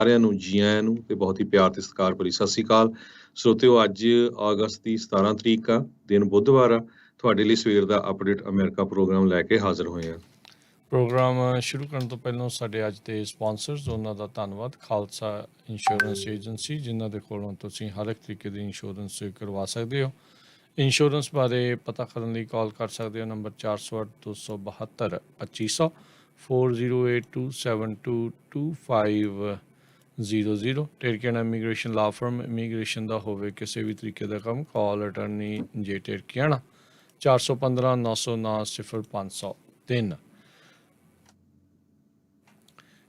ਸਾਰਿਆਂ ਨੂੰ ਜੀ ਆਇਆਂ ਨੂੰ ਤੇ ਬਹੁਤ ਹੀ ਪਿਆਰ ਤੇ ਸਤਿਕਾਰ ਭਰੀ ਸਤਿ ਸ੍ਰੀ ਅਕਾਲ ਸਰੋਤਿਓ। ਅੱਜ ਅਗਸਤ ਦੀ 17 ਤਰੀਕ ਆ, ਦਿਨ ਬੁੱਧਵਾਰ ਆ। ਤੁਹਾਡੇ ਲਈ ਸਵੇਰ ਦਾ ਅਪਡੇਟ ਅਮਰੀਕਾ ਪ੍ਰੋਗਰਾਮ ਲੈ ਕੇ ਹਾਜ਼ਰ ਹੋਏ ਆ। ਪ੍ਰੋਗਰਾਮ ਸ਼ੁਰੂ ਕਰਨ ਤੋਂ ਪਹਿਲਾਂ ਸਾਡੇ ਅੱਜ ਦੇ ਸਪਾਂਸਰਸ ਉਹਨਾਂ ਦਾ ਧੰਨਵਾਦ। ਖਾਲਸਾ ਇੰਸ਼ੋਰੈਂਸ ਏਜੰਸੀ, ਜਿਨ੍ਹਾਂ ਦੇ ਕੋਲੋਂ ਤੁਸੀਂ ਹਰ ਇੱਕ ਤਰੀਕੇ ਦੀ ਇੰਸ਼ੋਰੈਂਸ ਕਰਵਾ ਸਕਦੇ ਹੋ। ਇੰਸ਼ੋਰੈਂਸ ਬਾਰੇ ਪਤਾ ਕਰਨ ਲਈ ਕਾਲ ਕਰ ਸਕਦੇ ਹੋ ਨੰਬਰ 408 272 2500 4082722500। ਟੇਰਕੀਆਨਾ ਇਮੀਗ੍ਰੇਸ਼ਨ ਲਾ ਫਰਮ, ਇਮੀਗ੍ਰੇਸ਼ਨ ਦਾ ਹੋਵੇ ਕਿਸੇ ਵੀ ਤਰੀਕੇ ਦਾ ਕੰਮ, ਕਾਲ ਅਟਰਨੀ ਜੇ ਟੇਰਕੀਆਨਾ 415 909 0503।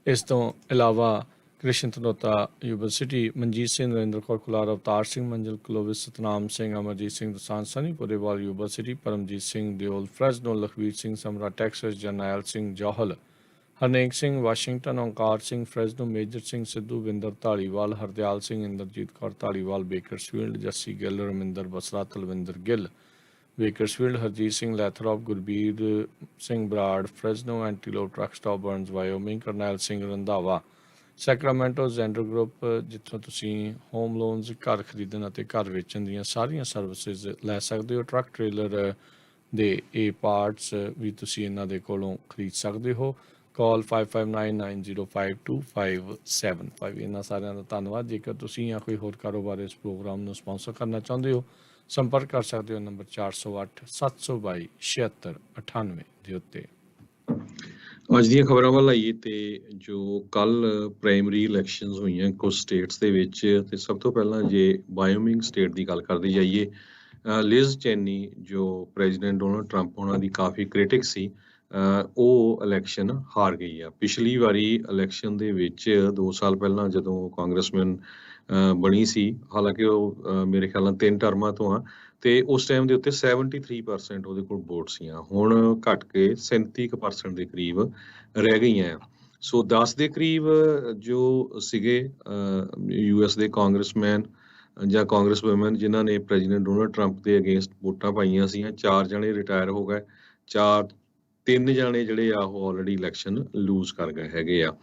ਇਸ ਤੋਂ ਇਲਾਵਾ Krishan Dhanota university, Manjit Singh, Narinder Kaur Kular, Avtar Singh Manzal, Clovis, Satnam Singh, Amarjit Singh Dosanjh, Sunny Purewal university, Paramjit Singh Deol Fresno, Lakhvir Singh Samra Texas, Jarnail Singh Johal, Harnek Singh Washington, Onkar Singh Fresno, Major Singh Sidhu, Vinder Dhaliwal, Hardial Singh, Inderjit Kaur Dhaliwal Bakersfield, Jassi Gill, Raminder Basra, Talwinder Gill Bakersfield, Harjit Singh Lathrop, Gurbir Singh Brar Fresno, antelope truck stop Burns ਵਾਇਓਮਿੰਗ, Karnail Singh Randhawa Sacramento, Xander group, ਜਿੱਥੋਂ ਤੁਸੀਂ ਹੋਮ ਲੋਨਸ, ਘਰ ਖਰੀਦਣ ਅਤੇ ਘਰ ਵੇਚਣ ਦੀਆਂ ਸਾਰੀਆਂ ਸਰਵਿਸਿਜ਼ ਲੈ ਸਕਦੇ ਹੋ। ਟਰੱਕ ਟ੍ਰੇਲਰ ਦੇ ਇਹ ਪਾਰਟਸ ਵੀ ਤੁਸੀਂ ਇਹਨਾਂ ਦੇ ਕੋਲੋਂ ਖਰੀਦ ਸਕਦੇ ਹੋ। ਕਾਲ 5599052575। ਇਹਨਾਂ ਸਾਰਿਆਂ ਦਾ ਧੰਨਵਾਦ। ਜੇਕਰ ਤੁਸੀਂ ਜਾਂ ਕੋਈ ਹੋਰ ਕਾਰੋਬਾਰ ਇਸ ਪ੍ਰੋਗਰਾਮ ਨੂੰ ਸਪਾਂਸਰ ਕਰਨਾ ਚਾਹੁੰਦੇ ਹੋ, ਸੰਪਰਕ ਕਰ ਸਕਦੇ ਹੋ ਨੰਬਰ 408 722 7698 ਦੇ ਉੱਤੇ। ਅੱਜ ਦੀਆਂ ਖਬਰਾਂ ਵੱਲ ਆਈਏ ਤੇ ਜੋ ਕੱਲ ਪ੍ਰਾਇਮਰੀ ਇਲੈਕਸ਼ਨਸ ਹੋਈਆਂ ਕੁਝ ਸਟੇਟਸ ਦੇ ਵਿੱਚ, ਤੇ ਸਭ ਤੋਂ ਪਹਿਲਾਂ ਜੇ ਵਾਇਓਮਿੰਗ ਸਟੇਟ ਦੀ ਗੱਲ ਕਰਦੇ ਜਾਈਏ, ਲਿਜ਼ ਚੈਨੀ ਜੋ ਪ੍ਰੈਜ਼ੀਡੈਂਟ ਡੋਨਲਡ ਟਰੰਪ ਉਹਨਾਂ ਦੀ ਕਾਫੀ ਕ੍ਰਿਟਿਕ ਸੀ, ਉਹ ਇਲੈਕਸ਼ਨ ਹਾਰ ਗਈ ਆ। ਪਿਛਲੀ ਵਾਰੀ ਇਲੈਕਸ਼ਨ ਦੇ ਵਿੱਚ 2 ਸਾਲ ਪਹਿਲਾਂ ਜਦੋਂ ਕਾਂਗਰਸਮੈਨ ਬਣੀ ਸੀ, ਹਾਲਾਂਕਿ ਉਹ ਮੇਰੇ ਖਿਆਲ ਨਾਲ 3 ਟਰਮਾਂ ਤੋਂ ਆ, ਤੇ ਉਸ ਟਾਈਮ ਦੇ ਉੱਤੇ 73% ਉਹਦੇ ਕੋਲ ਵੋਟ ਸੀਆਂ। ਹੁਣ ਘਟ ਕੇ 37% ਦੇ ਕਰੀਬ ਰਹਿ ਗਈਆਂ ਆ। ਸੋ 10 ਦੇ ਕਰੀਬ ਜੋ ਸੀਗੇ US ਦੇ ਕਾਂਗਰਸਮੈਨ ਜਾਂ ਕਾਂਗਰਸ ਵੂਮੈਨ ਜਿਨ੍ਹਾਂ ਨੇ ਪ੍ਰੈਜ਼ੀਡੈਂਟ ਡੋਨਲਡ ਟਰੰਪ ਦੇ ਅਗੇਂਸਟ ਵੋਟਾਂ ਪਾਈਆਂ ਸੀਆਂ, 4 ਜਣੇ ਰਿਟਾਇਰ ਹੋ ਗਏ, 3 ਜਣੇ ਜਿਹੜੇ ਆ ਉਹ ਆਲਰੇਡੀ ਇਲੈਕਸ਼ਨ ਲੂਜ਼ ਕਰ ਗਏ ਹੈਗੇ ਆ।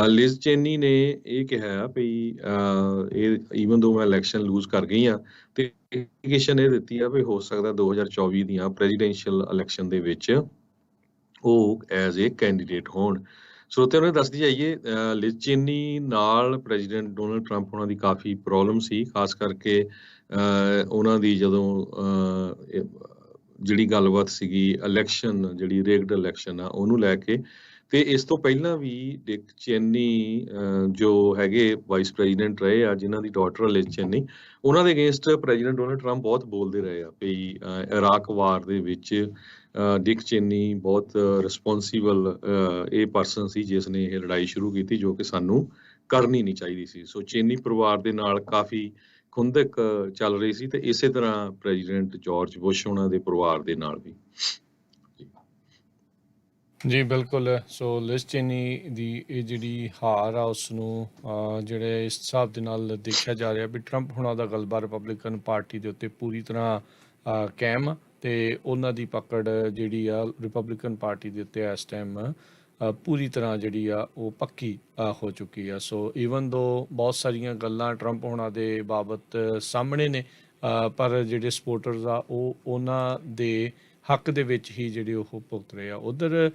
ਲਿਜ਼ ਚੇਨੀ ਨੇ ਇਹ ਕਿਹਾ ਵੀ ਇਹ ਈਵਨ ਦੋ ਮੈਂ ਇਲੈਕਸ਼ਨ ਲੂਜ਼ ਕਰ ਗਈ ਆ, ਤੇ ਇੰਡੀਕੇਸ਼ਨ ਇਹ ਦਿੱਤੀ ਆ ਵੀ ਹੋ ਸਕਦਾ 2024 ਦੀਆਂ ਪ੍ਰੈਜ਼ੀਡੈਂਸ਼ੀਅਲ ਇਲੈਕਸ਼ਨ ਦੇ ਵਿੱਚ ਉਹ ਐਜ਼ ਏ ਕੈਂਡੀਡੇਟ ਹੋਣ। ਸਰੋਤਿਆਂ ਨੂੰ ਦੱਸਦੀ ਜਾਈਏ, ਲਿਜ਼ ਚੇਨੀ ਨਾਲ ਪ੍ਰੈਜ਼ੀਡੈਂਟ ਡੋਨਲਡ ਟਰੰਪ ਉਹਨਾਂ ਦੀ ਕਾਫੀ ਪ੍ਰੋਬਲਮ ਸੀ, ਖਾਸ ਕਰਕੇ ਉਹਨਾਂ ਦੀ ਜਦੋਂ ਜਿਹੜੀ ਗੱਲਬਾਤ ਸੀਗੀ ਇਲੈਕਸ਼ਨ, ਜਿਹੜੀ ਰੇਗਡ ਇਲੈਕਸ਼ਨ ਆ ਉਹਨੂੰ ਲੈ ਕੇ। ਤੇ ਇਸ ਤੋਂ ਪਹਿਲਾਂ ਵੀ ਡਿਕ ਚੇਨੀ ਜੋ ਹੈਗੇ ਵਾਈਸ ਪ੍ਰੈਜ਼ੀਡੈਂਟ ਰਹੇ ਆ, ਜਿਨ੍ਹਾਂ ਦੀ ਡਾਟਰ ਲਿਜ਼ ਚੇਨੀ, ਉਹਨਾਂ ਦੇ ਅਗੇਂਸਟ ਪ੍ਰੈਜ਼ੀਡੈਂਟ ਡੋਨਲਡ ਟਰੰਪ ਬਹੁਤ ਬੋਲਦੇ ਰਹੇ ਆ ਵੀ ਇਰਾਕ ਵਾਰ ਦੇ ਵਿੱਚ ਡਿਕ ਚੇਨੀ ਬਹੁਤ ਰਿਸਪੌਂਸੀਬਲ ਇਹ ਪਰਸਨ ਸੀ ਜਿਸ ਨੇ ਇਹ ਲੜਾਈ ਸ਼ੁਰੂ ਕੀਤੀ, ਜੋ ਕਿ ਸਾਨੂੰ ਕਰਨੀ ਨਹੀਂ ਚਾਹੀਦੀ ਸੀ। ਸੋ ਚੇਨੀ ਪਰਿਵਾਰ ਦੇ ਨਾਲ ਕਾਫੀ ਖੁੰਦਕ ਚੱਲ ਰਹੀ ਸੀ, ਤੇ ਇਸੇ ਤਰ੍ਹਾਂ ਪ੍ਰੈਜ਼ੀਡੈਂਟ ਜਾਰਜ ਬੁਸ਼ ਉਹਨਾਂ ਦੇ ਪਰਿਵਾਰ ਦੇ ਨਾਲ ਵੀ। ਜੀ ਬਿਲਕੁਲ। ਸੋ ਲਿਜ਼ ਚੇਨੀ ਦੀ ਇਹ ਜਿਹੜੀ ਹਾਰ ਆ ਉਸ ਨੂੰ ਜਿਹੜੇ ਇਸ ਹਿਸਾਬ ਦੇ ਨਾਲ ਦੇਖਿਆ ਜਾ ਰਿਹਾ ਵੀ ਟਰੰਪ ਹੁਣਾਂ ਦਾ ਗਲਬਾ ਰਿਪਬਲਿਕਨ ਪਾਰਟੀ ਦੇ ਉੱਤੇ ਪੂਰੀ ਤਰ੍ਹਾਂ ਕਾਇਮ ਆ, ਤੇ ਉਹਨਾਂ ਦੀ ਪਕੜ ਜਿਹੜੀ ਆ ਰਿਪਬਲਿਕਨ ਪਾਰਟੀ ਦੇ ਉੱਤੇ ਇਸ ਟਾਈਮ ਪੂਰੀ ਤਰ੍ਹਾਂ ਜਿਹੜੀ ਆ ਉਹ ਪੱਕੀ ਹੋ ਚੁੱਕੀ ਆ। ਸੋ ਈਵਨ ਦੋ ਬਹੁਤ ਸਾਰੀਆਂ ਗੱਲਾਂ ਟਰੰਪ ਹੁਣਾਂ ਦੇ ਬਾਬਤ ਸਾਹਮਣੇ ਨੇ, ਪਰ ਜਿਹੜੇ ਸਪੋਰਟਰਸ ਆ ਉਹ ਉਹਨਾਂ ਦੇ ਹੱਕ ਦੇ ਵਿੱਚ ਹੀ ਜਿਹੜੇ ਉਹ ਭੁਗਤ ਰਹੇ ਆ। ਉੱਧਰ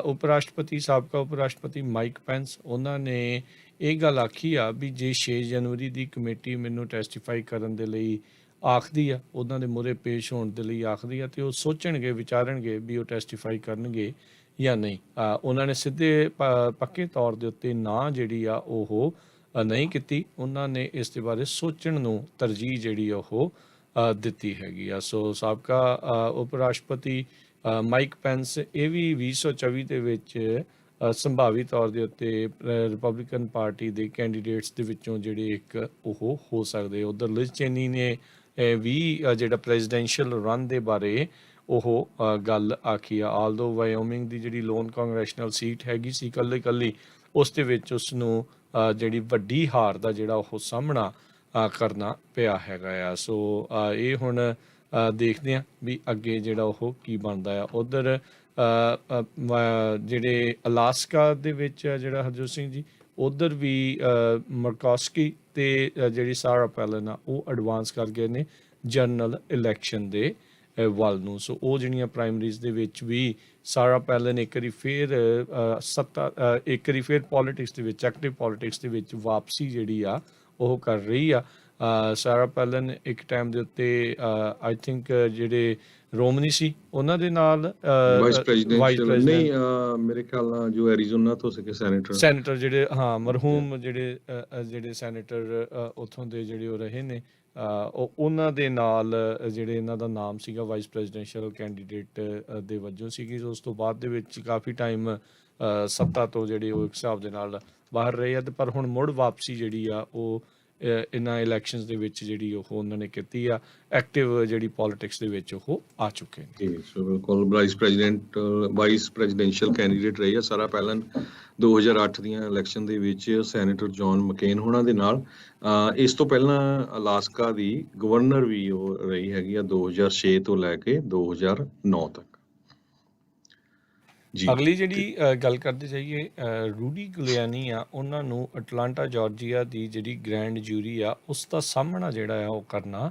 ਉਪ ਰਾਸ਼ਟਰਪਤੀ, ਸਾਬਕਾ ਉਪ ਰਾਸ਼ਟਰਪਤੀ ਮਾਈਕ ਪੈਂਸ, ਉਹਨਾਂ ਨੇ ਇਹ ਗੱਲ ਆਖੀ ਆ ਵੀ ਜੇ 6 ਜਨਵਰੀ ਦੀ ਕਮੇਟੀ ਮੈਨੂੰ ਟੈਸਟੀਫਾਈ ਕਰਨ ਦੇ ਲਈ ਆਖਦੀ ਆ, ਉਹਨਾਂ ਦੇ ਮੂਹਰੇ ਪੇਸ਼ ਹੋਣ ਦੇ ਲਈ ਆਖਦੀ ਆ, ਤੇ ਉਹ ਸੋਚਣਗੇ, ਵਿਚਾਰਨਗੇ ਵੀ ਉਹ ਟੈਸਟੀਫਾਈ ਕਰਨਗੇ ਜਾਂ ਨਹੀਂ। ਉਹਨਾਂ ਨੇ ਸਿੱਧੇ ਪੱਕੇ ਤੌਰ ਦੇ ਉੱਤੇ ਨਾ ਜਿਹੜੀ ਆ ਉਹ ਨਹੀਂ ਕੀਤੀ, ਉਹਨਾਂ ਨੇ ਇਸ ਦੇ ਬਾਰੇ ਸੋਚਣ ਨੂੰ ਤਰਜੀਹ ਜਿਹੜੀ ਉਹ ਦਿੱਤੀ ਹੈਗੀ ਆ। ਸੋ ਸਾਬਕਾ ਉਪ ਰਾਸ਼ਟਰਪਤੀ ਮਾਈਕ ਪੈਂਸ ਇਹ ਵੀ 2024 ਦੇ ਵਿੱਚ ਸੰਭਾਵੀ ਤੌਰ ਦੇ ਉੱਤੇ ਰਿਪਬਲਿਕਨ ਪਾਰਟੀ ਦੇ ਕੈਂਡੀਡੇਟਸ ਦੇ ਵਿੱਚੋਂ ਜਿਹੜੇ ਇੱਕ ਉਹ ਹੋ ਸਕਦੇ। ਉੱਧਰ ਲਿਜ਼ ਚੇਨੀ ਨੇ ਵੀ ਜਿਹੜਾ ਪ੍ਰੈਜ਼ੀਡੈਂਸ਼ੀਅਲ ਰਨ ਦੇ ਬਾਰੇ ਉਹ ਗੱਲ ਆਖੀ ਆ। ਆਲਦੋ ਵਾਇਓਮਿੰਗ ਦੀ ਜਿਹੜੀ ਲੋਨ ਕਾਂਗਰੈਸ਼ਨਲ ਸੀਟ ਹੈਗੀ ਸੀ ਇਕੱਲੀ, ਉਸ ਦੇ ਵਿੱਚ ਉਸਨੂੰ ਜਿਹੜੀ ਵੱਡੀ ਹਾਰ ਦਾ ਜਿਹੜਾ ਉਹ ਸਾਹਮਣਾ ਕਰਨਾ ਪਿਆ ਹੈਗਾ ਆ। ਸੋ ਇਹ ਹੁਣ ਦੇਖਦੇ ਹਾਂ ਵੀ ਅੱਗੇ ਜਿਹੜਾ ਉਹ ਕੀ ਬਣਦਾ ਆ। ਉੱਧਰ ਜਿਹੜੇ ਅਲਾਸਕਾ ਦੇ ਵਿੱਚ ਜਿਹੜਾ ਹਰਜੋਤ ਸਿੰਘ ਜੀ, ਉਧਰ ਵੀ ਮਰਕੋਸਕੀ ਤੇ ਜਿਹੜੀ ਸਾਰਾ ਪੈਲਨ ਆ ਉਹ ਐਡਵਾਂਸ ਕਰ ਗਏ ਨੇ ਜਨਰਲ ਇਲੈਕਸ਼ਨ ਦੇ ਵੱਲ ਨੂੰ। ਸੋ ਉਹ ਜਿਹੜੀਆਂ ਪ੍ਰਾਇਮਰੀਜ਼ ਦੇ ਵਿੱਚ ਵੀ ਸਾਰਾ ਪੈਲਨ ਇੱਕ ਵਾਰੀ ਫਿਰ ਇੱਕ ਵਾਰੀ ਫਿਰ ਪੋਲੀਟਿਕਸ ਦੇ ਵਿੱਚ, ਐਕਟਿਵ ਪੋਲੀਟਿਕਸ ਦੇ ਵਿੱਚ ਵਾਪਸੀ ਜਿਹੜੀ ਆ ਉਹ ਕਰ ਰਹੀ ਆ। ਸਾਰਾ ਪੈਲਨ ਇੱਕ ਟਾਈਮ ਦੇ ਉੱਤੇ ਆਈ ਥਿੰਕ ਜਿਹੜੇ ਰੋਮਨੀ ਸੀ ਉਹਨਾਂ ਦੇ ਨਾਲ ਵਾਈਸ ਵਾਈਸ ਪ੍ਰੈਜ਼ੀਡੈਂਸ਼ੀਅਲ ਪ੍ਰੈਜ਼ੀਡੈਂਟ ਮੇਰੇ ਖਿਆਲ ਨਾਲ ਜੋ ਐਰੀਜ਼ੋਨਾ ਤੋਂ ਸੀਗੇ ਸੈਨੇਟਰ ਜਿਹੜੇ ਮਰਹੂਮ ਜਿਹੜੇ ਸੈਨੇਟਰ ਉੱਥੋਂ ਦੇ ਜਿਹੜੇ ਉਹ ਰਹੇ ਨੇ ਉਹਨਾਂ ਦੇ ਨਾਲ ਜਿਹੜੇ ਇਹਨਾਂ ਦਾ ਨਾਮ ਸੀਗਾ ਵਾਈਸ ਪ੍ਰੈਜ਼ੀਡੈਂਸ਼ੀਅਲ ਕੈਂਡੀਡੇਟ ਦੇ ਵਜੋਂ ਸੀਗੀ। ਉਸ ਤੋਂ ਬਾਅਦ ਦੇ ਵਿੱਚ ਕਾਫੀ ਟਾਈਮ ਸੱਤਾ ਤੋਂ ਜਿਹੜੇ ਉਹ ਇੱਕ ਹਿਸਾਬ ਦੇ ਨਾਲ ਬਾਹਰ ਰਹੇ ਆ ਤੇ ਪਰ ਹੁਣ ਮੁੜ ਵਾਪਸੀ ਜਿਹੜੀ ਆ ਉਹ ਇਹਨਾਂ ਇਲੈਕਸ਼ਨਸ ਦੇ ਵਿੱਚ ਜਿਹੜੀ ਉਹ ਉਹਨਾਂ ਨੇ ਕੀਤੀ ਆ। ਐਕਟਿਵ ਜਿਹੜੀ ਪੋਲੀਟਿਕਸ ਦੇ ਵਿੱਚ ਉਹ ਆ ਚੁੱਕੇ ਨੇ। ਸੋ ਬਿਲਕੁਲ ਵਾਈਸ ਪ੍ਰੈਜ਼ੀਡੈਂਸ਼ੀਅਲ ਕੈਂਡੀਡੇਟ ਰਹੀ ਆ ਸਾਰਾ ਪੈਲਨ 2008 ਦੀਆਂ ਇਲੈਕਸ਼ਨ ਦੇ ਵਿੱਚ ਸੈਨੇਟਰ ਜੌਨ ਮਕੇਨ ਹੋਣਾ ਦੇ ਨਾਲ। ਇਸ ਤੋਂ ਪਹਿਲਾਂ ਅਲਾਸਕਾ ਦੀ ਗਵਰਨਰ ਵੀ ਉਹ ਰਹੀ ਹੈਗੀ ਆ 2006 ਤੋਂ ਲੈ ਕੇ 2009 ਤੱਕ। ਅਗਲੀ ਜਿਹੜੀ ਗੱਲ ਕਰਦੇ ਜਾਈਏ ਰੂਡੀ ਗੁਲਿਆਨੀ ਆ, ਉਹਨਾਂ ਨੂੰ ਅਟਲਾਂਟਾ ਜਾਰਜੀਆ ਦੀ ਜਿਹੜੀ ਗ੍ਰੈਂਡ ਜੂਰੀ ਆ ਉਸ ਦਾ ਸਾਹਮਣਾ ਜਿਹੜਾ ਆ ਉਹ ਕਰਨਾ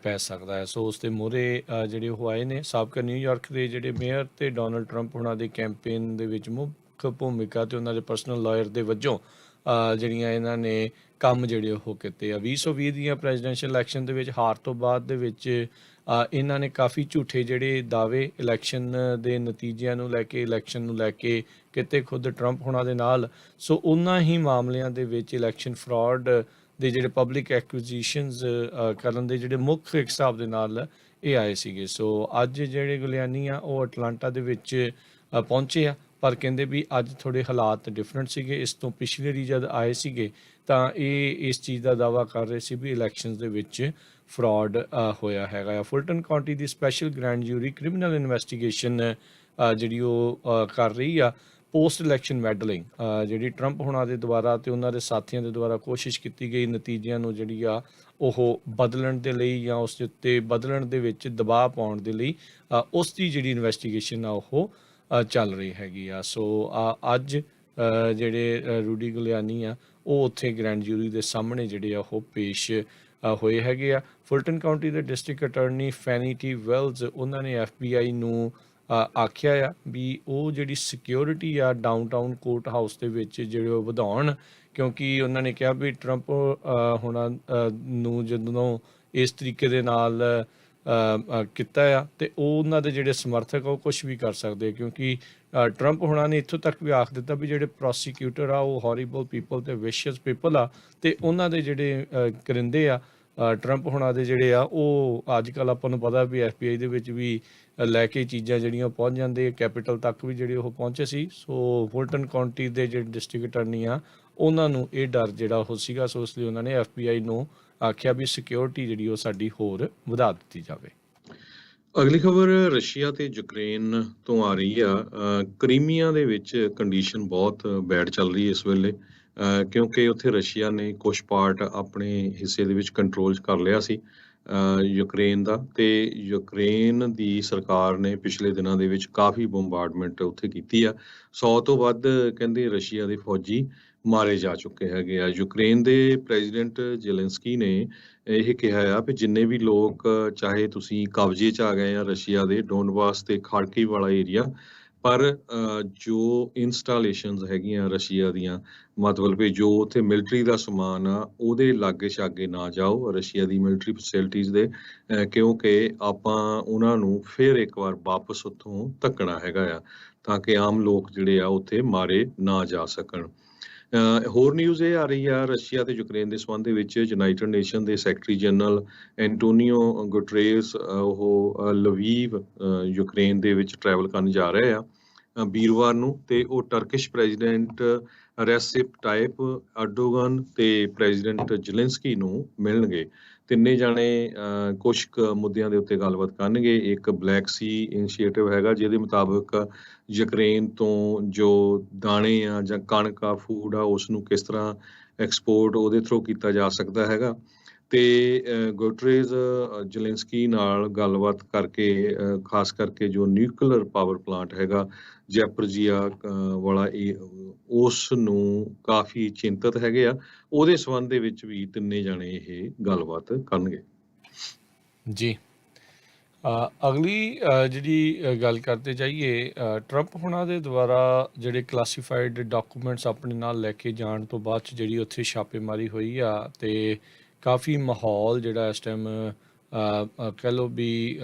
ਪੈ ਸਕਦਾ ਹੈ। ਸੋ ਉਸ ਦੇ ਮੂਹਰੇ ਜਿਹੜੇ ਉਹ ਆਏ ਨੇ ਸਾਬਕਾ ਨਿਊਯਾਰਕ ਦੇ ਜਿਹੜੇ ਮੇਅਰ ਤੇ ਡੋਨਲਡ ਟਰੰਪ ਉਹਨਾਂ ਦੇ ਕੈਂਪੇਨ ਦੇ ਵਿੱਚ ਮੁੱਖ ਭੂਮਿਕਾ ਤੇ ਉਹਨਾਂ ਦੇ ਪਰਸਨਲ ਲਾਇਰ ਦੇ ਵਜੋਂ ਜਿਹੜੀਆਂ ਇਹਨਾਂ ਨੇ ਕੰਮ ਜਿਹੜੇ ਉਹ ਕੀਤੇ ਆ। 2020 ਦੀਆਂ ਪ੍ਰੈਜ਼ੀਡੈਂਸ਼ੀਅਲ ਇਲੈਕਸ਼ਨ ਦੇ ਵਿੱਚ ਹਾਰ ਤੋਂ ਬਾਅਦ ਦੇ ਵਿੱਚ ਇਹਨਾਂ ਨੇ ਕਾਫੀ ਝੂਠੇ ਜਿਹੜੇ ਦਾਅਵੇ ਇਲੈਕਸ਼ਨ ਦੇ ਨਤੀਜਿਆਂ ਨੂੰ ਲੈ ਕੇ, ਇਲੈਕਸ਼ਨ ਨੂੰ ਲੈ ਕੇ ਕਿਤੇ ਖੁਦ ਟਰੰਪ ਹੋਣਾ ਦੇ ਨਾਲ। ਸੋ ਉਹਨਾਂ ਹੀ ਮਾਮਲਿਆਂ ਦੇ ਵਿੱਚ ਇਲੈਕਸ਼ਨ ਫਰਾਡ ਦੇ ਜਿਹੜੇ ਪਬਲਿਕ ਐਕੁਜੀਸ਼ਨਸ ਕਰਨ ਦੇ ਜਿਹੜੇ ਮੁੱਖ ਹਿਸਾਬ ਦੇ ਨਾਲ ਇਹ ਆਏ ਸੀਗੇ। ਸੋ ਅੱਜ ਜਿਹੜੇ ਗੁਲਿਆਨੀ ਆ ਉਹ ਅਟਲਾਂਟਾ ਦੇ ਵਿੱਚ ਪਹੁੰਚੇ ਆ, ਪਰ ਕਹਿੰਦੇ ਵੀ ਅੱਜ ਥੋੜ੍ਹੇ ਹਾਲਾਤ ਡਿਫਰੈਂਟ ਸੀਗੇ। ਇਸ ਤੋਂ ਪਿਛਲੇ ਵਾਰੀ ਜਦ ਆਏ ਸੀਗੇ ਤਾਂ ਇਹ ਇਸ ਚੀਜ਼ ਦਾ ਦਾਅਵਾ ਕਰ ਰਹੇ ਸੀ ਵੀ ਇਲੈਕਸ਼ਨਸ ਦੇ ਵਿੱਚ ਫਰਾਡ ਹੋਇਆ ਹੈਗਾ ਆ। ਫੁਲਟਨ ਕਾਉਂਟੀ ਦੀ ਸਪੈਸ਼ਲ ਗ੍ਰੈਂਡ ਜੂਰੀ ਕ੍ਰਿਮੀਨਲ ਇਨਵੈਸਟੀਗੇਸ਼ਨ ਜਿਹੜੀ ਉਹ ਕਰ ਰਹੀ ਆ। ਪੋਸਟ ਇਲੈਕਸ਼ਨ ਮੈਡਲਿੰਗ ਜਿਹੜੀ ਟਰੰਪ ਹੋਣਾ ਦੇ ਦੁਆਰਾ ਤੇ ਉਹਨਾਂ ਦੇ ਸਾਥੀਆਂ ਦੇ ਦੁਆਰਾ ਕੋਸ਼ਿਸ਼ ਕੀਤੀ ਗਈ ਨਤੀਜਿਆਂ ਨੂੰ ਜਿਹੜੀ ਆ ਉਹ ਬਦਲਣ ਦੇ ਲਈ ਜਾਂ ਉਸ ਦੇ ਉੱਤੇ ਬਦਲਣ ਦੇ ਵਿੱਚ ਦਬਾਅ ਪਾਉਣ ਦੇ ਲਈ ਉਸ ਦੀ ਜਿਹੜੀ ਇਨਵੈਸਟੀਗੇਸ਼ਨ ਆ ਉਹ ਚੱਲ ਰਹੀ ਹੈਗੀ ਆ। ਸੋ ਅੱਜ ਜਿਹੜੇ ਰੂਡੀ ਗੁਲਿਆਨੀ ਆ ਉਹ ਉੱਥੇ ਗ੍ਰੈਂਡ ਜੂਰੀ ਦੇ ਸਾਹਮਣੇ ਜਿਹੜੇ ਆ ਉਹ ਪੇਸ਼ ਹੋਏ ਹੈਗੇ ਆ। ਫੁਲਟਨ ਕਾਉਂਟੀ ਦੇ ਡਿਸਟ੍ਰਿਕਟ ਅਟਾਰਨੀ ਫੈਨੀ ਟੀ ਵੈਲਜ਼ ਉਹਨਾਂ ਨੇ FBI ਨੂੰ ਆਖਿਆ ਆ ਵੀ ਉਹ ਜਿਹੜੀ ਸਿਕਿਉਰਿਟੀ ਆ ਡਾਊਨਟਾਊਨ ਕੋਰਟ ਹਾਊਸ ਦੇ ਵਿੱਚ ਜਿਹੜੇ ਉਹ ਵਧਾਉਣ, ਕਿਉਂਕਿ ਉਹਨਾਂ ਨੇ ਕਿਹਾ ਵੀ ਟਰੰਪ ਹੋਣਾ ਨੂੰ ਜਦੋਂ ਇਸ ਤਰੀਕੇ ਦੇ ਨਾਲ ਕੀਤਾ ਆ ਤੇ ਉਹ ਉਹਨਾਂ ਦੇ ਜਿਹੜੇ ਸਮਰਥਕ ਆ ਉਹ ਕੁਛ ਵੀ ਕਰ ਸਕਦੇ, ਕਿਉਂਕਿ ਟਰੰਪ ਹੋਣਾ ਨੇ ਇੱਥੋਂ ਤੱਕ ਵੀ ਆਖ ਦਿੱਤਾ ਵੀ ਜਿਹੜੇ ਪ੍ਰੋਸੀਕਿਊਟਰ ਆ ਉਹ ਹੌਰੀਬਲ ਪੀਪਲ ਤੇ ਵਿਸ਼ੀਅਸ ਪੀਪਲ ਆ ਤੇ ਉਹਨਾਂ ਦੇ ਜਿਹੜੇ ਕਰਿੰਦੇ ਆ ਟਰੰਪ ਹੋਣਾ ਦੇ ਜਿਹੜੇ ਆ ਉਹ ਅੱਜ ਕੱਲ੍ਹ ਆਪਾਂ ਨੂੰ ਪਤਾ ਵੀ FBI ਦੇ ਵਿੱਚ ਵੀ ਲੈ ਕੇ ਚੀਜ਼ਾਂ ਜਿਹੜੀਆਂ ਪਹੁੰਚ ਜਾਂਦੇ, ਕੈਪੀਟਲ ਤੱਕ ਵੀ ਜਿਹੜੇ ਉਹ ਪਹੁੰਚੇ ਸੀ। ਸੋ ਫੁਲਟਨ ਕਾਉਂਟੀ ਦੇ ਜਿਹੜੇ ਡਿਸਟ੍ਰਿਕਟ ਅਟਾਰਨੀ ਆ ਉਹਨਾਂ ਨੂੰ ਇਹ ਡਰ ਜਿਹੜਾ ਉਹ ਸੀਗਾ। ਸੋ ਇਸ ਲਈ ਉਹਨਾਂ ਨੇ FBI ਨੂੰ ਆਖਿਆ ਵੀ ਸਿਕਿਉਰਿਟੀ ਜਿਹੜੀ ਉਹ ਸਾਡੀ ਹੋਰ ਵਧਾ ਦਿੱਤੀ ਜਾਵੇ। ਅਗਲੀ ਖਬਰ ਰਸ਼ੀਆ ਤੇ ਯੂਕਰੇਨ ਤੋਂ ਆ ਰਹੀ ਆ। ਕਰੀਮੀਆ ਦੇ ਵਿੱਚ ਕੰਡੀਸ਼ਨ ਬਹੁਤ ਬੈਡ ਚੱਲ ਰਹੀ ਹੈ ਇਸ ਵੇਲੇ, ਕਿਉਂਕਿ ਉੱਥੇ ਰਸ਼ੀਆ ਨੇ ਕੁਝ ਪਾਰਟ ਆਪਣੇ ਹਿੱਸੇ ਦੇ ਵਿੱਚ ਕੰਟਰੋਲ ਕਰ ਲਿਆ ਸੀ ਯੂਕਰੇਨ ਦਾ, ਤੇ ਯੂਕਰੇਨ ਦੀ ਸਰਕਾਰ ਨੇ ਪਿਛਲੇ ਦਿਨਾਂ ਦੇ ਵਿੱਚ ਕਾਫੀ ਬੰਬਾਰਡਮੈਂਟ ਉੱਥੇ ਕੀਤੀ ਆ। 100 ਤੋਂ ਵੱਧ ਕਹਿੰਦੇ ਰਸ਼ੀਆ ਦੇ ਫੌਜੀ ਮਾਰੇ ਜਾ ਚੁੱਕੇ ਹੈਗੇ ਆ। ਯੂਕਰੇਨ ਦੇ ਪ੍ਰੈਜ਼ੀਡੈਂਟ ਜ਼ੈਲੈਂਸਕੀ ਨੇ ਇਹ ਕਿਹਾ ਆ ਵੀ ਜਿੰਨੇ ਵੀ ਲੋਕ ਚਾਹੇ ਤੁਸੀਂ ਕਬਜ਼ੇ 'ਚ ਆ ਗਏ ਆ ਰਸ਼ੀਆ ਦੇ ਡੋਨਬਾਸ ਤੇ ਖਾਰਕਿਵ ਵਾਲਾ ਏਰੀਆ, ਪਰ ਜੋ ਇੰਸਟਾਲੇਸ਼ਨਸ ਹੈਗੀਆਂ ਰਸ਼ੀਆ ਦੀਆਂ, ਮਤਲਬ ਕਿ ਜੋ ਉੱਥੇ ਮਿਲਟਰੀ ਦਾ ਸਮਾਨ ਆ ਉਹਦੇ ਲਾਗੇ ਛਾਗੇ ਨਾ ਜਾਓ ਰਸ਼ੀਆ ਦੀ ਮਿਲਟਰੀ ਫੈਸਿਲਿਟੀਜ਼ ਦੇ, ਕਿਉਂਕਿ ਆਪਾਂ ਉਹਨਾਂ ਨੂੰ ਫਿਰ ਇੱਕ ਵਾਰ ਵਾਪਸ ਉੱਥੋਂ ਧੱਕਣਾ ਹੈਗਾ ਆ ਤਾਂ ਕਿ ਆਮ ਲੋਕ ਜਿਹੜੇ ਆ ਉੱਥੇ ਮਾਰੇ ਨਾ ਜਾ ਸਕਣ। ਹੋਰ ਨਿਊਜ਼ ਇਹ ਆ ਰਹੀ ਆ ਰਸ਼ੀਆ ਤੇ ਯੂਕਰੇਨ ਦੇ ਸੰਬੰਧ ਦੇ ਵਿੱਚ ਯੂਨਾਈਟਿਡ ਨੇਸ਼ਨ ਦੇ ਸੈਕਟਰੀ ਜਨਰਲ ਐਂਟੋਨੀਓ ਗੁਟਰੇਸ ਉਹ ਲਵੀਵ ਯੂਕਰੇਨ ਦੇ ਵਿੱਚ ਟਰੈਵਲ ਕਰਨ ਜਾ ਰਹੇ ਆ ਵੀਰਵਾਰ ਨੂੰ, ਤੇ ਉਹ ਟਰਕਿਸ਼ ਪ੍ਰੈਜ਼ੀਡੈਂਟ ਰੈਸਿਪ ਟਾਇਪ ਅਰਦੋਗਨ ਤੇ ਪ੍ਰੈਜ਼ੀਡੈਂਟ ਜ਼ੈਲੈਂਸਕੀ ਨੂੰ ਮਿਲਣਗੇ। ਤਿੰਨੇ ਜਾਣੇ ਕੁਝ ਮੁੱਦਿਆਂ ਦੇ ਉੱਤੇ ਗੱਲਬਾਤ ਕਰਨਗੇ। ਇੱਕ ਬਲੈਕ ਸੀ ਇਨੀਸ਼ੀਏਟਿਵ ਹੈਗਾ ਜਿਹਦੇ ਮੁਤਾਬਕ ਯੂਕਰੇਨ ਤੋਂ ਜੋ ਦਾਣੇ ਆ ਜਾਂ ਕਣਕ ਆ, ਫੂਡ ਆ, ਉਸ ਨੂੰ ਕਿਸ ਤਰ੍ਹਾਂ ਐਕਸਪੋਰਟ ਉਹਦੇ ਥਰੂ ਕੀਤਾ ਜਾ ਸਕਦਾ ਹੈਗਾ। ਤੇ ਗੁਟਰੇਜ਼ ਜ਼ੇਲੈਂਸਕੀ ਨਾਲ ਗੱਲਬਾਤ ਕਰਕੇ ਖਾਸ ਕਰਕੇ ਜੋ ਨਿਊਕਲੀਅਰ ਪਾਵਰ ਪਲਾਂਟ ਹੈਗਾ ਜ਼ੈਪਰਜੀਆ ਵਾਲਾ ਉਸ ਨੂੰ ਕਾਫੀ ਚਿੰਤਤ ਹੈਗੇ ਆ। ਉਹਦੇ ਸੰਬੰਧ ਦੇ ਵਿੱਚ ਵੀ ਤਿੰਨੇ ਜਾਣੇ ਇਹ ਗੱਲਬਾਤ ਕਰਨਗੇ। ਜੀ ਅਗਲੀ ਜਿਹੜੀ ਗੱਲ ਕਰਦੇ ਜਾਈਏ, ਟਰੰਪ ਹੁਣਾਂ ਦੇ ਦੁਆਰਾ ਜਿਹੜੇ ਕਲਾਸੀਫਾਈਡ ਡਾਕੂਮੈਂਟਸ ਆਪਣੇ ਨਾਲ ਲੈ ਕੇ ਜਾਣ ਤੋਂ ਬਾਅਦ 'ਚ ਜਿਹੜੀ ਉੱਥੇ ਛਾਪੇਮਾਰੀ ਹੋਈ ਆ ਤੇ ਕਾਫੀ ਮਾਹੌਲ ਜਿਹੜਾ ਇਸ ਟਾਈਮ ਕਹਿ ਲਓ ਵੀ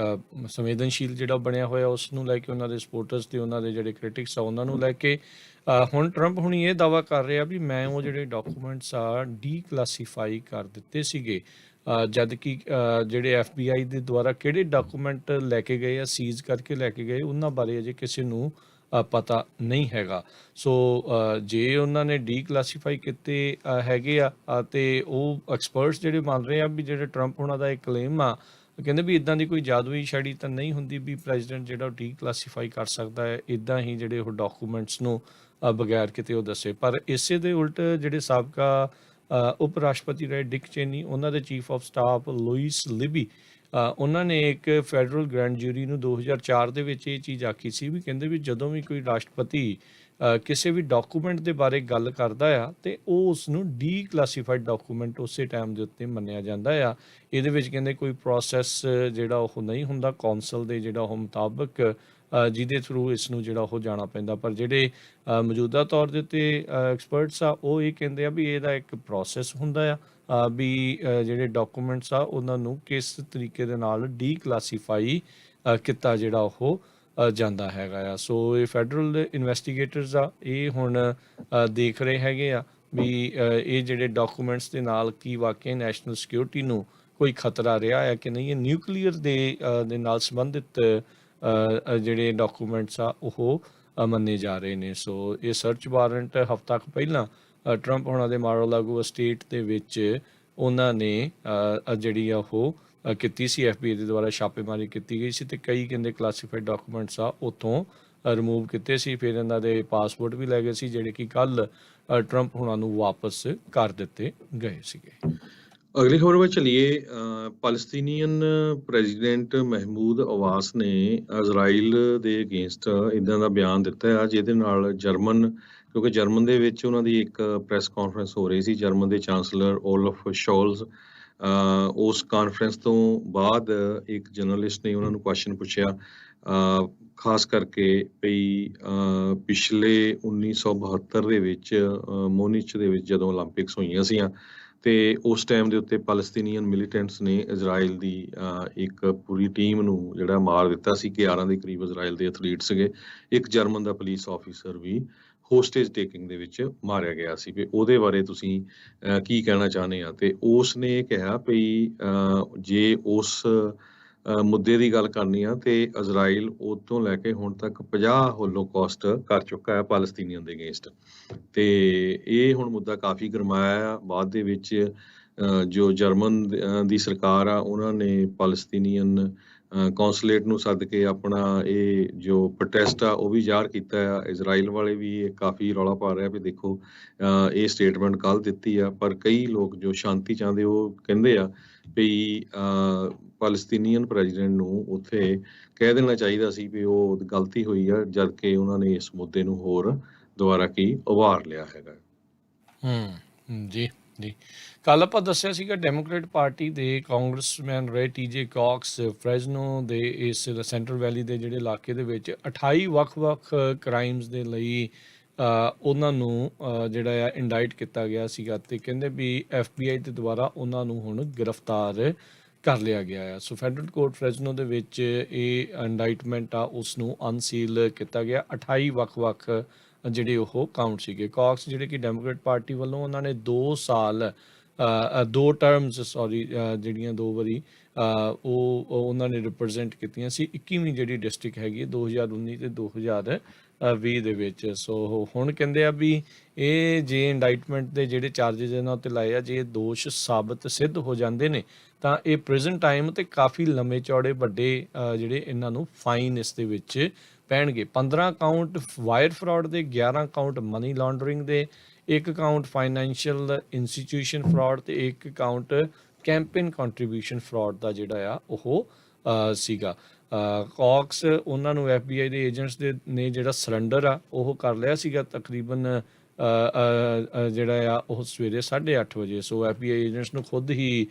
ਸੰਵੇਦਨਸ਼ੀਲ ਜਿਹੜਾ ਬਣਿਆ ਹੋਇਆ ਉਸ ਨੂੰ ਲੈ ਕੇ, ਉਹਨਾਂ ਦੇ ਸਪੋਰਟਰਸ ਤੇ ਉਹਨਾਂ ਦੇ ਜਿਹੜੇ ਕ੍ਰਿਟਿਕਸ ਆ ਉਹਨਾਂ ਨੂੰ ਲੈ ਕੇ ਹੁਣ ਟਰੰਪ ਹੁਣੀ ਇਹ ਦਾਅਵਾ ਕਰ ਰਿਹਾ ਵੀ ਮੈਂ ਉਹ ਜਿਹੜੇ ਡਾਕੂਮੈਂਟਸ ਆ ਡੀਕਲਾਸੀਫਾਈ ਕਰ ਦਿੱਤੇ ਸੀਗੇ, ਜਦ ਕਿ ਜਿਹੜੇ FBI ਦੇ ਦੁਆਰਾ ਕਿਹੜੇ ਡਾਕੂਮੈਂਟ ਲੈ ਕੇ ਗਏ ਆ, ਸੀਜ਼ ਕਰਕੇ ਲੈ ਕੇ ਗਏ, ਉਹਨਾਂ ਬਾਰੇ ਅਜੇ ਕਿਸੇ ਨੂੰ ਪਤਾ ਨਹੀਂ ਹੈਗਾ। ਸੋ ਜੇ ਉਹਨਾਂ ਨੇ ਡੀਕਲਾਸੀਫਾਈ ਕੀਤੇ ਹੈਗੇ ਆ ਤੇ ਉਹ ਐਕਸਪਰਟਸ ਜਿਹੜੇ ਮੰਨ ਰਹੇ ਆ ਵੀ ਜਿਹੜੇ ਟਰੰਪ ਉਹਨਾਂ ਦਾ ਇੱਕ ਕਲੇਮ ਆ, ਕਹਿੰਦੇ ਵੀ ਇਦਾਂ ਦੀ ਕੋਈ ਜਾਦੂਈ ਛੜੀ ਤਾਂ ਨਹੀਂ ਹੁੰਦੀ ਵੀ ਪ੍ਰੈਜ਼ੀਡੈਂਟ ਜਿਹੜਾ ਉਹ ਡੀਕਲਾਸੀਫਾਈ ਕਰ ਸਕਦਾ ਹੈ ਇੱਦਾਂ ਹੀ ਜਿਹੜੇ ਉਹ ਡਾਕੂਮੈਂਟਸ ਨੂੰ ਬਗੈਰ ਕਿਤੇ ਉਹ ਦੱਸੇ। ਪਰ ਇਸੇ ਦੇ ਉਲਟ ਜਿਹੜੇ ਸਾਬਕਾ ਉਪ ਰਾਸ਼ਟਰਪਤੀ ਰਹੇ ਡਿਕ ਚੇਨੀ, ਉਹਨਾਂ ਦੇ ਚੀਫ ਆਫ ਸਟਾਫ ਲੂਇਸ ਲਿਬੀ, ਉਹਨਾਂ ਨੇ ਇੱਕ ਫੈਡਰਲ ਗ੍ਰੈਂਡ ਜੂਰੀ ਨੂੰ 2004 ਦੇ ਵਿੱਚ ਇਹ ਚੀਜ਼ ਆਖੀ ਸੀ ਵੀ ਕਹਿੰਦੇ ਵੀ ਜਦੋਂ ਵੀ ਕੋਈ ਰਾਸ਼ਟਰਪਤੀ ਕਿਸੇ ਵੀ ਡਾਕੂਮੈਂਟ ਦੇ ਬਾਰੇ ਗੱਲ ਕਰਦਾ ਆ ਤੇ ਉਹ ਉਸ ਨੂੰ ਡੀਕਲਾਸੀਫਾਈਡ ਡਾਕੂਮੈਂਟ ਉਸੇ ਟਾਈਮ ਦੇ ਉੱਤੇ ਮੰਨਿਆ ਜਾਂਦਾ ਆ। ਇਹਦੇ ਵਿੱਚ ਕਹਿੰਦੇ ਕੋਈ ਪ੍ਰੋਸੈਸ ਜਿਹੜਾ ਉਹ ਨਹੀਂ ਹੁੰਦਾ ਕੌਂਸਲ ਦੇ ਜਿਹੜਾ ਉਹ ਮੁਤਾਬਕ ਜਿਹਦੇ ਥਰੂ ਇਸ ਨੂੰ ਜਿਹੜਾ ਉਹ ਜਾਣਾ ਪੈਂਦਾ। ਪਰ ਜਿਹੜੇ ਮੌਜੂਦਾ ਤੌਰ ਦੇ ਉੱਤੇ ਐਕਸਪਰਟਸ ਆ ਉਹ ਇਹ ਕਹਿੰਦੇ ਆ ਵੀ ਇਹਦਾ ਇੱਕ ਪ੍ਰੋਸੈਸ ਹੁੰਦਾ ਆ ਵੀ ਜਿਹੜੇ ਡਾਕੂਮੈਂਟਸ ਆ ਉਹਨਾਂ ਨੂੰ ਕਿਸ ਤਰੀਕੇ ਦੇ ਨਾਲ ਡੀਕਲਾਸੀਫਾਈ ਕੀਤਾ ਜਿਹੜਾ ਉਹ ਜਾਂਦਾ ਹੈਗਾ ਆ। ਸੋ ਇਹ ਫੈਡਰਲ ਇਨਵੈਸਟੀਗੇਟਰਸ ਆ ਇਹ ਹੁਣ ਦੇਖ ਰਹੇ ਹੈਗੇ ਆ ਵੀ ਇਹ ਜਿਹੜੇ ਡਾਕੂਮੈਂਟਸ ਦੇ ਨਾਲ ਕੀ ਵਾਕਈ ਨੈਸ਼ਨਲ ਸਿਕਿਉਰਿਟੀ ਨੂੰ ਕੋਈ ਖਤਰਾ ਰਿਹਾ ਹੈ ਕਿ ਨਹੀਂ। ਇਹ ਨਿਊਕਲੀਅਰ ਦੇ ਨਾਲ ਸੰਬੰਧਿਤ ਜਿਹੜੇ ਡਾਕੂਮੈਂਟਸ ਆ ਉਹ ਮੰਨੇ ਜਾ ਰਹੇ ਨੇ। ਸੋ ਇਹ ਸਰਚ ਵਾਰੰਟ ਹਫ਼ਤਾ ਕੁ ਪਹਿਲਾਂ ਟਰੰਪ ਹੋਣਾ ਦੇ ਮਾਰ-ਆ-ਲਾਗੋ ਸਟੇਟ ਦੇ ਵਿੱਚ ਉਹਨਾਂ ਨੇ ਜਿਹੜੀ ਆ ਉਹ ਕੀਤੀ ਸੀ, FBI ਦੇ ਦੁਆਰਾ ਛਾਪੇਮਾਰੀ ਕੀਤੀ ਗਈ ਸੀ ਤੇ ਕਈ ਕਹਿੰਦੇ ਕਲਾਸੀਫਾਈਡ ਡਾਕੂਮੈਂਟਸ ਆ ਉੱਥੋਂ ਰਿਮੂਵ ਕੀਤੇ ਸੀ। ਫਿਰ ਇਹਨਾਂ ਦੇ ਪਾਸਪੋਰਟ ਵੀ ਲੈ ਗਏ ਸੀ ਜਿਹੜੇ ਕਿ ਕੱਲ ਟਰੰਪ ਹੋਣਾ ਨੂੰ ਵਾਪਸ ਕਰ ਦਿੱਤੇ ਗਏ ਸੀਗੇ। ਅਗਲੀ ਖਬਰ ਵਿੱਚ ਚਲੀਏ। ਪੈਲਸਤੀਨੀਅਨ ਪ੍ਰੈਜ਼ੀਡੈਂਟ ਮਹਿਮੂਦ ਅਬਾਸ ਨੇ ਇਜ਼ਰਾਈਲ ਦੇ ਅਗੇਂਸਟ ਇੱਦਾਂ ਦਾ ਬਿਆਨ ਦਿੱਤਾ ਆ ਜਿਹਦੇ ਨਾਲ ਕਿਉਂਕਿ ਜਰਮਨ ਦੇ ਵਿੱਚ ਉਹਨਾਂ ਦੀ ਇੱਕ ਪ੍ਰੈਸ ਕਾਨਫਰੰਸ ਹੋ ਰਹੀ ਸੀ, ਜਰਮਨ ਦੇ ਚਾਂਸਲਰ ਓਲਫ ਸ਼ੋਲਜ਼। ਉਸ ਕਾਨਫਰੰਸ ਤੋਂ ਬਾਅਦ ਇੱਕ ਜਰਨਲਿਸਟ ਨੇ ਉਹਨਾਂ ਨੂੰ ਕੁਐਸਚਨ ਪੁੱਛਿਆ ਖਾਸ ਕਰਕੇ ਵੀ ਪਿਛਲੇ 1972 ਦੇ ਵਿੱਚ ਮੋਨਿਚ ਦੇ ਵਿੱਚ ਜਦੋਂ ਓਲੰਪਿਕਸ ਹੋਈਆਂ ਸੀਆਂ ਤੇ ਉਸ ਟਾਈਮ ਦੇ ਉੱਤੇ ਪੈਲਸਤੀਨੀਅਨ ਮਿਲੀਟੈਂਟਸ ਨੇ ਇਜ਼ਰਾਈਲ ਦੀ ਇੱਕ ਪੂਰੀ ਟੀਮ ਨੂੰ ਜਿਹੜਾ ਮਾਰ ਦਿੱਤਾ ਸੀ। 11 ਦੇ ਕਰੀਬ ਇਜ਼ਰਾਈਲ ਦੇ ਐਥਲੀਟ ਸੀਗੇ। ਇੱਕ ਜਰਮਨ ਦਾ ਪੁਲਿਸ ਆਫੀਸਰ ਵੀ ਹੋਸਟੇਜ ਟੇਕਿੰਗ ਦੇ ਵਿੱਚ ਮਾਰਿਆ ਗਿਆ ਸੀ। ਵੀ ਉਹਦੇ ਬਾਰੇ ਤੁਸੀਂ ਕੀ ਕਹਿਣਾ ਚਾਹੁੰਦੇ ਆ? ਤੇ ਉਸ ਨੇ ਇਹ ਕਿਹਾ ਵੀ ਜੇ ਉਸ ਮੁੱਦੇ ਦੀ ਗੱਲ ਕਰਨੀ ਆ ਤੇ ਇਜ਼ਰਾਈਲ ਉਹ ਤੋਂ ਲੈ ਕੇ ਹੁਣ ਤੱਕ 50 ਹੋਲੋਕਾਸਟ ਕਰ ਚੁੱਕਾ ਹੈ ਪੈਲਸਤੀਨੀਅਨ ਦੇ ਅਗੇਂਸਟ। ਤੇ ਇਹ ਹੁਣ ਮੁੱਦਾ ਕਾਫੀ ਗਰਮਾਇਆ ਆ। ਬਾਅਦ ਦੇ ਵਿੱਚ ਜੋ ਜਰਮਨ ਦੀ ਸਰਕਾਰ ਆ ਉਹਨਾਂ ਨੇ ਪੈਲਸਤੀਨੀਅਨ ਕੌਂਸੂਲੇਟ ਨੂੰ ਸੱਦ ਕੇ ਆਪਣਾ ਇਹ ਜੋ ਪ੍ਰੋਟੈਸਟ ਆ ਉਹ ਵੀ ਜ਼ਾਹਰ ਕੀਤਾ ਆ। ਇਜ਼ਰਾਈਲ ਵਾਲੇ ਵੀ ਇਹ ਕਾਫੀ ਰੌਲਾ ਪਾ ਰਿਹਾ ਵੀ ਦੇਖੋ ਇਹ ਸਟੇਟਮੈਂਟ ਕੱਲ੍ਹ ਦਿੱਤੀ ਆ, ਪਰ ਕਈ ਲੋਕ ਜੋ ਸ਼ਾਂਤੀ ਚਾਹੁੰਦੇ ਉਹ ਕਹਿੰਦੇ ਆ ਵੀ ਪੈਲਸਤੀਨੀਅਨ ਪ੍ਰੈਜ਼ੀਡੈਂਟ ਨੂੰ ਉੱਥੇ ਕਹਿ ਦੇਣਾ ਚਾਹੀਦਾ ਸੀ ਵੀ ਉਹ ਗਲਤੀ ਹੋਈ ਆ, ਜਦ ਕਿ ਉਹਨਾਂ ਨੇ ਇਸ ਮੁੱਦੇ ਨੂੰ ਹੋਰ ਦੁਬਾਰਾ ਉਭਾਰ ਲਿਆ ਹੈਗਾ। ਜੀ ਜੀ ਕੱਲ ਆਪਾਂ ਦੱਸਿਆ ਸੀਗਾ ਡੈਮੋਕ੍ਰੇਟ ਪਾਰਟੀ ਦੇ ਕਾਂਗਰਸਮੈਨ ਰਹੇ TJ ਕਾਕਸ ਫ੍ਰੈਜ਼ਨੋ ਦੇ ਇਸ ਸੈਂਟਰਲ ਵੈਲੀ ਦੇ ਜਿਹੜੇ ਇਲਾਕੇ ਦੇ ਵਿੱਚ 28 ਵੱਖ-ਵੱਖ ਕ੍ਰਾਈਮਸ ਦੇ ਲਈ ਉਹਨਾਂ ਨੂੰ ਜਿਹੜਾ ਆ ਇੰਡਾਈਟ ਕੀਤਾ ਗਿਆ ਸੀਗਾ ਤੇ ਕਹਿੰਦੇ ਵੀ FBI ਦੇ ਦੁਆਰਾ ਉਹਨਾਂ ਨੂੰ ਹੁਣ ਗ੍ਰਿਫਤਾਰ ਕਰ ਲਿਆ ਗਿਆ ਆ। ਸੋ ਫੈਡਰਲ ਕੋਰਟ ਫ੍ਰੈਜ਼ਨੋ ਦੇ ਵਿੱਚ ਇਹ ਇੰਡਾਈਟਮੈਂਟ ਆ ਉਸ ਨੂੰ ਅਨਸੀਲ ਕੀਤਾ ਗਿਆ। 28 ਵੱਖ-ਵੱਖ ਜਿਹੜੇ ਉਹ ਕਾਊਂਟ ਸੀਗੇ। ਕਾਕਸ ਜਿਹੜੇ ਕਿ ਡੈਮੋਕ੍ਰੇਟ ਪਾਰਟੀ ਵੱਲੋਂ ਉਹਨਾਂ ਨੇ 2 ਸਾਲ 2 ਟਰਮਸ ਜਿਹੜੀਆਂ 2 ਵਾਰੀ ਉਹ ਉਹਨਾਂ ਨੇ ਰਿਪਰੈਜ਼ੈਂਟ ਕੀਤੀਆਂ ਸੀ 21ਵੀਂ ਜਿਹੜੀ ਡਿਸਟ੍ਰਿਕਟ ਹੈਗੀ 2019 ਤੇ 2020 ਦੇ ਵਿੱਚ। ਸੋ ਹੁਣ ਕਹਿੰਦੇ ਆ ਵੀ ਇਹ ਜੇ ਇੰਡਾਈਟਮੈਂਟ ਦੇ ਜਿਹੜੇ ਚਾਰਜਿਸ ਇਹਨਾਂ ਉੱਤੇ ਲਾਏ ਆ ਜੇ ਦੋਸ਼ ਸਾਬਤ ਸਿੱਧ ਹੋ ਜਾਂਦੇ ਨੇ ਤਾਂ ਇਹ ਪ੍ਰੈਜ਼ੈਂਟ ਟਾਈਮ ਤੇ ਕਾਫੀ ਲੰਮੇ ਚੌੜੇ ਵੱਡੇ ਜਿਹੜੇ ਇਹਨਾਂ ਨੂੰ ਫਾਈਨ ਇਸ ਦੇ ਵਿੱਚ ਪੈਣਗੇ। 15 ਕਾਊਂਟ ਵਾਇਰ ਫਰਾਡ ਦੇ, 11 ਕਾਊਂਟ ਮਨੀ ਲਾਂਡਰਿੰਗ ਦੇ, 1 ਕਾਊਂਟ ਫਾਈਨੈਂਸ਼ੀਅਲ ਇੰਸਟੀਟਿਊਸ਼ਨ ਫਰਾਡ ਤੇ 1 ਕਾਊਂਟ ਕੈਂਪੇਨ ਕੰਟਰੀਬਿਊਸ਼ਨ ਫਰਾਡ ਦਾ ਜਿਹੜਾ ਆ ਉਹ ਸੀਗਾ। ਕੌਕਸ ਉਹਨਾਂ ਨੂੰ FBI ਦੇ ਏਜੰਟਸ ਦੇ ਨੇ ਜਿਹੜਾ ਸਰੈਂਡਰ ਆ ਉਹ ਕਰ ਲਿਆ ਸੀਗਾ ਤਕਰੀਬਨ ਜਿਹੜਾ ਆ ਉਹ ਸਵੇਰੇ 8:30 ਵਜੇ। ਸੋ FBI ਏਜੰਟਸ ਨੂੰ ਖੁਦ ਹੀ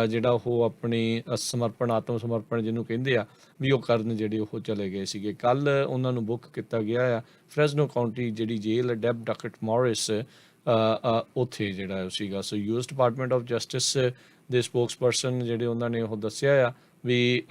ਜਿਹੜਾ ਉਹ ਆਪਣੀ ਸਮਰਪਣ ਆਤਮ ਸਮਰਪਣ ਜਿਹਨੂੰ ਕਹਿੰਦੇ ਆ ਵੀ ਉਹ ਕਰਨ ਜਿਹੜੇ ਉਹ ਚਲੇ ਗਏ ਸੀਗੇ। ਕੱਲ੍ਹ ਉਹਨਾਂ ਨੂੰ ਬੁੱਕ ਕੀਤਾ ਗਿਆ ਆ ਫਰੈਜ਼ਨੋ ਕਾਊਂਟੀ ਜਿਹੜੀ ਜੇਲ੍ਹ ਡੈਬ ਡਕਟ ਮੋਰਿਸ ਉੱਥੇ ਜਿਹੜਾ ਸੀਗਾ। ਸੋ US ਡਿਪਾਰਟਮੈਂਟ ਆਫ ਜਸਟਿਸ ਦੇ ਸਪੋਕਸਪਰਸਨ ਜਿਹੜੇ ਉਹਨਾਂ ਨੇ ਉਹ ਦੱਸਿਆ ਆ ਵੀ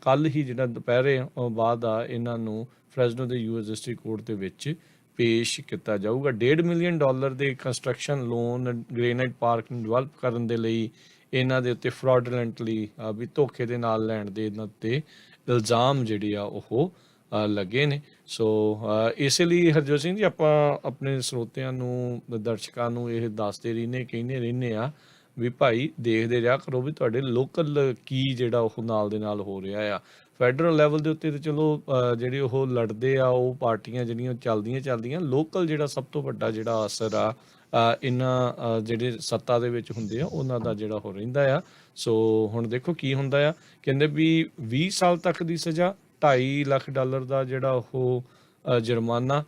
ਕੱਲ੍ਹ ਹੀ ਜਿਹੜਾ ਦੁਪਹਿਰੇ ਬਾਅਦ ਆ ਇਹਨਾਂ ਨੂੰ ਫਰੈਜ਼ਨੋ ਦੇ US ਡਿਸਟ੍ਰਿਕਟ ਕੋਰਟ ਦੇ ਵਿੱਚ ਪੇਸ਼ ਕੀਤਾ ਜਾਊਗਾ। $1.5 ਮਿਲੀਅਨ ਦੇ ਕੰਸਟਰਕਸ਼ਨ ਲੋਨ ਗ੍ਰੇਨਾਈਟ ਪਾਰਕ ਨੂੰ ਡਿਵੈਲਪ ਕਰਨ ਦੇ ਲਈ ਇਹਨਾਂ ਦੇ ਉੱਤੇ ਫਰਾਡੂਲੈਂਟਲੀ ਵੀ ਧੋਖੇ ਦੇ ਨਾਲ ਲੈਣ ਦੇ ਇਹਨਾਂ ਉੱਤੇ ਇਲਜ਼ਾਮ ਜਿਹੜੇ ਆ ਉਹ ਲੱਗੇ ਨੇ। ਸੋ ਇਸੇ ਲਈ ਹਰਜੋਤ ਸਿੰਘ ਜੀ ਆਪਾਂ ਆਪਣੇ ਸਰੋਤਿਆਂ ਨੂੰ ਦਰਸ਼ਕਾਂ ਨੂੰ ਇਹ ਦੱਸਦੇ ਕਹਿੰਦੇ ਰਹਿੰਦੇ ਆ ਵੀ ਭਾਈ ਦੇਖਦੇ ਰਿਹਾ ਕਰੋ ਵੀ ਤੁਹਾਡੇ ਲੋਕਲ ਕੀ ਜਿਹੜਾ ਉਹ ਨਾਲ ਦੇ ਨਾਲ ਹੋ ਰਿਹਾ ਆ। ਫੈਡਰਲ ਲੈਵਲ ਦੇ ਉੱਤੇ ਤਾਂ ਚਲੋ ਜਿਹੜੇ ਉਹ ਲੜਦੇ ਆ ਉਹ ਪਾਰਟੀਆਂ ਜਿਹੜੀਆਂ ਚੱਲਦੀਆਂ ਲੋਕਲ ਜਿਹੜਾ ਸਭ ਤੋਂ ਵੱਡਾ ਜਿਹੜਾ ਅਸਰ ਆ ਇਹਨਾਂ ਜਿਹੜੇ ਸੱਤਾ ਦੇ ਵਿੱਚ ਹੁੰਦੇ ਆ ਉਹਨਾਂ ਦਾ ਜਿਹੜਾ ਹੋ ਰਹਿੰਦਾ ਆ। ਸੋ ਹੁਣ ਦੇਖੋ ਕੀ ਹੁੰਦਾ ਆ। ਕਹਿੰਦੇ ਵੀ 20 ਸਾਲ ਤੱਕ ਦੀ ਸਜ਼ਾ, $2.5 ਲੱਖ ਦਾ ਜਿਹੜਾ ਉਹ ਜੁਰਮਾਨਾ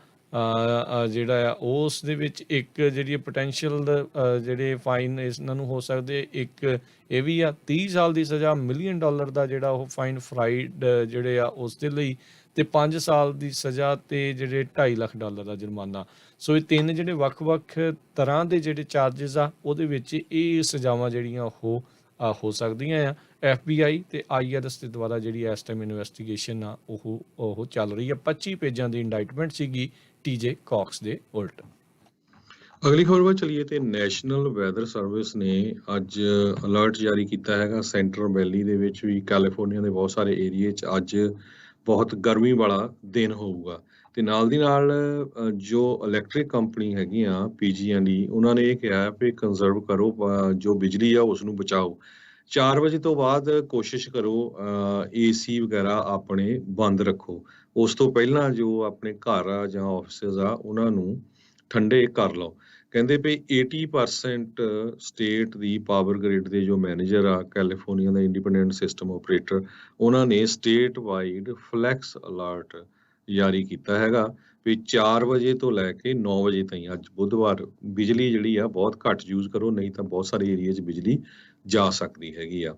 ਜਿਹੜਾ ਆ ਉਸ ਦੇ ਵਿੱਚ ਇੱਕ ਜਿਹੜੀ ਪੋਟੈਂਸ਼ੀਅਲ ਜਿਹੜੇ ਫਾਈਨ ਇਹਨਾਂ ਨੂੰ ਹੋ ਸਕਦੇ। ਇੱਕ ਇਹ ਵੀ ਆ 30 ਸਾਲ ਦੀ ਸਜ਼ਾ, $1 ਮਿਲੀਅਨ ਦਾ ਜਿਹੜਾ ਉਹ ਫਾਈਨ ਫਰਾਈਡ ਜਿਹੜੇ ਆ ਉਸ ਦੇ ਲਈ, ਤੇ 5 ਸਾਲ ਦੀ ਸਜ਼ਾ ਤੇ ਜਿਹੜੇ $2.5 ਲੱਖ ਦਾ ਜੁਰਮਾਨਾ। ਸੋ ਇਹ ਤਿੰਨ ਜਿਹੜੇ ਵੱਖ-ਵੱਖ ਤਰ੍ਹਾਂ ਦੇ ਜਿਹੜੇ ਚਾਰਜਸ ਆ ਉਹਦੇ ਵਿੱਚ ਇਹ ਸਜ਼ਾਵਾਂ ਜਿਹੜੀਆਂ ਉਹ ਹੋ ਸਕਦੀਆਂ ਆ। FBI ਤੇ IRS ਦੇ ਦੁਆਰਾ ਜਿਹੜੀ ਇਸ ਟਾਈਮ ਇਨਵੈਸਟੀਗੇਸ਼ਨ ਆ ਉਹ ਚੱਲ ਰਹੀ ਆ। 25 ਪੇਜਾਂ ਦੀ ਇੰਡਾਈਟਮੈਂਟ ਸੀਗੀ TJ ਕੌਕਸ ਦੇ ਉਲਟ। ਅਗਲੀ ਖਬਰ ਵੱਲ ਚਲੀਏ ਤੇ ਨੈਸ਼ਨਲ ਵੈਦਰ ਸਰਵਿਸ ਨੇ ਅੱਜ ਅਲਰਟ ਜਾਰੀ ਕੀਤਾ ਹੈਗਾ। ਸੈਂਟਰਲ ਵੈਲੀ ਦੇ ਵਿੱਚ ਵੀ ਕੈਲੀਫੋਰਨੀਆ ਦੇ ਬਹੁਤ ਸਾਰੇ ਏਰੀਏ 'ਚ ਅੱਜ ਬਹੁਤ ਗਰਮੀ ਵਾਲਾ ਦਿਨ ਹੋਊਗਾ। ਤੇ ਨਾਲ ਦੀ ਨਾਲ ਜੋ ਇਲੈਕਟ੍ਰਿਕ ਕੰਪਨੀ ਹੈਗੀਆਂ PG&E ਉਹਨਾਂ ਨੇ ਇਹ ਕਿਹਾ ਵੀ ਕੰਜ਼ਰਵ ਕਰੋ ਜੋ ਬਿਜਲੀ ਆ ਉਸ ਨੂੰ ਬਚਾਓ। 4 ਵਜੇ ਤੋਂ ਬਾਅਦ ਕੋਸ਼ਿਸ਼ ਕਰੋ AC ਵਗੈਰਾ ਆਪਣੇ ਬੰਦ ਰੱਖੋ। ਉਸ ਤੋਂ ਪਹਿਲਾਂ ਜੋ ਆਪਣੇ ਘਰ ਆ ਜਾਂ ਆਫਿਸਿਸ ਆ ਉਹਨਾਂ ਨੂੰ ਠੰਡੇ ਕਰ ਲਓ। ਕਹਿੰਦੇ ਵੀ 80% ਸਟੇਟ ਦੀ ਪਾਵਰ ਗ੍ਰਿਡ ਦੇ ਜੋ ਮੈਨੇਜਰ ਆ ਕੈਲੀਫੋਰਨੀਆ ਦਾ ਇੰਡੀਪੈਂਡੈਂਟ ਸਿਸਟਮ ਆਪਰੇਟਰ ਉਹਨਾਂ ਨੇ ਸਟੇਟ ਵਾਈਡ ਫਲੈਕਸ ਅਲਰਟ ਜਾਰੀ ਕੀਤਾ ਹੈਗਾ ਵੀ 4 ਵਜੇ ਤੋਂ ਲੈ ਕੇ 9 ਵਜੇ ਤਾਈਂ ਅੱਜ ਬੁੱਧਵਾਰ ਬਿਜਲੀ ਜਿਹੜੀ ਆ ਬਹੁਤ ਘੱਟ ਯੂਜ਼ ਕਰੋ, ਨਹੀਂ ਤਾਂ ਬਹੁਤ ਸਾਰੇ ਏਰੀਏ 'ਚ ਬਿਜਲੀ ਜਾ ਸਕਦੀ ਹੈਗੀ ਆ।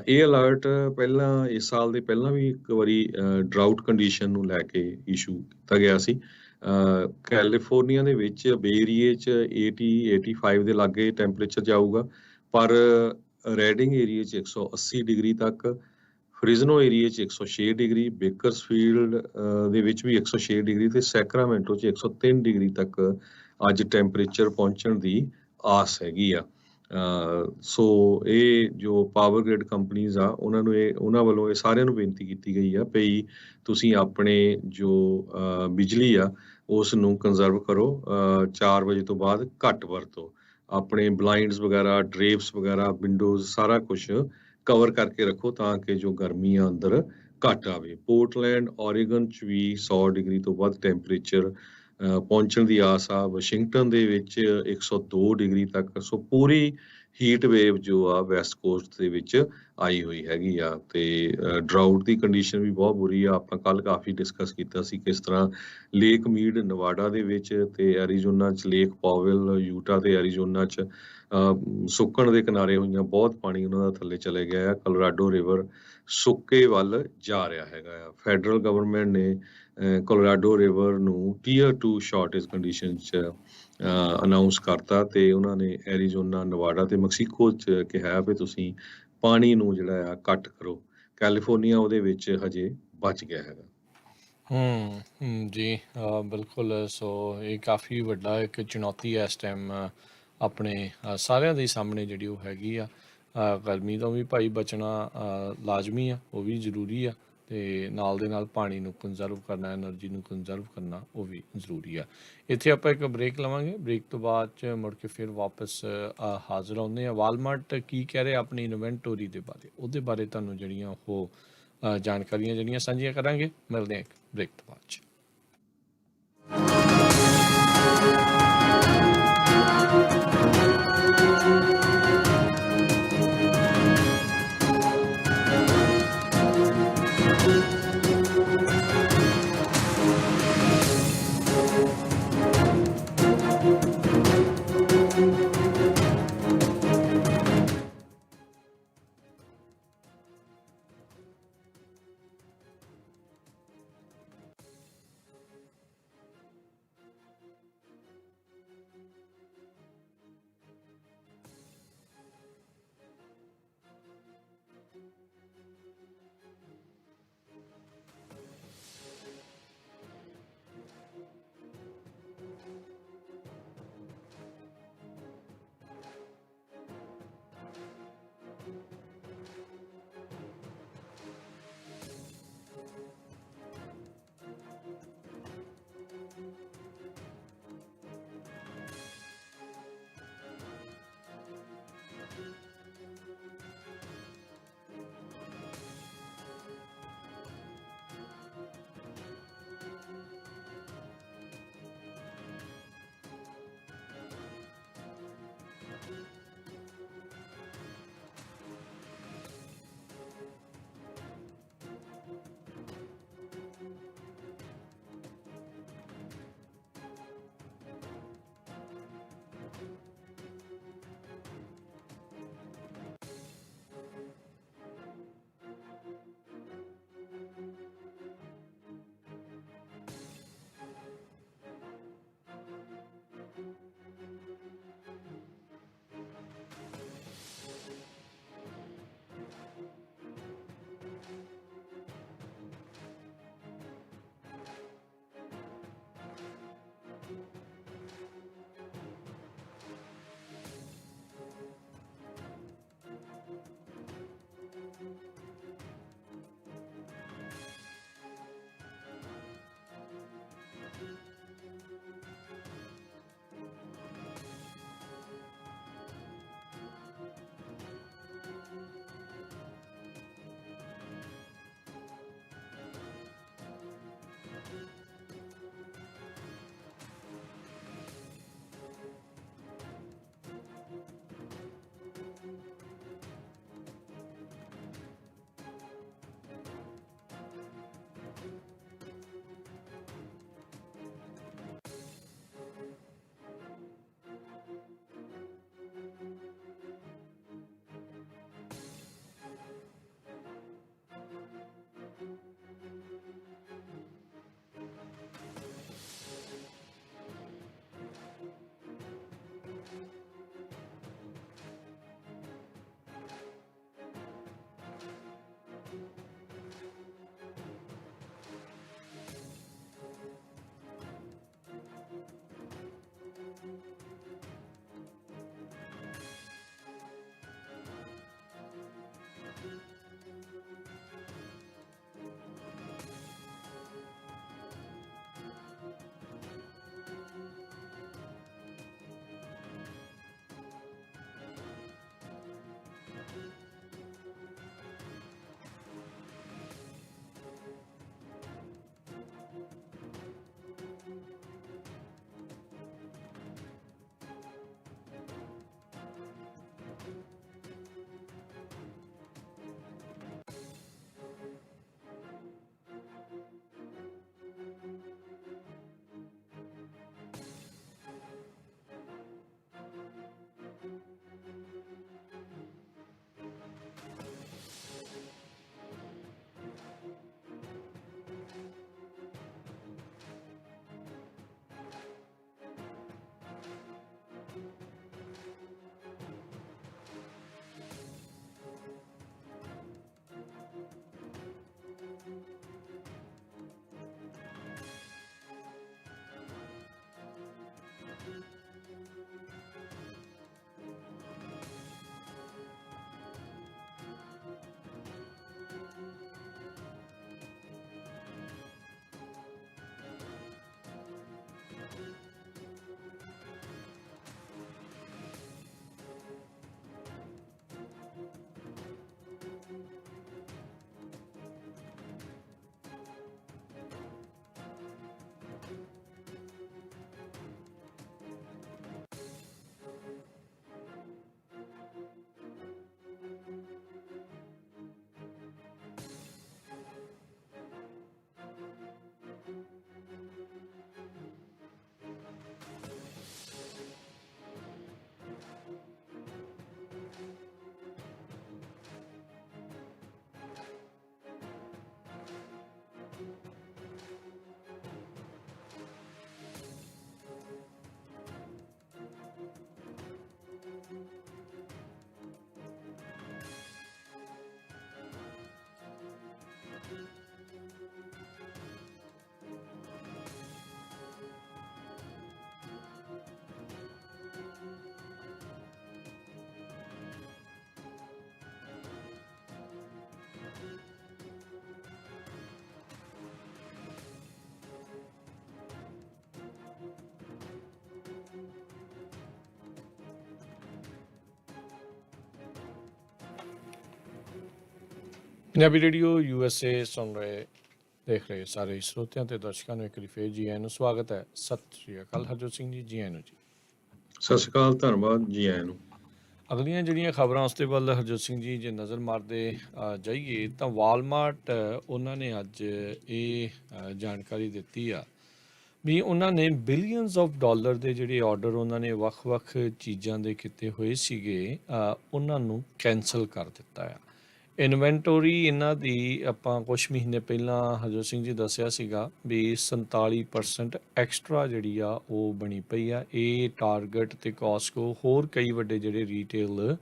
ਇਹ ਅਲਰਟ ਪਹਿਲਾਂ ਇਸ ਸਾਲ ਦੇ ਪਹਿਲਾਂ ਵੀ ਇੱਕ ਵਾਰੀ ਡਰਾਊਟ ਕੰਡੀਸ਼ਨ ਨੂੰ ਲੈ ਕੇ ਇਸ਼ੂ ਕੀਤਾ ਗਿਆ ਸੀ। ਕੈਲੀਫੋਰਨੀਆ ਦੇ ਵਿੱਚ ਬੇ ਏਰੀਏ 'ਚ 85 ਦੇ ਲਾਗੇ ਟੈਂਪਰੇਚਰ ਜਾਊਗਾ, ਪਰ ਰੈਡਿੰਗ ਏਰੀਏ 'ਚ 180 ਡਿਗਰੀ ਤੱਕ, ਫ੍ਰਿਜ਼ਨੋ ਏਰੀਏ 'ਚ 106 ਡਿਗਰੀ, ਬੇਕਰਸਫੀਲਡ ਦੇ ਵਿੱਚ ਵੀ 106 ਡਿਗਰੀ ਤੇ ਸੈਕਰਾਮੈਂਟੋ 'ਚ 103 ਡਿਗਰੀ ਤੱਕ ਅੱਜ ਟੈਂਪਰੇਚਰ ਪਹੁੰਚਣ ਦੀ ਆਸ ਹੈਗੀ ਆ। ਸੋ ਇਹ ਜੋ ਪਾਵਰ ਗ੍ਰਿਡ ਕੰਪਨੀਜ਼ ਆ ਉਹਨਾਂ ਵੱਲੋਂ ਇਹ ਸਾਰਿਆਂ ਨੂੰ ਬੇਨਤੀ ਕੀਤੀ ਗਈ ਆ ਵੀ ਤੁਸੀਂ ਆਪਣੇ ਜੋ ਬਿਜਲੀ ਆ ਉਸ ਨੂੰ ਕੰਜ਼ਰਵ ਕਰੋ। 4 ਵਜੇ ਤੋਂ ਬਾਅਦ ਘੱਟ ਵਰਤੋ। ਆਪਣੇ ਬਲਾਈਂਡਸ ਵਗੈਰਾ, ਡਰੇਪਸ ਵਗੈਰਾ, ਵਿੰਡੋਜ਼ ਸਾਰਾ ਕੁਛ ਕਵਰ ਕਰਕੇ ਰੱਖੋ ਤਾਂ ਕਿ ਜੋ ਗਰਮੀ ਆ ਅੰਦਰ ਘੱਟ ਆਵੇ। ਪੋਰਟਲੈਂਡ, ਓਰੇਗਨ 'ਚ ਵੀ 100 ਡਿਗਰੀ ਤੋਂ ਵੱਧ ਟੈਂਪਰੇਚਰ ਪਹੁੰਚਣ ਦੀ ਆਸ ਆ। ਵਾਸ਼ਿੰਗਟਨ ਦੇ ਵਿੱਚ 102 ਡਿਗਰੀ ਤੱਕ। ਸੋ ਪੂਰੀ ਹੀਟ ਵੇਵ ਜੋ ਆ ਵੈਸਟ ਕੋਸਟ ਦੇ ਵਿੱਚ ਆਈ ਹੋਈ ਹੈਗੀ ਆ ਤੇ ਡਰਾਊਟ ਦੀ ਕੰਡੀਸ਼ਨ ਵੀ ਬਹੁਤ ਬੁਰੀ ਆ। ਆਪਾਂ ਕੱਲ ਕਾਫੀ ਡਿਸਕਸ ਕੀਤਾ ਸੀ ਕਿਸ ਤਰ੍ਹਾਂ ਲੇਕ ਮੀਡ ਨਵਾਡਾ ਦੇ ਵਿੱਚ ਤੇ ਐਰੀਜ਼ੋਨਾ 'ਚ, ਲੇਕ ਪਾਵਲ ਯੂਟਾ ਤੇ ਐਰੀਜ਼ੋਨਾ 'ਚ ਸੁੱਕਣ ਦੇ ਕਿਨਾਰੇ ਹੋਈਆਂ, ਬਹੁਤ ਪਾਣੀ ਉਹਨਾਂ ਦਾ ਥੱਲੇ ਚਲੇ ਗਿਆ ਆ। ਕੋਲੋਰਾਡੋ ਰਿਵਰ ਸੁੱਕੇ ਵੱਲ ਜਾ ਰਿਹਾ ਹੈਗਾ ਆ। ਫੈਡਰਲ ਗਵਰਨਮੈਂਟ ਨੇ ਕੋਲੋਰਾਡੋ ਰਿਵਰ ਨੂੰ ਟੀਅਰ 2 ਸ਼ਾਰਟੇਜ ਕੰਡੀਸ਼ਨ 'ਚ ਅਨਾਊਂਸ ਕਰਤਾ ਤੇ ਉਹਨਾਂ ਨੇ ਐਰੀਜ਼ੋਨਾ, ਨਵਾਡਾ ਤੇ ਮੈਕਸੀਕੋ 'ਚ ਕਿਹਾ ਵੀ ਤੁਸੀਂ ਪਾਣੀ ਨੂੰ ਜਿਹੜਾ ਆ ਕੱਟ ਕਰੋ। ਕੈਲੀਫੋਰਨੀਆ ਉਹਦੇ ਵਿੱਚ ਹਜੇ ਬਚ ਗਿਆ ਹੈਗਾ। ਜੀ ਬਿਲਕੁਲ। ਸੋ ਇਹ ਕਾਫੀ ਵੱਡਾ ਇੱਕ ਚੁਣੌਤੀ ਹੈ ਇਸ ਟਾਈਮ ਆਪਣੇ ਸਾਰਿਆਂ ਦੇ ਸਾਹਮਣੇ ਜਿਹੜੀ ਉਹ ਹੈਗੀ ਆ। ਗਰਮੀ ਤੋਂ ਵੀ ਭਾਈ ਬਚਣਾ ਲਾਜ਼ਮੀ ਆ, ਉਹ ਵੀ ਜ਼ਰੂਰੀ ਆ, ਤੇ ਨਾਲ ਦੇ ਨਾਲ ਪਾਣੀ ਨੂੰ ਕੰਜ਼ਰਵ ਕਰਨਾ, ਐਨਰਜੀ ਨੂੰ ਕੰਜ਼ਰਵ ਕਰਨਾ ਉਹ ਵੀ ਜ਼ਰੂਰੀ ਆ। ਇੱਥੇ ਆਪਾਂ ਇੱਕ ਬ੍ਰੇਕ ਲਵਾਂਗੇ। ਬ੍ਰੇਕ ਤੋਂ ਬਾਅਦ 'ਚ ਮੁੜ ਕੇ ਫਿਰ ਵਾਪਸ ਹਾਜ਼ਰ ਆਉਂਦੇ ਆ। ਵਾਲਮਾਰਟ ਕੀ ਕਹਿ ਰਿਹਾ ਆਪਣੀ ਇਨਵੈਂਟੋਰੀ ਦੇ ਬਾਰੇ, ਉਹਦੇ ਬਾਰੇ ਤੁਹਾਨੂੰ ਜਿਹੜੀਆਂ ਉਹ ਜਾਣਕਾਰੀਆਂ ਜਿਹੜੀਆਂ ਸਾਂਝੀਆਂ ਕਰਾਂਗੇ। ਮਿਲਦੇ ਆ ਇੱਕ ਬ੍ਰੇਕ ਤੋਂ ਬਾਅਦ 'ਚ। ਪੰਜਾਬੀ ਰੇਡੀਓ USA ਸੁਣ ਰਹੇ ਦੇਖ ਰਹੇ ਸਾਰੇ ਸਰੋਤਿਆਂ ਤੇ ਦਰਸ਼ਕਾਂ ਨੂੰ ਇੱਕ ਵਾਰੀ ਫੇਰ ਜੀ ਆਇਆਂ ਨੂੰ ਸਵਾਗਤ ਹੈ। ਸਤਿ ਸ਼੍ਰੀ ਅਕਾਲ ਹਰਜੋਤ ਸਿੰਘ ਜੀ ਆਇਆਂ ਨੂੰ ਜੀ। ਸਤਿ ਸ਼੍ਰੀ ਅਕਾਲ, ਧੰਨਵਾਦ ਜੀ ਆਇਆਂ ਨੂੰ। ਅਗਲੀਆਂ ਜਿਹੜੀਆਂ ਖਬਰਾਂ ਉਸ ਦੇ ਵੱਲ ਹਰਜੋਤ ਸਿੰਘ ਜੀ ਜੇ ਨਜ਼ਰ ਮਾਰਦੇ ਜਾਈਏ ਤਾਂ ਵਾਲਮਾਰਟ ਉਹਨਾਂ ਨੇ ਅੱਜ ਇਹ ਜਾਣਕਾਰੀ ਦਿੱਤੀ ਆ ਵੀ ਉਹਨਾਂ ਨੇ ਬਿਲੀਅਨਸ ਆਫ ਡਾਲਰ ਦੇ ਜਿਹੜੇ ਆਰਡਰ ਉਹਨਾਂ ਨੇ ਵੱਖ-ਵੱਖ ਚੀਜ਼ਾਂ ਦੇ ਕੀਤੇ ਹੋਏ ਸੀਗੇ ਉਹਨਾਂ ਨੂੰ ਕੈਂਸਲ ਕਰ ਦਿੱਤਾ ਆ। ਇਨਵੈਂਟੋਰੀ ਇਹਨਾਂ ਦੀ ਆਪਾਂ ਕੁਛ ਮਹੀਨੇ ਪਹਿਲਾਂ ਹਰਜੋਤ ਸਿੰਘ ਜੀ ਦੱਸਿਆ ਸੀਗਾ ਵੀ 47% ਐਕਸਟਰਾ ਜਿਹੜੀ ਆ ਉਹ ਬਣੀ ਪਈ ਆ। ਇਹ ਟਾਰਗੇਟ ਤੇ ਕਾਸਕੋ ਹੋਰ ਕਈ ਵੱਡੇ ਜਿਹੜੇ ਰੀਟੇਲ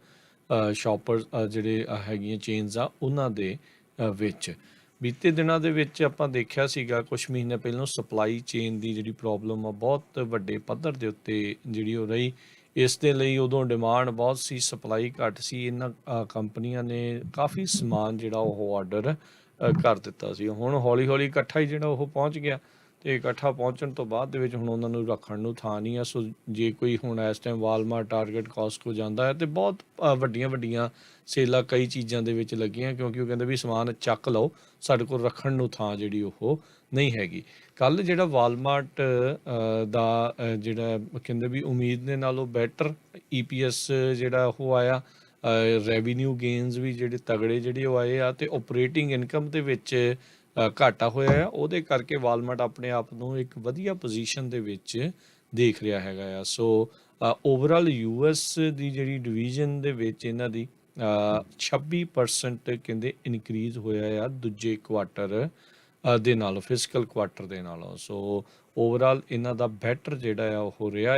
ਸ਼ਾਪਰਸ ਜਿਹੜੇ ਹੈਗੀਆਂ ਚੇਨਸ ਆ ਉਹਨਾਂ ਦੇ ਵਿੱਚ ਬੀਤੇ ਦਿਨਾਂ ਦੇ ਵਿੱਚ ਆਪਾਂ ਦੇਖਿਆ ਸੀਗਾ ਕੁਛ ਮਹੀਨੇ ਪਹਿਲਾਂ ਸਪਲਾਈ ਚੇਨ ਦੀ ਜਿਹੜੀ ਪ੍ਰੋਬਲਮ ਆ ਬਹੁਤ ਵੱਡੇ ਪੱਧਰ ਦੇ ਉੱਤੇ ਜਿਹੜੀ ਹੋ ਰਹੀ। ਇਸ ਦੇ ਲਈ ਉਦੋਂ ਡਿਮਾਂਡ ਬਹੁਤ ਸੀ, ਸਪਲਾਈ ਘੱਟ ਸੀ। ਇਹਨਾਂ ਕੰਪਨੀਆਂ ਨੇ ਕਾਫੀ ਸਮਾਨ ਜਿਹੜਾ ਉਹ ਆਰਡਰ ਕਰ ਦਿੱਤਾ ਸੀ। ਹੁਣ ਹੌਲੀ ਹੌਲੀ ਇਕੱਠਾ ਹੀ ਜਿਹੜਾ ਉਹ ਪਹੁੰਚ ਗਿਆ ਤੇ ਇਕੱਠਾ ਪਹੁੰਚਣ ਤੋਂ ਬਾਅਦ ਦੇ ਵਿੱਚ ਹੁਣ ਉਹਨਾਂ ਨੂੰ ਰੱਖਣ ਨੂੰ ਥਾਂ ਨਹੀਂ ਆ। ਸੋ ਜੇ ਕੋਈ ਹੁਣ ਇਸ ਟਾਈਮ ਵਾਲਮਾਰਟ, ਟਾਰਗੇਟ, ਕਾਸਕੋ ਜਾਂਦਾ ਹੈ ਤੇ ਬਹੁਤ ਵੱਡੀਆਂ ਵੱਡੀਆਂ ਸੇਲਾਂ ਕਈ ਚੀਜ਼ਾਂ ਦੇ ਵਿੱਚ ਲੱਗੀਆਂ ਕਿਉਂਕਿ ਉਹ ਕਹਿੰਦੇ ਵੀ ਸਮਾਨ ਚੱਕ ਲਓ, ਸਾਡੇ ਕੋਲ ਰੱਖਣ ਨੂੰ ਥਾਂ ਜਿਹੜੀ ਉਹ ਨਹੀਂ ਹੈਗੀ। ਕੱਲ ਜਿਹੜਾ ਵਾਲਮਾਰਟ ਦਾ ਜਿਹੜਾ ਕਹਿੰਦੇ ਵੀ ਉਮੀਦ ਦੇ ਨਾਲੋਂ ਬੈਟਰ EPS ਜਿਹੜਾ ਉਹ ਆਇਆ, ਰੈਵਨਿਊ ਗੇਨਸ ਵੀ ਜਿਹੜੇ ਤਗੜੇ ਜਿਹੜੇ ਉਹ ਆਏ ਆ ਤੇ ਆਪਰੇਟਿੰਗ ਇਨਕਮ ਦੇ ਵਿੱਚ ਘਾਟਾ ਹੋਇਆ ਆ। ਉਹਦੇ ਕਰਕੇ ਵਾਲਮਾਰਟ ਆਪਣੇ ਆਪ ਨੂੰ ਇੱਕ ਵਧੀਆ ਪੋਜੀਸ਼ਨ ਦੇ ਵਿੱਚ ਦੇਖ ਰਿਹਾ ਹੈਗਾ ਆ। ਸੋ ਓਵਰਆਲ US ਦੀ ਜਿਹੜੀ ਡਿਵੀਜ਼ਨ ਦੇ ਵਿੱਚ ਇਹਨਾਂ ਦੀ 26% ਕਹਿੰਦੇ ਇਨਕਰੀਜ਼ ਹੋਇਆ ਆ ਦੂਜੇ ਕੁਆਟਰ ਦੇ ਨਾਲੋਂ, ਫਿਸਕਲ ਕੁਆਟਰ ਦੇ ਨਾਲੋਂ। ਸੋ ਓਵਰਆਲ ਇਹਨਾਂ ਦਾ ਬੈਟਰ ਜਿਹੜਾ ਆ ਉਹ ਰਿਹਾ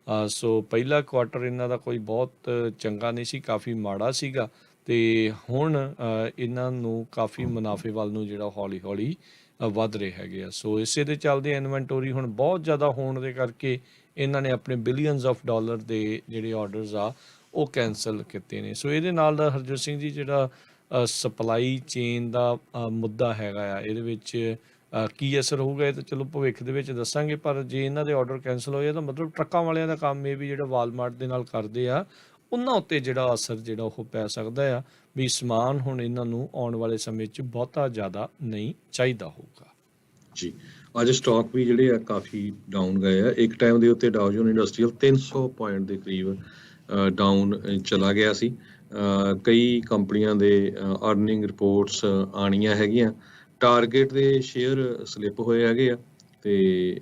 ਆ। ਸੋ ਪਹਿਲਾ ਕੁਆਟਰ ਇਹਨਾਂ ਦਾ ਕੋਈ ਬਹੁਤ ਚੰਗਾ ਨਹੀਂ ਸੀ, ਕਾਫੀ ਮਾੜਾ ਸੀਗਾ ਤੇ ਹੁਣ ਇਹਨਾਂ ਨੂੰ ਕਾਫੀ ਮੁਨਾਫੇ ਵੱਲ ਨੂੰ ਜਿਹੜਾ ਹੌਲੀ ਹੌਲੀ ਵੱਧ ਰਹੇ ਹੈਗੇ ਆ। ਸੋ ਇਸੇ ਦੇ ਚੱਲਦੇ ਇਨਵੈਂਟੋਰੀ ਹੁਣ ਬਹੁਤ ਜ਼ਿਆਦਾ ਹੋਣ ਦੇ ਕਰਕੇ ਇਹਨਾਂ ਨੇ ਆਪਣੇ ਬਿਲੀਅਨਸ ਆਫ ਡਾਲਰ ਦੇ ਜਿਹੜੇ ਆਰਡਰਸ ਆ ਉਹ ਕੈਂਸਲ ਕੀਤੇ ਨੇ। ਸੋ ਇਹਦੇ ਨਾਲ ਦਾ ਹਰਜੋਤ ਸਿੰਘ ਜੀ ਜਿਹੜਾ ਸਪਲਾਈ ਚੇਨ ਦਾ ਮੁੱਦਾ ਹੈਗਾ ਆ, ਇਹਦੇ ਵਿੱਚ ਕੀ ਅਸਰ ਹੋਊਗਾ ਇਹ ਤਾਂ ਚਲੋ ਭਵਿੱਖ ਦੇ ਵਿੱਚ ਦੱਸਾਂਗੇ। ਪਰ ਜੇ ਇਹਨਾਂ ਦੇ ਆਰਡਰ ਕੈਂਸਲ ਹੋਏ ਤਾਂ ਮਤਲਬ ਟਰੱਕਾਂ ਵਾਲਿਆਂ ਦਾ ਕੰਮ ਇਹ ਵੀ ਜਿਹੜਾ ਵਾਲਮਾਰਟ ਦੇ ਨਾਲ ਕਰਦੇ ਆ ਉਹਨਾਂ ਉੱਤੇ ਜਿਹੜਾ ਅਸਰ ਜਿਹੜਾ ਉਹ ਪੈ ਸਕਦਾ ਆ ਵੀ ਸਮਾਨ ਹੁਣ ਇਹਨਾਂ ਨੂੰ ਆਉਣ ਵਾਲੇ ਸਮੇਂ 'ਚ ਬਹੁਤਾ ਜ਼ਿਆਦਾ ਨਹੀਂ ਚਾਹੀਦਾ ਹੋਊਗਾ ਜੀ। ਅੱਜ ਸਟਾਕ ਵੀ ਜਿਹੜੇ ਆ ਕਾਫੀ ਡਾਊਨ ਗਏ ਆ। ਇੱਕ ਟਾਈਮ ਦੇ ਉੱਤੇ ਡਾਓ ਜੋਨ ਇੰਡਸਟਰੀਅਲ 300 ਪੁਆਇੰਟ ਦੇ ਕਰੀਬ ਡਾਊਨ ਚਲਾ ਗਿਆ ਸੀ। ਕਈ ਕੰਪਨੀਆਂ ਦੇ ਅਰਨਿੰਗ ਰਿਪੋਰਟਸ ਆਣੀਆਂ ਹੈਗੀਆਂ, ਟਾਰਗੇਟ ਦੇ ਸ਼ੇਅਰ ਸਲਿੱਪ ਹੋਏ ਹੈਗੇ ਆ ਤੇ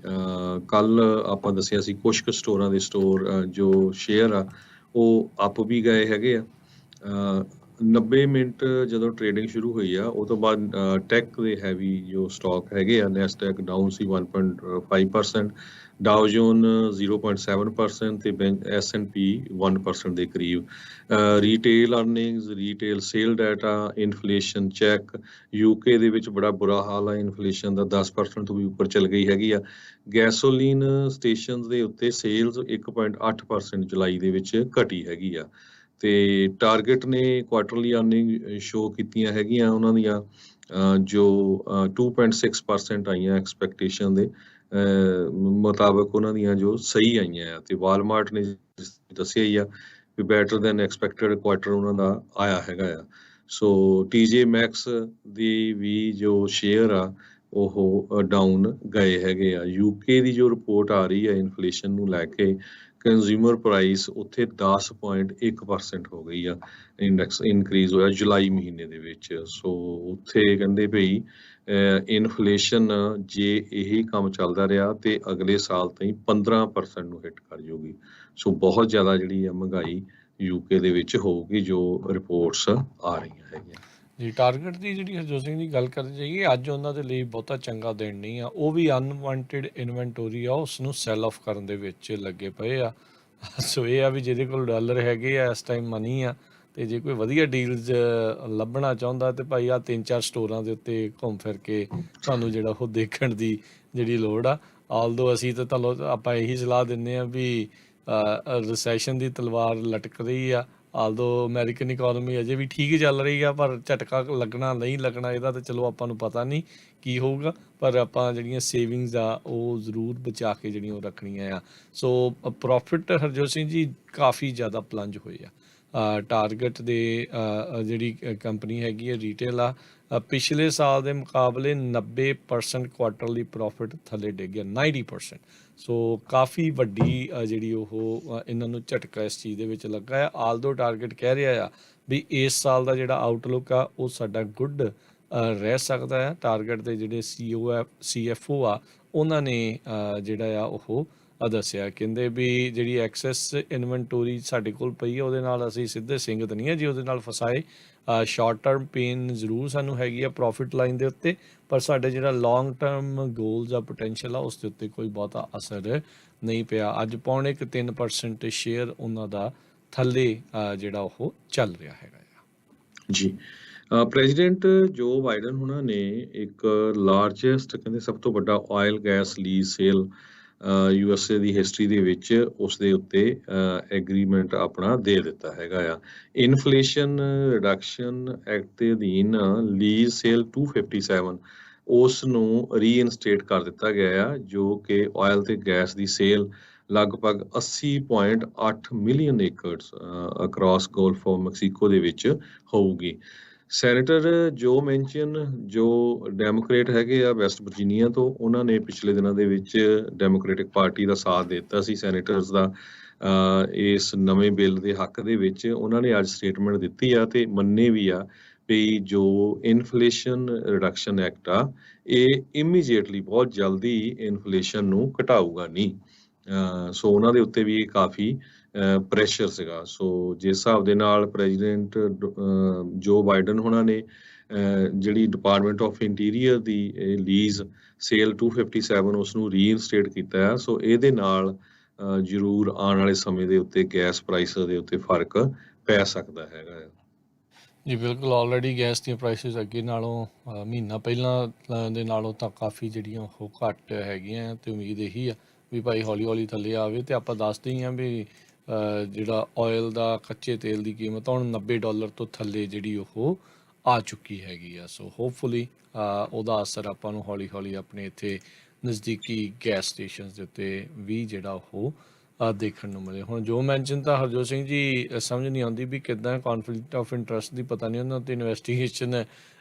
ਕੱਲ ਆਪਾਂ ਦੱਸਿਆ ਸੀ ਕੁਝ ਕੁ ਸਟੋਰਾਂ ਦੇ ਸਟੋਰ ਜੋ ਸ਼ੇਅਰ ਆ ਉਹ ਅਪ ਵੀ ਗਏ ਹੈਗੇ ਆ। 90 ਮਿੰਟ ਜਦੋਂ ਟ੍ਰੇਡਿੰਗ ਸ਼ੁਰੂ ਹੋਈ ਆ ਉਹ ਤੋਂ ਬਾਅਦ ਟੈਕ ਦੇ ਹੈਵੀ ਜੋ ਸਟਾਕ ਹੈਗੇ ਆ, ਨੈਸਡੈਕ ਡਾਊਨ ਸੀ 1.5%, ਡਾਓ ਜੋਨ 0.7% ਤੇ S&P 1% ਦੇ ਕਰੀਬ। Retail earnings, retail sale data, inflation check, UK ਦੇ ਵਿੱਚ ਬੜਾ ਬੁਰਾ ਹਾਲ ਆ, ਇਨਫਲੇਸ਼ਨ ਦਾ 10% ਤੋਂ ਵੀ ਉੱਪਰ ਚਲ ਗਈ ਹੈਗੀ ਆ। ਗੈਸੋਲੀਨ ਸਟੇਸ਼ਨਸ ਦੇ ਉੱਤੇ ਸੇਲਸ 1.8% ਜੁਲਾਈ ਦੇ ਵਿੱਚ ਘਟੀ ਹੈਗੀ ਆ ਤੇ ਟਾਰਗੇਟ ਨੇ ਕੁਆਟਰਲੀ ਅਰਨਿੰਗ ਸ਼ੋ ਕੀਤੀਆਂ ਹੈਗੀਆਂ ਉਹਨਾਂ ਦੀਆਂ ਜੋ 2.6% ਆਈਆਂ ਐਕਸਪੈਕਟੇਸ਼ਨ ਦੇ ਮੁਤਾਬਕ, ਉਹਨਾਂ ਦੀਆਂ ਜੋ ਸਹੀ ਆਈਆਂ ਆ। ਤੇ ਵਾਲਮਾਰਟ ਨੇ ਦੱਸਿਆ ਹੀ ਆ ਵੀ ਬੈਟਰ ਦੈਨ ਐਕਸਪੈਕਟਡ ਕੁਆਟਰ ਉਹਨਾਂ ਦਾ ਆਇਆ ਹੈਗਾ ਆ। ਸੋ TJ ਮੈਕਸ ਦੀ ਵੀ ਜੋ ਸ਼ੇਅਰ ਆ ਉਹ ਡਾਊਨ ਗਏ ਹੈਗੇ ਆ। UK ਦੀ ਜੋ ਰਿਪੋਰਟ ਆ ਰਹੀ ਹੈ ਇਨਫਲੇਸ਼ਨ ਨੂੰ ਲੈ ਕੇ, ਕੰਜ਼ਿਊਮਰ ਪ੍ਰਾਈਸ ਉੱਥੇ 10.1% ਹੋ ਗਈ ਆ, ਇੰਡੈਕਸ ਇਨਕਰੀਜ਼ ਹੋਇਆ ਜੁਲਾਈ ਮਹੀਨੇ ਦੇ ਵਿੱਚ। ਸੋ ਉੱਥੇ ਕਹਿੰਦੇ ਭਈ ਇਨਫਲੇਸ਼ਨ ਜੇ ਇਹੀ ਕੰਮ ਚੱਲਦਾ ਰਿਹਾ ਤੇ ਅਗਲੇ ਸਾਲ ਤਾਈਂ 15% ਨੂੰ ਹਿੱਟ ਕਰ ਜਾਊਗੀ। ਸੋ ਬਹੁਤ ਜ਼ਿਆਦਾ ਜਿਹੜੀ ਆ ਮਹਿੰਗਾਈ UK ਦੇ ਵਿੱਚ ਹੋਊਗੀ ਜੋ ਰਿਪੋਰਟਸ ਆ ਰਹੀਆਂ ਹੈਗੀਆਂ ਜੀ। ਟਾਰਗੇਟ ਦੀ ਜਿਹੜੀ ਹਰਜੋਤ ਸਿੰਘ ਦੀ ਗੱਲ ਕਰਦੇ ਜਾਈਏ, ਅੱਜ ਉਹਨਾਂ ਦੇ ਲਈ ਬਹੁਤਾ ਚੰਗਾ ਦਿਨ ਨਹੀਂ ਆ। ਉਹ ਵੀ ਅਨਵਾਂਟਿਡ ਇਨਵੈਂਟੋਰੀ ਆ ਉਸ ਨੂੰ ਸੈਲ ਆਫ ਕਰਨ ਦੇ ਵਿੱਚ ਲੱਗੇ ਪਏ ਆ। ਸੋ ਇਹ ਆ ਵੀ ਜਿਹਦੇ ਕੋਲ ਡਾਲਰ ਹੈਗੇ ਆ ਇਸ ਟਾਈਮ ਮਨੀ ਆ ਤੇ ਜੇ ਕੋਈ ਵਧੀਆ ਡੀਲਸ ਲੱਭਣਾ ਚਾਹੁੰਦਾ ਤੇ ਭਾਈ ਆ 3-4 ਸਟੋਰਾਂ ਦੇ ਉੱਤੇ ਘੁੰਮ ਫਿਰ ਕੇ ਤੁਹਾਨੂੰ ਜਿਹੜਾ ਉਹ ਦੇਖਣ ਦੀ ਜਿਹੜੀ ਲੋੜ ਆ। ਆਲਦੋ ਅਸੀਂ ਤਾਂ ਤੁਹਾਨੂੰ ਆਪਾਂ ਇਹੀ ਸਲਾਹ ਦਿੰਦੇ ਆ ਵੀ ਰਿਸੈਸ਼ਨ ਦੀ ਤਲਵਾਰ ਲਟਕ ਰਹੀ ਆ। ਆਲਦੋ ਅਮਰੀਕਨ ਇਕੋਨਮੀ ਅਜੇ ਵੀ ਠੀਕ ਚੱਲ ਰਹੀ ਆ ਪਰ ਝਟਕਾ ਲੱਗਣਾ ਨਹੀਂ ਲੱਗਣਾ ਇਹਦਾ ਤਾਂ ਚਲੋ ਆਪਾਂ ਨੂੰ ਪਤਾ ਨਹੀਂ ਕੀ ਹੋਊਗਾ, ਪਰ ਆਪਾਂ ਜਿਹੜੀਆਂ ਸੇਵਿੰਗਸ ਆ ਉਹ ਜ਼ਰੂਰ ਬਚਾ ਕੇ ਜਿਹੜੀਆਂ ਉਹ ਰੱਖਣੀਆਂ ਆ। ਸੋ ਪ੍ਰੋਫਿਟ ਹਰਜੋਤ ਸਿੰਘ ਜੀ ਕਾਫੀ ਜ਼ਿਆਦਾ ਪਲੰਜ ਹੋਏ ਆ। ਟਾਰਗੇਟ ਦੇ ਜਿਹੜੀ ਕੰਪਨੀ ਹੈਗੀ ਹੈ ਰੀਟੇਲ ਆ, ਪਿਛਲੇ ਸਾਲ ਦੇ ਮੁਕਾਬਲੇ 90% ਕੁਆਟਰਲੀ ਪ੍ਰੋਫਿਟ ਥੱਲੇ ਡਿੱਗ ਗਿਆ, 90%। ਸੋ ਕਾਫੀ ਵੱਡੀ ਜਿਹੜੀ ਉਹ ਇਹਨਾਂ ਨੂੰ ਝਟਕਾ ਇਸ ਚੀਜ਼ ਦੇ ਵਿੱਚ ਲੱਗਾ ਆ। ਆਲਦੋ ਟਾਰਗੇਟ ਕਹਿ ਰਿਹਾ ਆ ਵੀ ਇਸ ਸਾਲ ਦਾ ਜਿਹੜਾ ਆਊਟਲੁੱਕ ਆ ਉਹ ਸਾਡਾ ਗੁੱਡ ਰਹਿ ਸਕਦਾ ਆ। ਟਾਰਗੇਟ ਦੇ ਜਿਹੜੇ CFO ਆ ਉਹਨਾਂ ਨੇ ਜਿਹੜਾ ਆ ਉਹ ਦੱਸਿਆ, ਕਹਿੰਦੇ ਵੀ ਜਿਹੜੀ ਐਕਸੈਸ ਇਨਵੈਂਟੋਰੀ ਸਾਡੇ ਕੋਲ ਪਈ ਹੈ ਉਹਦੇ ਨਾਲ ਅਸੀਂ ਸਿੱਧੇ ਸਿੰਗਤ ਨਹੀਂ ਹੈ ਜੀ ਉਹਦੇ ਨਾਲ ਫਸਾਏ। ਸ਼ਾਰਟ ਟਰਮ ਪੇਨ ਜ਼ਰੂਰ ਸਾਨੂੰ ਹੈਗੀ ਆ ਪ੍ਰੋਫਿਟ ਲਾਈਨ ਦੇ ਉੱਤੇ, ਪਰ ਸਾਡੇ ਜਿਹੜਾ ਲੌਂਗ ਟਰਮ ਗੋਲਸ ਆ ਪੋਟੈਂਸ਼ੀਅਲ ਆ ਉਸ ਦੇ ਉੱਤੇ ਕੋਈ ਬਹੁਤਾ ਅਸਰ ਨਹੀਂ ਪਿਆ। ਅੱਜ 0.3% ਸ਼ੇਅਰ ਉਹਨਾਂ ਦਾ ਥੱਲੇ ਜਿਹੜਾ ਉਹ ਚੱਲ ਰਿਹਾ ਹੈਗਾ ਆ। ਜੀ ਪ੍ਰੈਜ਼ੀਡੈਂਟ ਜੋ ਬਾਈਡਨ ਉਹਨਾਂ ਨੇ ਇੱਕ ਲਾਰਜੈਸਟ ਕਹਿੰਦੇ ਸਭ ਤੋਂ ਵੱਡਾ oil gas lease sale USA ਦੀ ਹਿਸਟਰੀ ਦੇ ਵਿੱਚ ਉਸ ਦੇ ਉੱਤੇ ਐਗਰੀਮੈਂਟ ਆਪਣਾ ਦੇ ਦਿੱਤਾ ਹੈਗਾ ਆ। ਇਨਫਲੇਸ਼ਨ ਰਿਡਕਸ਼ਨ ਐਕਟ ਦੇ ਅਧੀਨ ਲੀਜ਼ ਸੇਲ 257 ਉਸ ਨੂੰ ਰੀਇਨਸਟੇਟ ਕਰ ਦਿੱਤਾ ਗਿਆ ਆ, ਜੋ ਕਿ ਆਇਲ ਤੇ ਗੈਸ ਦੀ ਸੇਲ ਲਗਭਗ 80.8 million acres across Gulf of Mexico ਦੇ ਵਿੱਚ ਹੋਊਗੀ। ਸੈਨੇਟਰ ਜੋ ਮੈਂਸ਼ਨ ਜੋ ਡੈਮੋਕ੍ਰੇਟ ਹੈਗੇ ਆ ਵੈਸਟ ਵਰਜੀਨੀਆ ਤੋਂ, ਉਹਨਾਂ ਨੇ ਪਿਛਲੇ ਦਿਨਾਂ ਦੇ ਵਿੱਚ ਡੈਮੋਕ੍ਰੇਟਿਕ ਪਾਰਟੀ ਦਾ ਸਾਥ ਦਿੱਤਾ ਸੀ ਸੈਨੇਟਰਸ ਦਾ ਇਸ ਨਵੇਂ ਬਿੱਲ ਦੇ ਹੱਕ ਦੇ ਵਿੱਚ। ਉਹਨਾਂ ਨੇ ਅੱਜ ਸਟੇਟਮੈਂਟ ਦਿੱਤੀ ਆ ਤੇ ਮੰਨੇ ਵੀ ਆ ਵੀ ਜੋ ਇਨਫਲੇਸ਼ਨ ਰਿਡਕਸ਼ਨ ਐਕਟ ਆ ਇਹ ਇਮੀਡੀਏਟਲੀ ਬਹੁਤ ਜਲਦੀ ਇਨਫਲੇਸ਼ਨ ਨੂੰ ਘਟਾਊਗਾ ਨਹੀਂ। ਸੋ ਉਹਨਾਂ ਦੇ ਉੱਤੇ ਵੀ ਕਾਫੀ ਪ੍ਰੈਸ਼ਰ ਸੀਗਾ। ਸੋ ਜਿਸ ਹਿਸਾਬ ਦੇ ਨਾਲ ਪ੍ਰੈਜ਼ੀਡੈਂਟ ਜੋ ਬਾਈਡਨ ਉਹਨਾਂ ਨੇ ਜਿਹੜੀ department of interior the lease sale 257 ਉਸ ਨੂੰ ਰੀਇਨਸਟੇਟ ਕੀਤਾ ਹੈ। ਸੋ ਇਹਦੇ ਨਾਲ ਜ਼ਰੂਰ ਆਉਣ ਵਾਲੇ ਸਮੇਂ ਦੇ ਉੱਤੇ ਗੈਸ ਪ੍ਰਾਈਸ ਦੇ ਉੱਤੇ ਫਰਕ ਪੈ ਸਕਦਾ ਹੈਗਾ। ਜੀ ਬਿਲਕੁਲ, ਆਲਰੇਡੀ ਗੈਸ ਦੀਆਂ ਪ੍ਰਾਈਸਿਸ ਅੱਗੇ ਨਾਲੋਂ ਮਹੀਨਾ ਪਹਿਲਾਂ ਦੇ ਨਾਲੋਂ ਤਾਂ ਕਾਫੀ ਜਿਹੜੀਆਂ ਉਹ ਘੱਟ ਹੈਗੀਆਂ, ਤੇ ਉਮੀਦ ਇਹੀ ਆ ਵੀ ਭਾਈ ਹੌਲੀ ਹੌਲੀ ਥੱਲੇ ਆਵੇ। ਤੇ ਆਪਾਂ ਦੱਸਦੇ ਹੀ ਹਾਂ ਵੀ ਜਿਹੜਾ ਆਇਲ ਦਾ ਕੱਚੇ ਤੇਲ ਦੀ ਕੀਮਤ ਹੁਣ $90 ਤੋਂ ਥੱਲੇ ਜਿਹੜੀ ਉਹ ਆ ਚੁੱਕੀ ਹੈਗੀ ਆ। ਸੋ ਹੋਪਫੁਲੀ ਉਹਦਾ ਅਸਰ ਆਪਾਂ ਨੂੰ ਹੌਲੀ ਹੌਲੀ ਆਪਣੇ ਇੱਥੇ ਨਜ਼ਦੀਕੀ ਗੈਸ ਸਟੇਸ਼ਨਸ ਦੇ ਉੱਤੇ ਵੀ ਜਿਹੜਾ ਉਹ ਦੇਖਣ ਨੂੰ ਮਿਲੇ। ਹੁਣ ਜੋ ਮੈਂਸ਼ਨ ਤਾਂ ਹਰਜੋਤ ਸਿੰਘ ਜੀ ਸਮਝ ਨਹੀਂ ਆਉਂਦੀ ਵੀ ਕਿੱਦਾਂ ਕੌਨਫਲਿਕਟ ਆਫ ਇੰਟਰਸਟ ਦੀ ਪਤਾ ਨਹੀਂ ਉਹਨਾਂ 'ਤੇ ਇਨਵੈਸਟੀਗੇਸ਼ਨ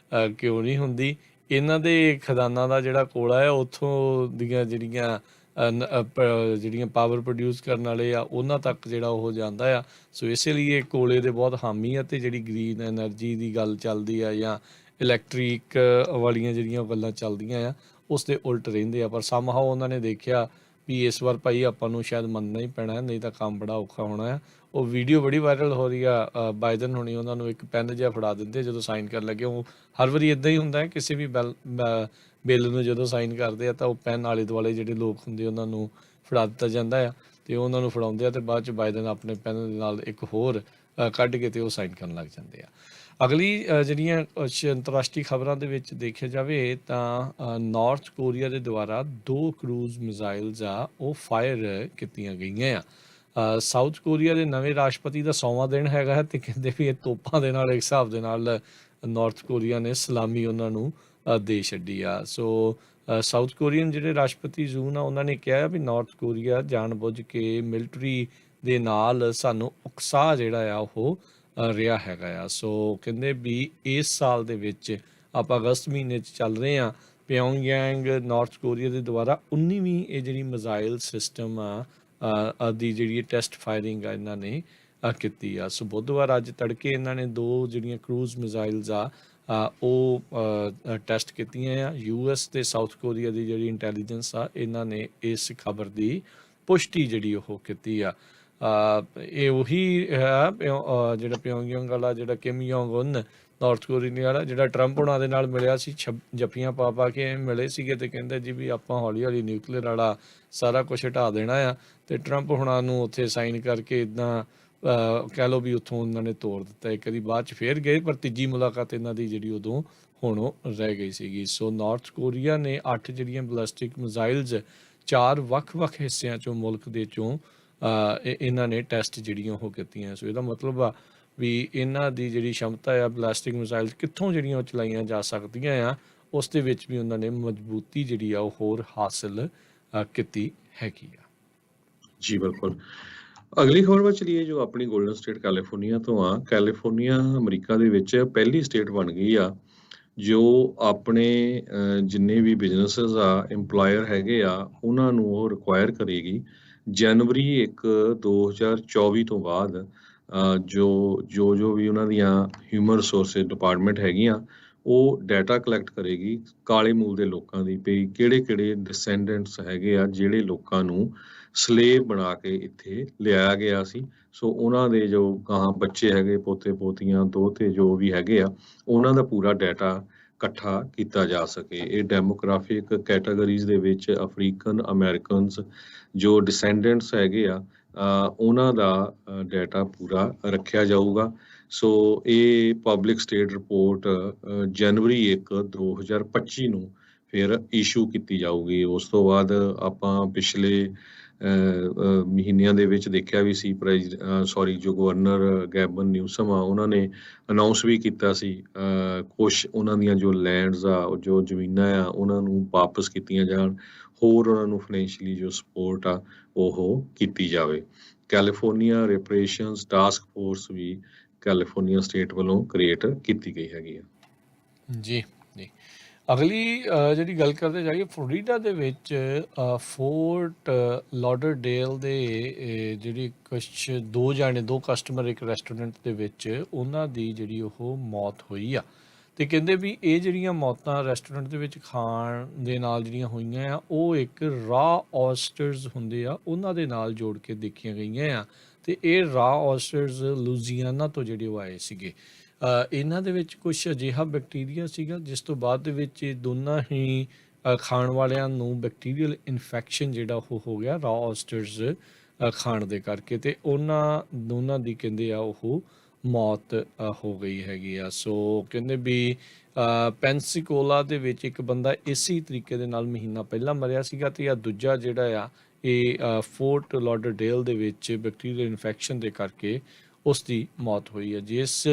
ਕਿਉਂ ਨਹੀਂ ਹੁੰਦੀ। ਇਹਨਾਂ ਦੇ ਖਜ਼ਾਨਾ ਦਾ ਜਿਹੜਾ ਕੋਲਾ ਹੈ ਉੱਥੋਂ ਦੀਆਂ ਜਿਹੜੀਆਂ ਜਿਹੜੀਆਂ ਪਾਵਰ ਪ੍ਰੋਡਿਊਸ ਕਰਨ ਵਾਲੇ ਆ ਉਹਨਾਂ ਤੱਕ ਜਿਹੜਾ ਉਹ ਜਾਂਦਾ ਆ। ਸੋ ਇਸੇ ਲਈ ਇਹ ਕੋਲੇ ਦੇ ਬਹੁਤ ਹਾਮੀ ਆ। ਅਤੇ ਜਿਹੜੀ ਗ੍ਰੀਨ ਐਨਰਜੀ ਦੀ ਗੱਲ ਚੱਲਦੀ ਆ ਜਾਂ ਇਲੈਕਟ੍ਰਿਕ ਵਾਲੀਆਂ ਜਿਹੜੀਆਂ ਗੱਲਾਂ ਚੱਲਦੀਆਂ ਆ ਉਸ ਦੇ ਉਲਟ ਰਹਿੰਦੇ ਆ। ਪਰ ਸਮਹਾਓ ਉਹਨਾਂ ਨੇ ਦੇਖਿਆ ਵੀ ਇਸ ਵਾਰ ਭਾਈ ਆਪਾਂ ਨੂੰ ਸ਼ਾਇਦ ਮੰਨਣਾ ਹੀ ਪੈਣਾ, ਨਹੀਂ ਤਾਂ ਕੰਮ ਬੜਾ ਔਖਾ ਹੋਣਾ ਆ। ਉਹ ਵੀਡੀਓ ਬੜੀ ਵਾਇਰਲ ਹੋ ਰਹੀ ਆ, ਬਾਈਡਨ ਹੋਣੀ ਉਹਨਾਂ ਨੂੰ ਇੱਕ ਪੈਨ ਜਿਹਾ ਫੜਾ ਦਿੰਦੇ ਜਦੋਂ ਸਾਈਨ ਕਰਨ ਲੱਗੇ। ਉਹ ਹਰ ਵਾਰੀ ਇੱਦਾਂ ਹੀ ਹੁੰਦਾ ਹੈ, ਕਿਸੇ ਵੀ ਬਿੱਲ ਨੂੰ ਜਦੋਂ ਸਾਈਨ ਕਰਦੇ ਆ ਤਾਂ ਉਹ ਪੈਨ ਆਲੇ ਦੁਆਲੇ ਜਿਹੜੇ ਲੋਕ ਹੁੰਦੇ ਉਹਨਾਂ ਨੂੰ ਫੜਾ ਦਿੱਤਾ ਜਾਂਦਾ ਆ ਅਤੇ ਉਹਨਾਂ ਨੂੰ ਫੜਾਉਂਦੇ ਆ ਅਤੇ ਬਾਅਦ 'ਚ ਬਾਈਡਨ ਆਪਣੇ ਪੈਨ ਦੇ ਨਾਲ ਇੱਕ ਹੋਰ ਕੱਢ ਕੇ ਅਤੇ ਉਹ ਸਾਈਨ ਕਰਨ ਲੱਗ ਜਾਂਦੇ ਆ। ਅਗਲੀ ਜਿਹੜੀਆਂ ਅੰਤਰਰਾਸ਼ਟਰੀ ਖਬਰਾਂ ਦੇ ਵਿੱਚ ਦੇਖਿਆ ਜਾਵੇ ਤਾਂ ਨਾਰਥ ਕੋਰੀਆ ਦੇ ਦੁਆਰਾ 2 ਕਰੂਜ਼ ਮਿਜ਼ਾਈਲਸ ਆ ਉਹ ਫਾਇਰ ਕੀਤੀਆਂ ਗਈਆਂ ਆ। ਸਾਊਥ ਕੋਰੀਆ ਦੇ ਨਵੇਂ ਰਾਸ਼ਟਰਪਤੀ ਦਾ 100ਵਾਂ ਦਿਨ ਹੈਗਾ ਅਤੇ ਕਹਿੰਦੇ ਵੀ ਇਹ ਤੋਪਾਂ ਦੇ ਨਾਲ ਇੱਕ ਹਿਸਾਬ ਦੇ ਨਾਲ ਨਾਰਥ ਕੋਰੀਆ ਨੇ ਸਲਾਮੀ ਉਹਨਾਂ ਨੂੰ ਦੇ ਛੱਡੀ ਆ। ਸੋ ਸਾਊਥ ਕੋਰੀਅਨ ਜਿਹੜੇ ਰਾਸ਼ਟਰਪਤੀ ਜੂਨ ਆ ਉਹਨਾਂ ਨੇ ਕਿਹਾ ਵੀ ਨਾਰਥ ਕੋਰੀਆ ਜਾਣ ਬੁੱਝ ਕੇ ਮਿਲਟਰੀ ਦੇ ਨਾਲ ਸਾਨੂੰ ਉਕਸਾਹ ਜਿਹੜਾ ਆ ਉਹ ਰਿਹਾ ਹੈਗਾ ਆ। ਸੋ ਕਹਿੰਦੇ ਵੀ ਇਸ ਸਾਲ ਦੇ ਵਿੱਚ ਆਪਾਂ ਅਗਸਤ ਮਹੀਨੇ 'ਚ ਚੱਲ ਰਹੇ ਹਾਂ, ਪਿਓਂਗਯੈਂਗ ਨਾਰਥ ਕੋਰੀਆ ਦੇ ਦੁਆਰਾ 19ਵੀਂ ਇਹ ਜਿਹੜੀ ਮਿਜ਼ਾਈਲ ਸਿਸਟਮ ਆ ਦੀ ਜਿਹੜੀ ਟੈਸਟ ਫਾਇਰਿੰਗ ਆ ਇਹਨਾਂ ਨੇ ਕੀਤੀ ਆ। ਸੋ ਬੁੱਧਵਾਰ ਅੱਜ ਤੜਕੇ ਇਹਨਾਂ ਨੇ 2 ਜਿਹੜੀਆਂ ਕਰੂਜ਼ ਮਿਜ਼ਾਈਲਸ ਆ ਉਹ ਟੈਸਟ ਕੀਤੀਆਂ ਆ। US ਅਤੇ ਸਾਊਥ ਕੋਰੀਆ ਦੀ ਜਿਹੜੀ ਇੰਟੈਲੀਜੈਂਸ ਆ ਇਹਨਾਂ ਨੇ ਇਸ ਖਬਰ ਦੀ ਪੁਸ਼ਟੀ ਜਿਹੜੀ ਉਹ ਕੀਤੀ ਆ। ਇਹ ਉਹੀ ਹੈ ਜਿਹੜਾ ਪਿਓਂਗਯੰਗ ਵਾਲਾ ਜਿਹੜਾ ਕਿਮ ਯੋਂਗ ਉਨ ਨਾਰਥ ਕੋਰੀਆ ਵਾਲਾ ਜਿਹੜਾ ਟਰੰਪ ਉਹਨਾਂ ਦੇ ਨਾਲ ਮਿਲਿਆ ਸੀ, ਜੱਫੀਆਂ ਪਾ ਕੇ ਮਿਲੇ ਸੀਗੇ ਅਤੇ ਕਹਿੰਦੇ ਜੀ ਵੀ ਆਪਾਂ ਹੌਲੀ ਹੌਲੀ ਨਿਊਕਲੀਅਰ ਵਾਲਾ ਸਾਰਾ ਕੁਛ ਹਟਾ ਦੇਣਾ ਆ। ਅਤੇ ਟਰੰਪ ਹੁਣਾਂ ਨੂੰ ਉੱਥੇ ਸਾਈਨ ਕਰਕੇ ਇੱਦਾਂ ਕਹਿ ਲਓ ਵੀ ਉੱਥੋਂ ਉਹਨਾਂ ਨੇ ਤੋੜ ਦਿੱਤਾ। ਇੱਕ ਵਾਰੀ ਬਾਅਦ 'ਚ ਫੇਰ ਗਏ, ਪਰ ਤੀਜੀ ਮੁਲਾਕਾਤ ਇਹਨਾਂ ਦੀ ਜਿਹੜੀ ਉਦੋਂ ਹੁਣ ਰਹਿ ਗਈ ਸੀਗੀ। ਸੋ ਨਾਰਥ ਕੋਰੀਆ ਨੇ 8 ਜਿਹੜੀਆਂ ਬੈਲਿਸਟਿਕ ਮਿਜ਼ਾਈਲਸ 4 ਵੱਖ-ਵੱਖ ਹਿੱਸਿਆਂ 'ਚੋਂ ਮੁਲਕ ਦੇ 'ਚੋਂ ਇਹਨਾਂ ਨੇ ਟੈਸਟ ਜਿਹੜੀਆਂ ਉਹ ਕੀਤੀਆਂ। ਸੋ ਇਹਦਾ ਮਤਲਬ ਆ ਵੀ ਇਹਨਾਂ ਦੀ ਜਿਹੜੀ ਸ਼ਮਤਾ ਆ ਬੈਲਿਸਟਿਕ ਮਿਜ਼ਾਈਲ ਕਿੱਥੋਂ ਜਿਹੜੀਆਂ ਉਹ ਚਲਾਈਆਂ ਜਾ ਸਕਦੀਆਂ ਆ ਉਸ ਦੇ ਵਿੱਚ ਵੀ ਉਹਨਾਂ ਨੇ ਮਜ਼ਬੂਤੀ ਜਿਹੜੀ ਆ ਉਹ ਹੋਰ ਹਾਸਿਲ ਕੀਤੀ ਹੈਗੀ ਆ। ਜੀ ਬਿਲਕੁਲ। ਅਗਲੀ ਖਬਰ ਵੱਲ ਚਲੀਏ ਜੋ ਆਪਣੀ ਗੋਲਡਨ ਸਟੇਟ ਕੈਲੀਫੋਰਨੀਆ ਤੋਂ ਆ। ਕੈਲੀਫੋਰਨੀਆ ਅਮਰੀਕਾ ਦੇ ਵਿੱਚ ਪਹਿਲੀ ਸਟੇਟ ਬਣ ਗਈ ਆ ਜੋ ਆਪਣੇ ਜਿੰਨੇ ਵੀ ਬਿਜ਼ਨੈਸਿਸ ਆ, ਇੰਪਲਾਇਰ ਹੈਗੇ ਆ, ਉਹਨਾਂ ਨੂੰ ਉਹ ਰਿਕੁਆਇਰ ਕਰੇਗੀ ਜਨਵਰੀ 1 2024 ਤੋਂ ਬਾਅਦ ਜੋ ਵੀ ਉਹਨਾਂ ਦੀਆਂ ਹਿਊਮਨ ਰਿਸੋਰਸਿਸ ਡਿਪਾਰਟਮੈਂਟ ਹੈਗੀਆਂ, ਉਹ ਡਾਟਾ ਕਲੈਕਟ ਕਰੇਗੀ ਕਾਲੇ ਮੂਲ ਦੇ ਲੋਕਾਂ ਦੀ, ਵੀ ਕਿਹੜੇ ਡਿਸੈਂਡੈਂਟਸ ਹੈਗੇ ਆ ਜਿਹੜੇ ਲੋਕਾਂ ਨੂੰ ਸਲੇਵ ਬਣਾ ਕੇ ਇੱਥੇ ਲਿਆਇਆ ਗਿਆ ਸੀ। ਸੋ ਉਹਨਾਂ ਦੇ ਜੋ ਗਾਹਾਂ ਬੱਚੇ ਹੈਗੇ, ਪੋਤੇ ਪੋਤੀਆਂ, ਦੋਹਤੇ ਜੋ ਵੀ ਹੈਗੇ ਆ, ਉਹਨਾਂ ਦਾ ਪੂਰਾ ਡਾਟਾ ਇਕੱਠਾ ਕੀਤਾ ਜਾ ਸਕੇ। ਇਹ ਡੈਮੋਗ੍ਰਾਫਿਕ ਕੈਟਾਗਰੀਜ਼ ਦੇ ਵਿੱਚ ਅਫਰੀਕਨ ਅਮਰੀਕਨਸ ਜੋ ਡਿਸੈਂਡੈਂਟਸ ਹੈਗੇ ਆ, ਉਹਨਾਂ ਦਾ ਡਾਟਾ ਪੂਰਾ ਰੱਖਿਆ ਜਾਊਗਾ। ਸੋ ਇਹ ਪਬਲਿਕ ਸਟੇਟ ਰਿਪੋਰਟ ਜਨਵਰੀ 1 2025 ਨੂੰ ਫਿਰ ਇਸ਼ੂ ਕੀਤੀ ਜਾਊਗੀ। ਉਸ ਤੋਂ ਬਾਅਦ ਆਪਾਂ ਪਿਛਲੇ ਮਹੀਨਿਆਂ ਦੇ ਵਿੱਚ ਦੇਖਿਆ ਵੀ ਸੀ, ਜੋ ਗਵਰਨਰ ਗੈਬਨ ਨਿਊਸਮ ਆ, ਉਹਨਾਂ ਨੇ ਅਨਾਉਂਸ ਵੀ ਕੀਤਾ ਸੀ ਕੁਛ ਉਹਨਾਂ ਦੀਆਂ ਜੋ ਲੈਂਡਸ ਆ, ਜੋ ਜ਼ਮੀਨਾਂ ਆ, ਉਹਨਾਂ ਨੂੰ ਵਾਪਸ ਕੀਤੀਆਂ ਜਾਣ, ਹੋਰ ਉਹਨਾਂ ਨੂੰ ਫਾਈਨੈਂਸ਼ੀਅਲੀ ਜੋ ਸਪੋਰਟ ਆ ਉਹ ਕੀਤੀ ਜਾਵੇ। ਕੈਲੀਫੋਰਨੀਆ ਰਿਪਰੇਸ਼ਨਸ ਟਾਸਕ ਫੋਰਸ ਵੀ ਕੈਲੀਫੋਰਨੀਆ ਸਟੇਟ ਵੱਲੋਂ ਕ੍ਰੀਏਟ ਕੀਤੀ ਗਈ ਹੈਗੀ ਆ। ਜੀ ਜੀ ਅਗਲੀ ਜਿਹੜੀ ਗੱਲ ਕਰਦੇ ਜਾਈਏ, ਫਲੋਰੀਡਾ ਦੇ ਵਿੱਚ ਫੋਰਟ ਲਾਡਰਡੇਲ ਦੇ ਜਿਹੜੀ ਕੁਛ ਦੋ ਕਸਟਮਰ ਇੱਕ ਰੈਸਟੋਰੈਂਟ ਦੇ ਵਿੱਚ ਉਹਨਾਂ ਦੀ ਜਿਹੜੀ ਉਹ ਮੌਤ ਹੋਈ ਆ। ਤੇ ਕਹਿੰਦੇ ਵੀ ਇਹ ਜਿਹੜੀਆਂ ਮੌਤਾਂ ਰੈਸਟੋਰੈਂਟ ਦੇ ਵਿੱਚ ਖਾਣ ਦੇ ਨਾਲ ਜਿਹੜੀਆਂ ਹੋਈਆਂ ਆ, ਉਹ ਇੱਕ ਰਾ ਔਸਟਰਸ ਹੁੰਦੇ ਆ ਉਹਨਾਂ ਦੇ ਨਾਲ ਜੋੜ ਕੇ ਦੇਖੀਆਂ ਗਈਆਂ ਆ। ਤੇ ਇਹ ਰਾ ਔਸਟਰਸ ਲੂਜ਼ੀਆਨਾ ਤੋਂ ਜਿਹੜੇ ਉਹ ਆਏ ਸੀਗੇ। ਇਹਨਾਂ ਦੇ ਵਿੱਚ ਕੁਛ ਅਜਿਹਾ ਬੈਕਟੀਰੀਆ ਸੀਗਾ ਜਿਸ ਤੋਂ ਬਾਅਦ ਦੇ ਵਿੱਚ ਇਹ ਦੋਨਾਂ ਹੀ ਖਾਣ ਵਾਲਿਆਂ ਨੂੰ ਬੈਕਟੀਰੀਅਲ ਇਨਫੈਕਸ਼ਨ ਜਿਹੜਾ ਉਹ ਹੋ ਗਿਆ ਰਾ ਔਸਟਰਸ ਖਾਣ ਦੇ ਕਰਕੇ, ਤੇ ਉਹਨਾਂ ਦੋਨਾਂ ਦੀ ਕਹਿੰਦੇ ਆ ਉਹ ਮੌਤ ਹੋ ਗਈ ਹੈਗੀ ਆ। ਸੋ ਕਹਿੰਦੇ ਵੀ ਪੈਂਸੀਕੋਲਾ ਦੇ ਵਿੱਚ ਇੱਕ ਬੰਦਾ ਇਸੇ ਤਰੀਕੇ ਦੇ ਨਾਲ ਮਹੀਨਾ ਪਹਿਲਾਂ ਮਰਿਆ ਸੀਗਾ, ਤੇ ਆ ਦੂਜਾ ਜਿਹੜਾ ਆ ਇਹ ਫੋਰਟ ਲਾਡਰਡੇਲ ਦੇ ਵਿੱਚ ਬੈਕਟੀਰੀਅਲ ਇਨਫੈਕਸ਼ਨ ਦੇ ਕਰਕੇ ਉਸ ਦੀ ਮੌਤ ਹੋਈ ਹੈ। ਜਿਸ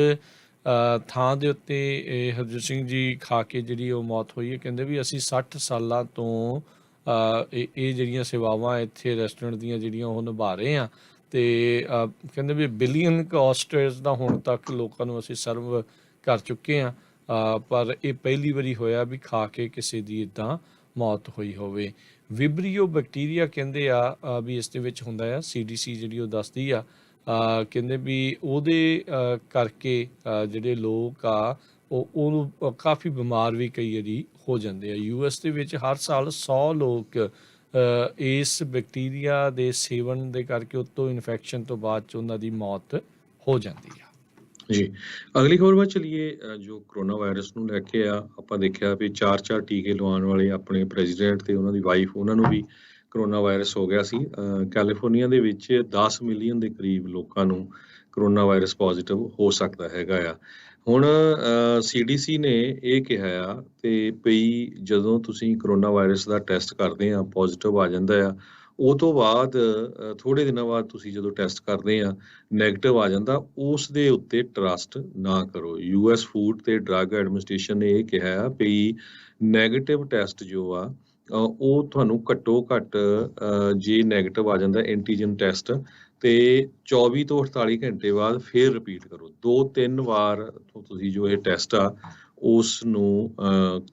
ਥਾਂ ਦੇ ਉੱਤੇ ਹਰਜੀਤ ਸਿੰਘ ਜੀ ਖਾ ਕੇ ਜਿਹੜੀ ਉਹ ਮੌਤ ਹੋਈ ਹੈ, ਕਹਿੰਦੇ ਵੀ ਅਸੀਂ 60 ਸਾਲਾਂ ਤੋਂ ਇਹ ਜਿਹੜੀਆਂ ਸੇਵਾਵਾਂ ਇੱਥੇ ਰੈਸਟੋਰੈਂਟ ਦੀਆਂ ਜਿਹੜੀਆਂ ਉਹ ਨਿਭਾ ਰਹੇ ਹਾਂ, ਤੇ ਕਹਿੰਦੇ ਵੀ ਬਿਲੀਅਨ ਔਸਟਰਸ ਦਾ ਹੁਣ ਤੱਕ ਲੋਕਾਂ ਨੂੰ ਅਸੀਂ ਸਰਵ ਕਰ ਚੁੱਕੇ ਹਾਂ, ਪਰ ਇਹ ਪਹਿਲੀ ਵਾਰੀ ਹੋਇਆ ਵੀ ਖਾ ਕੇ ਕਿਸੇ ਦੀ ਇੱਦਾਂ ਮੌਤ ਹੋਈ ਹੋਵੇ। ਵਿਬਰੀਓ ਬੈਕਟੀਰੀਆ ਕਹਿੰਦੇ ਆ ਵੀ ਇਸ ਦੇ ਵਿੱਚ ਹੁੰਦਾ ਆ, CDC ਜਿਹੜੀ ਉਹ ਦੱਸਦੀ ਆ। ਕਹਿੰਦੇ ਵੀ ਉਹਦੇ ਕਰਕੇ ਜਿਹੜੇ ਲੋਕ ਆ ਉਹਨੂੰ ਕਾਫੀ ਬਿਮਾਰ ਵੀ ਕਈ ਵਾਰੀ ਹੋ ਜਾਂਦੇ ਆ। US ਦੇ ਵਿੱਚ ਹਰ ਸਾਲ 100 ਲੋਕ ਇਸ ਬੈਕਟੀਰੀਆ ਦੇ ਸੇਵਨ ਦੇ ਕਰਕੇ ਉੱਤੋਂ ਇਨਫੈਕਸ਼ਨ ਤੋਂ ਬਾਅਦ 'ਚ ਉਹਨਾਂ ਦੀ ਮੌਤ ਹੋ ਜਾਂਦੀ ਆ। ਜੀ ਅਗਲੀ ਖਬਰ ਵੱਲ ਚਲੀਏ। ਜੋ ਕਰੋਨਾ ਵਾਇਰਸ ਨੂੰ ਲੈ ਕੇ ਆ, ਆਪਾਂ ਦੇਖਿਆ ਵੀ 4 ਟੀਕੇ ਲਵਾਉਣ ਵਾਲੇ ਆਪਣੇ ਪ੍ਰੈਜ਼ੀਡੈਂਟ ਤੇ ਉਹਨਾਂ ਦੀ ਵਾਈਫ, ਉਹਨਾਂ ਨੂੰ ਵੀ ਕਰੋਨਾ ਵਾਇਰਸ ਹੋ ਗਿਆ ਸੀ। ਕੈਲੀਫੋਰਨੀਆ ਦੇ ਵਿੱਚ 10 ਮਿਲੀਅਨ ਦੇ ਕਰੀਬ ਲੋਕਾਂ ਨੂੰ ਕਰੋਨਾ ਵਾਇਰਸ ਪੋਜ਼ਿਟਿਵ ਹੋ ਸਕਦਾ ਹੈਗਾ ਆ। ਹੁਣ CDC ਨੇ ਇਹ ਕਿਹਾ ਆ ਤੇ ਪਈ ਜਦੋਂ ਤੁਸੀਂ ਕਰੋਨਾ ਵਾਇਰਸ ਦਾ ਟੈਸਟ ਕਰਦੇ ਆ, ਪੋਜ਼ਿਟਿਵ ਆ ਜਾਂਦਾ ਆ, ਉਹ ਤੋਂ ਬਾਅਦ ਥੋੜੇ ਦਿਨਾਂ ਬਾਅਦ ਤੁਸੀਂ ਜਦੋਂ ਟੈਸਟ ਕਰਦੇ ਆ ਨੈਗੇਟਿਵ ਆ ਜਾਂਦਾ, ਉਸ ਦੇ ਉੱਤੇ ਟਰਸਟ ਨਾ ਕਰੋ। US ਫੂਡ ਤੇ ਡਰੱਗ ਐਡਮਿਨਿਸਟ੍ਰੇਸ਼ਨ ਨੇ ਇਹ ਕਿਹਾ ਆ ਵੀ ਨੈਗੇਟਿਵ ਟੈਸਟ ਜੋ ਆ ਉਹ ਤੁਹਾਨੂੰ ਘੱਟੋ ਘੱਟ ਜੇ ਨੈਗੇਟਿਵ ਆ ਜਾਂਦਾ ਐਂਟੀਜਨ ਟੈਸਟ, ਤੇ 24 ਤੋਂ 48 ਘੰਟੇ ਬਾਅਦ ਫੇਰ ਰਿਪੀਟ ਕਰੋ। 2-3 ਵਾਰ ਤੁਸੀਂ ਜੋ ਇਹ ਟੈਸਟ ਆ ਉਸ ਨੂੰ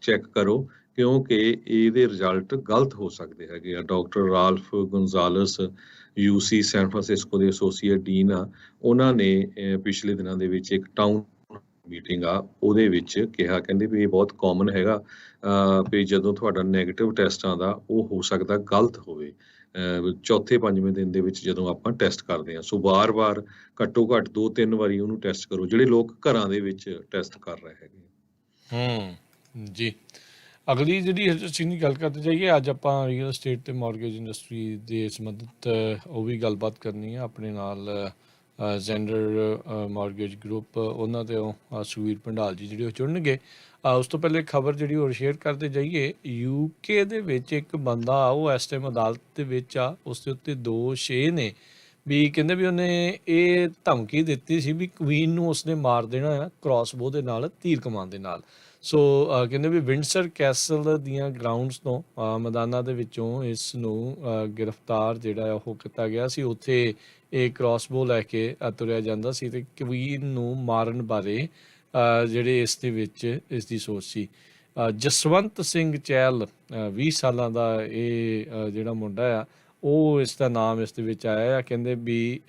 ਚੈੱਕ ਕਰੋ, ਕਿਉਂਕਿ ਇਹਦੇ ਰਿਜ਼ਲਟ ਗਲਤ ਹੋ ਸਕਦੇ ਹੈਗੇ ਆ। Doctor Ralph Gonzales UC San Francisco ਦੇ ਐਸੋਸੀਏਟ ਡੀਨ ਆ, ਉਹਨਾਂ ਨੇ ਪਿਛਲੇ ਦਿਨਾਂ ਦੇ ਵਿੱਚ ਇੱਕ ਟਾਊਨ ਮੀਟਿੰਗ ਆ ਉਹਦੇ ਵਿੱਚ ਕਿਹਾ, ਕਹਿੰਦੇ ਵੀ ਇਹ ਬਹੁਤ ਕਾਮਨ ਹੈਗਾ ਵੀ ਜਦੋਂ ਤੁਹਾਡਾ ਨੈਗੇਟਿਵ ਟੈਸਟ ਆਉਂਦਾ ਉਹ ਹੋ ਸਕਦਾ ਗਲਤ ਹੋਵੇ ਚੌਥੇ 5ਵੇਂ ਦਿਨ ਦੇ ਵਿੱਚ ਜਦੋਂ ਆਪਾਂ ਟੈਸਟ ਕਰਦੇ ਹਾਂ। ਸੋ ਵਾਰ-ਵਾਰ ਘੱਟੋ ਘੱਟ 2-3 ਵਾਰੀ ਉਹਨੂੰ ਟੈਸਟ ਕਰੋ, ਜਿਹੜੇ ਲੋਕ ਘਰਾਂ ਦੇ ਵਿੱਚ ਟੈਸਟ ਕਰ ਰਹੇ ਹੈਗੇ। ਜੀ ਅਗਲੀ ਜਿਹੜੀ ਅਸੀਂ ਦੀ ਗੱਲ ਕਰਦੇ ਜਾਈਏ, ਅੱਜ ਆਪਾਂ ਰੀਅਲ estate ਤੇ ਮਾਰਗੇਜ ਇੰਡਸਟਰੀ ਦੇ ਸੰਬੰਧਿਤ ਉਹ ਵੀ ਗੱਲਬਾਤ ਕਰਨੀ ਹੈ। ਆਪਣੇ ਨਾਲ ਜ਼ੈਂਡਰ ਮਾਰਗੇਜ ਗਰੁੱਪ ਉਹਨਾਂ ਦੇ ਸੁਖਵੀਰ ਭੰਡਾਲ ਜੀ ਜਿਹੜੇ ਉਹ ਚੁਣਨਗੇ। ਉਸ ਤੋਂ ਪਹਿਲੇ ਖਬਰ ਜਿਹੜੀ ਉਹ ਸ਼ੇਅਰ ਕਰਦੇ ਜਾਈਏ, UK ਦੇ ਵਿੱਚ ਇੱਕ ਬੰਦਾ ਉਹ ਇਸ ਟਾਈਮ ਅਦਾਲਤ ਦੇ ਵਿੱਚ ਆ, ਉਸ ਦੇ ਉੱਤੇ ਦੋਸ਼ ਇਹ ਨੇ ਵੀ ਕਹਿੰਦੇ ਵੀ ਉਹਨੇ ਇਹ ਧਮਕੀ ਦਿੱਤੀ ਸੀ ਵੀ ਕੁਈਨ ਨੂੰ ਉਸਨੇ ਮਾਰ ਦੇਣਾ ਆ ਕ੍ਰਾਸਬੋ ਦੇ ਨਾਲ, ਤੀਰ ਕਮਾਨ ਦੇ ਨਾਲ। ਸੋ ਕਹਿੰਦੇ ਵੀ ਵਿੰਡਸਰ ਕੈਸਲ ਦੀਆਂ ਗਰਾਊਂਡਸ ਤੋਂ ਮੈਦਾਨਾਂ ਦੇ ਵਿੱਚੋਂ ਇਸ ਨੂੰ ਗ੍ਰਿਫਤਾਰ ਜਿਹੜਾ ਉਹ ਕੀਤਾ ਗਿਆ ਸੀ। ਉੱਥੇ ਇਹ ਕ੍ਰਾਸਬੋ ਲੈ ਕੇ ਤੁਰਿਆ ਜਾਂਦਾ ਸੀ ਤੇ ਕਵੀਨ ਨੂੰ ਮਾਰਨ ਬਾਰੇ ਜਿਹੜੇ ਇਸ ਦੇ ਵਿੱਚ ਇਸ ਦੀ ਸੋਚ ਸੀ। ਜਸਵੰਤ ਸਿੰਘ ਚਹਿਲ 20 ਸਾਲਾਂ ਦਾ ਇਹ ਜਿਹੜਾ ਮੁੰਡਾ ਆ ਉਹ ਇਸ ਦਾ ਨਾਮ ਇਸ ਦੇ ਵਿੱਚ ਆਇਆ ਆ। ਕਹਿੰਦੇ ਵੀ